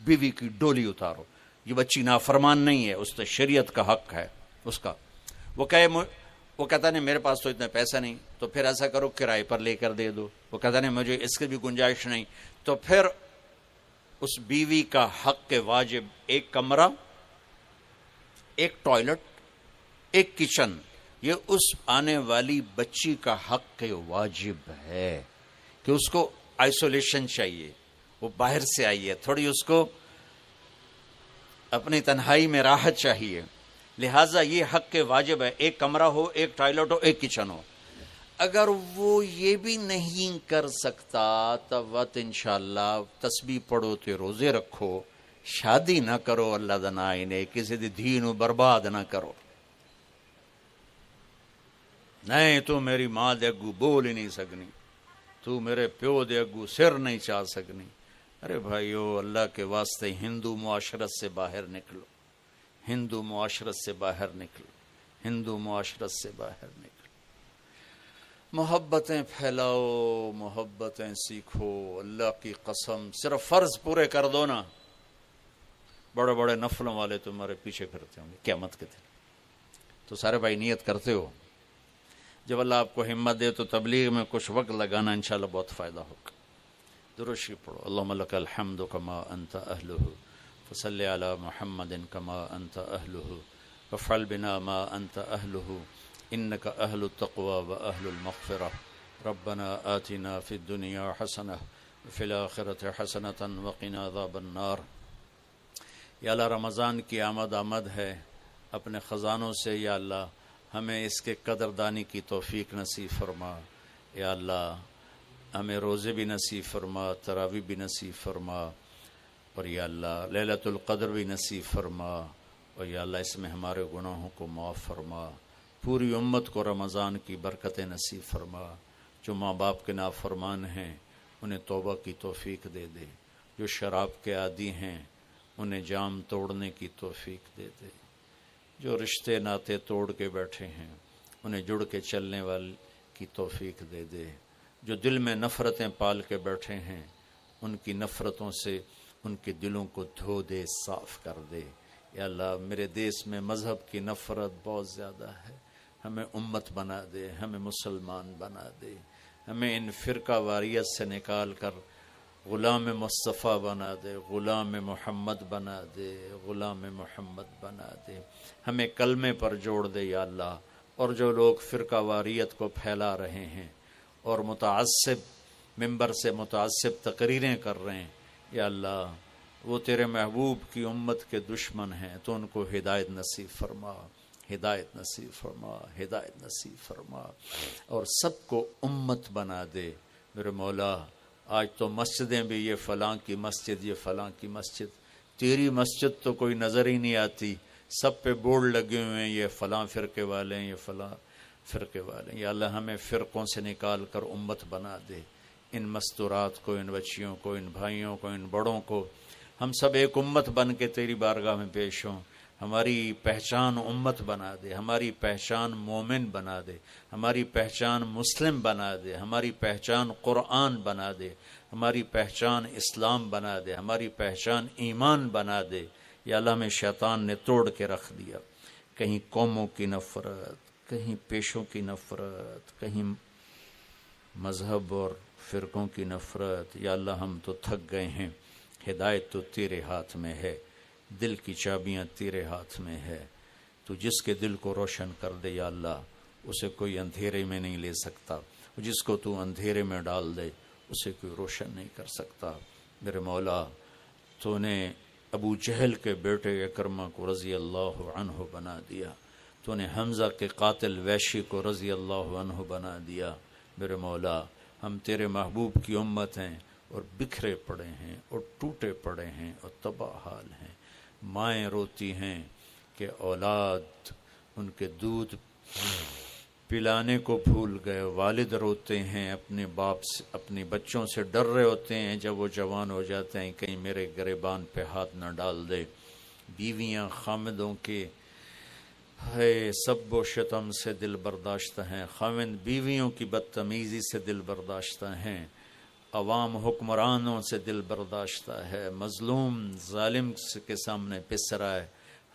بیوی کی ڈولی اتارو، یہ بچی نافرمان نہیں ہے، اس سے شریعت کا حق ہے اس کا۔ وہ کہتا نہیں میرے پاس تو اتنے پیسہ نہیں، تو پھر ایسا کرو کرائے پر لے کر دے دو۔ وہ کہتا نہیں مجھے اس کی بھی گنجائش نہیں، تو پھر اس بیوی کا حق کے واجب 1 کمرہ، 1 ٹوائلٹ، 1 کچن، یہ اس آنے والی بچی کا حق کے واجب ہے کہ اس کو آئسولیشن چاہیے، وہ باہر سے آئی ہے، تھوڑی اس کو اپنی تنہائی میں راحت چاہیے، لہٰذا یہ حق کے واجب ہے، ایک کمرہ ہو، ایک ٹوائلٹ ہو، ایک کچن ہو۔ اگر وہ یہ بھی نہیں کر سکتا تب وقت انشاءاللہ تسبیح پڑھو تے روزے رکھو، شادی نہ کرو، اللہ دا نائی نے کسی دی دھی نو برباد نہ کرو۔ نہیں تو میری ماں دے اگو بول ہی نہیں سکنی، تو میرے پیو دے اگو سر نہیں چاہ سکنی۔ ارے بھائیو، اللہ کے واسطے ہندو معاشرت سے باہر نکلو، ہندو معاشرت سے باہر نکلو، ہندو معاشرت سے باہر نکلو۔ محبتیں پھیلاؤ، محبتیں سیکھو، اللہ کی قسم صرف فرض پورے کر دو نا، بڑے بڑے نفلوں والے تمہارے پیچھے پھرتے ہوں گے قیامت کے دن۔ تو سارے بھائی نیت کرتے ہو، جب اللہ آپ کو ہمت دے تو تبلیغ میں کچھ وقت لگانا، انشاءاللہ بہت فائدہ ہوگا۔ درود شریف پڑھو، اللہم لک الحمد کما انت اہلہ، فصلی علی محمد کما انت اہلہ، وافعل بنا ما انت اہلہ، انک اہل التقوی و اہل المغفرہ، ربنا آتنا فی الدنیا حسنہ وفی الآخرۃ حسنۃ وقنا عذاب النار۔ یا اللہ، رمضان کی آمد ہے، اپنے خزانوں سے یا اللہ ہمیں اس کے قدردانی کی توفیق نصیب فرما۔ یا اللہ ہمیں روزے بھی نصیب فرما، تراویح بھی نصیب فرما، اور یا اللہ لیلۃ القدر بھی نصیب فرما، اور یا اللہ اس میں ہمارے گناہوں کو معاف فرما۔ پوری امت کو رمضان کی برکتیں نصیب فرما۔ جو ماں باپ کے نافرمان ہیں انہیں توبہ کی توفیق دے دے، جو شراب کے عادی ہیں انہیں جام توڑنے کی توفیق دے دے، جو رشتے ناتے توڑ کے بیٹھے ہیں انہیں جڑ کے چلنے والی کی توفیق دے دے، جو دل میں نفرتیں پال کے بیٹھے ہیں ان کی نفرتوں سے ان کے دلوں کو دھو دے، صاف کر دے۔ یا اللہ میرے دیس میں مذہب کی نفرت بہت زیادہ ہے، ہمیں امت بنا دے، ہمیں مسلمان بنا دے، ہمیں ان فرقہ واریت سے نکال کر غلام مصطفیٰ بنا دے، غلام محمد بنا دے، غلام محمد بنا دے، ہمیں کلمے پر جوڑ دے یا اللہ۔ اور جو لوگ فرقہ واریت کو پھیلا رہے ہیں اور متعصب ممبر سے متعصب تقریریں کر رہے ہیں، یا اللہ وہ تیرے محبوب کی امت کے دشمن ہیں، تو ان کو ہدایت نصیب فرما، ہدایت نصیب فرما، ہدایت نصیب فرما، اور سب کو امت بنا دے میرے مولا۔ آج تو مسجدیں بھی یہ فلاں کی مسجد، یہ فلاں کی مسجد، تیری مسجد تو کوئی نظر ہی نہیں آتی، سب پہ بورڈ لگے ہوئے ہیں، یہ فلاں فرقے والے ہیں، یہ فلاں فرقے والے ہیں۔ یا اللہ ہمیں فرقوں سے نکال کر امت بنا دے، ان مستورات کو، ان بچیوں کو، ان بھائیوں کو، ان بڑوں کو، ہم سب ایک امت بن کے تیری بارگاہ میں پیش ہوں۔ ہماری پہچان امت بنا دے، ہماری پہچان مومن بنا دے، ہماری پہچان مسلم بنا دے، ہماری پہچان قرآن بنا دے، ہماری پہچان اسلام بنا دے، ہماری پہچان ایمان بنا دے۔ یا اللہ ہمیں شیطان نے توڑ کے رکھ دیا، کہیں قوموں کی نفرت، کہیں پیشوں کی نفرت، کہیں مذہب اور فرقوں کی نفرت۔ یا اللہ ہم تو تھک گئے ہیں، ہدایت تو تیرے ہاتھ میں ہے، دل کی چابیاں تیرے ہاتھ میں ہے، تو جس کے دل کو روشن کر دے یا اللہ اسے کوئی اندھیرے میں نہیں لے سکتا، جس کو تو اندھیرے میں ڈال دے اسے کوئی روشن نہیں کر سکتا۔ میرے مولا تو نے ابو جہل کے بیٹے اکرمہ کو رضی اللہ عنہ بنا دیا، تو نے حمزہ کے قاتل ویشی کو رضی اللہ عنہ بنا دیا۔ میرے مولا ہم تیرے محبوب کی امت ہیں اور بکھرے پڑے ہیں اور ٹوٹے پڑے ہیں اور تباہ حال ہیں۔ مائیں روتی ہیں کہ اولاد ان کے دودھ پلانے کو بھول گئے، والد روتے ہیں اپنے باپ سے، اپنے بچوں سے ڈر رہے ہوتے ہیں جب وہ جوان ہو جاتے ہیں کہیں میرے گریبان پہ ہاتھ نہ ڈال دے۔ بیویاں خامدوں کے ہے سب و شتم سے دل برداشتہ ہیں، خاوند بیویوں کی بدتمیزی سے دل برداشتہ ہیں، عوام حکمرانوں سے دل برداشتہ ہے، مظلوم ظالم کے سامنے پس رہا ہے،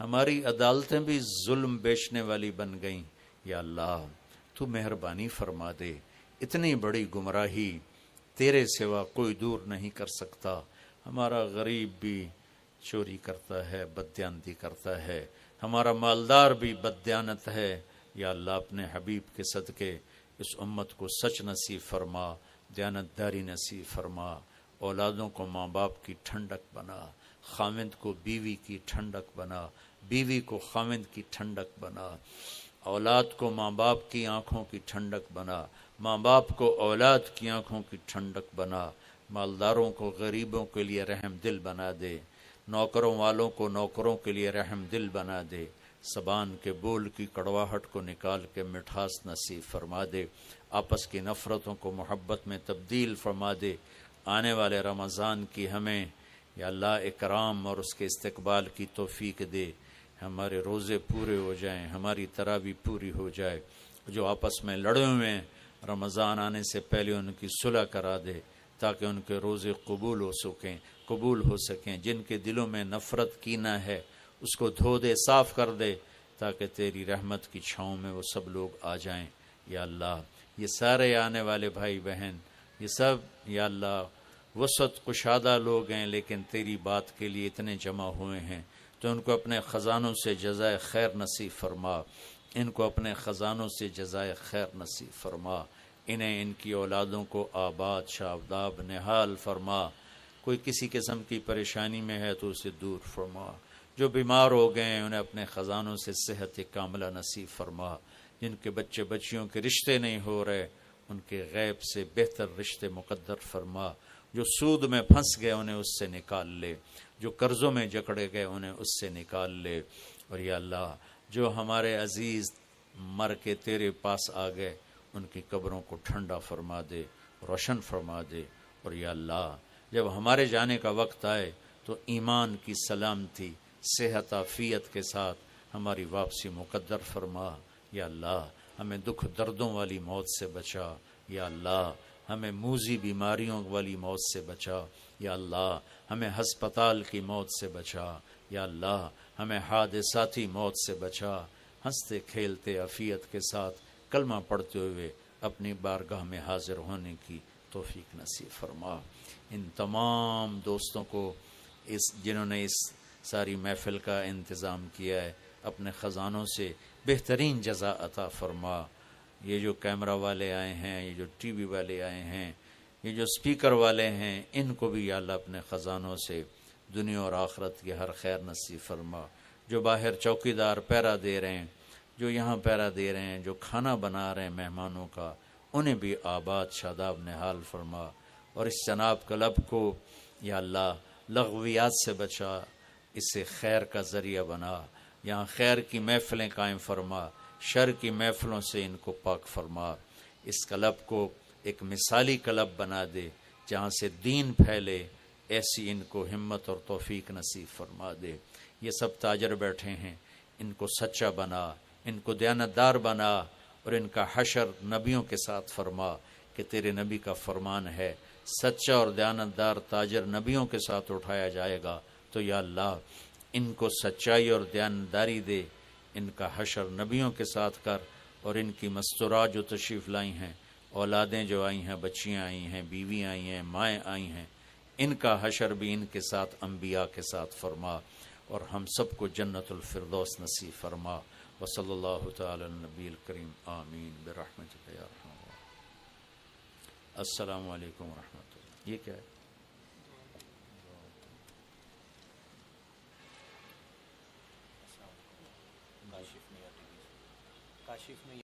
ہماری عدالتیں بھی ظلم بیچنے والی بن گئیں۔ یا اللہ تو مہربانی فرما دے، اتنی بڑی گمراہی تیرے سوا کوئی دور نہیں کر سکتا۔ ہمارا غریب بھی چوری کرتا ہے، بددیانتی کرتا ہے، ہمارا مالدار بھی بددیانت ہے۔ یا اللہ اپنے حبیب کے صدقے اس امت کو سچ نصیب فرما، دیانتداری نصیب فرما، اولادوں کو ماں باپ کی ٹھنڈک بنا، خاوند کو بیوی کی ٹھنڈک بنا، بیوی کو خاوند کی ٹھنڈک بنا، اولاد کو ماں باپ کی آنکھوں کی ٹھنڈک بنا، ماں باپ کو اولاد کی آنکھوں کی ٹھنڈک بنا، مالداروں کو غریبوں کے لیے رحم دل بنا دے، نوکروں والوں کو نوکروں کے لیے رحم دل بنا دے، زبان کے بول کی کڑواہٹ کو نکال کے مٹھاس نصیب فرما دے، آپس کی نفرتوں کو محبت میں تبدیل فرما دے، آنے والے رمضان کی ہمیں یا اللہ اکرام اور اس کے استقبال کی توفیق دے، ہمارے روزے پورے ہو جائیں، ہماری تراویح پوری ہو جائے، جو آپس میں لڑے ہوئے ہیں رمضان آنے سے پہلے ان کی صلح کرا دے تاکہ ان کے روزے قبول ہو سکیں، جن کے دلوں میں نفرت کینہ ہے اس کو دھو دے، صاف کر دے تاکہ تیری رحمت کی چھاؤں میں وہ سب لوگ آ جائیں۔ یا اللہ یہ سارے آنے والے بھائی بہن یہ سب یا اللہ وسعت کشادہ لوگ ہیں لیکن تیری بات کے لیے اتنے جمع ہوئے ہیں، تو ان کو اپنے خزانوں سے جزائے خیر نصیب فرما، ان کو اپنے خزانوں سے جزائے خیر نصیب فرما، انہیں ان کی اولادوں کو آباد شاداب نحال فرما، کوئی کسی قسم کی پریشانی میں ہے تو اسے دور فرما، جو بیمار ہو گئے ہیں انہیں اپنے خزانوں سے صحت کاملہ نصیب فرما، جن کے بچے بچیوں کے رشتے نہیں ہو رہے ان کے غیب سے بہتر رشتے مقدر فرما، جو سود میں پھنس گئے انہیں اس سے نکال لے، جو قرضوں میں جکڑے گئے انہیں اس سے نکال لے، اور یا اللہ جو ہمارے عزیز مر کے تیرے پاس آ گئے ان کی قبروں کو ٹھنڈا فرما دے، روشن فرما دے، اور یا اللہ جب ہمارے جانے کا وقت آئے تو ایمان کی سلامتی صحت عافیت کے ساتھ ہماری واپسی مقدر فرما، یا اللہ ہمیں دکھ دردوں والی موت سے بچا، یا اللہ ہمیں موذی بیماریوں والی موت سے بچا، یا اللہ ہمیں ہسپتال کی موت سے بچا، یا اللہ ہمیں حادثاتی موت سے بچا، ہنستے کھیلتے عافیت کے ساتھ کلمہ پڑھتے ہوئے اپنی بارگاہ میں حاضر ہونے کی توفیق نصیب فرما۔ ان تمام دوستوں کو جنہوں نے اس ساری محفل کا انتظام کیا ہے اپنے خزانوں سے بہترین جزا عطا فرما، یہ جو کیمرہ والے آئے ہیں، یہ جو ٹی وی والے آئے ہیں، یہ جو سپیکر والے ہیں، ان کو بھی یا اللہ اپنے خزانوں سے دنیا اور آخرت کی ہر خیر نصیب فرما، جو باہر چوکیدار پہرا دے رہے ہیں، جو یہاں پہرا دے رہے ہیں، جو کھانا بنا رہے ہیں مہمانوں کا، انہیں بھی آباد شاداب نحال فرما، اور اس جناب کلب کو یا اللہ لغویات سے بچا، اسے خیر کا ذریعہ بنا، یہاں خیر کی محفلیں قائم فرما، شر کی محفلوں سے ان کو پاک فرما، اس کلب کو ایک مثالی کلب بنا دے جہاں سے دین پھیلے، ایسی ان کو ہمت اور توفیق نصیب فرما دے۔ یہ سب تاجر بیٹھے ہیں، ان کو سچا بنا، ان کو دیانتدار بنا، اور ان کا حشر نبیوں کے ساتھ فرما کہ تیرے نبی کا فرمان ہے سچا اور دیانتدار تاجر نبیوں کے ساتھ اٹھایا جائے گا، تو یا اللہ ان کو سچائی اور دیانتداری دے، ان کا حشر نبیوں کے ساتھ کر، اور ان کی مستورات جو تشریف لائی ہیں، اولادیں جو آئی ہیں، بچیاں آئی ہیں، بیوی آئی ہیں، مائیں آئی ہیں، ان کا حشر بھی ان کے ساتھ انبیاء کے ساتھ فرما، اور ہم سب کو جنت الفردوس نصیب فرما۔ وصلی اللہ تعالی النبی الکریم آمین برحمتک یا ارحم الراحمین۔ السلام علیکم ورحمۃ اللہ۔ یہ کیا ہے؟ کاشف میں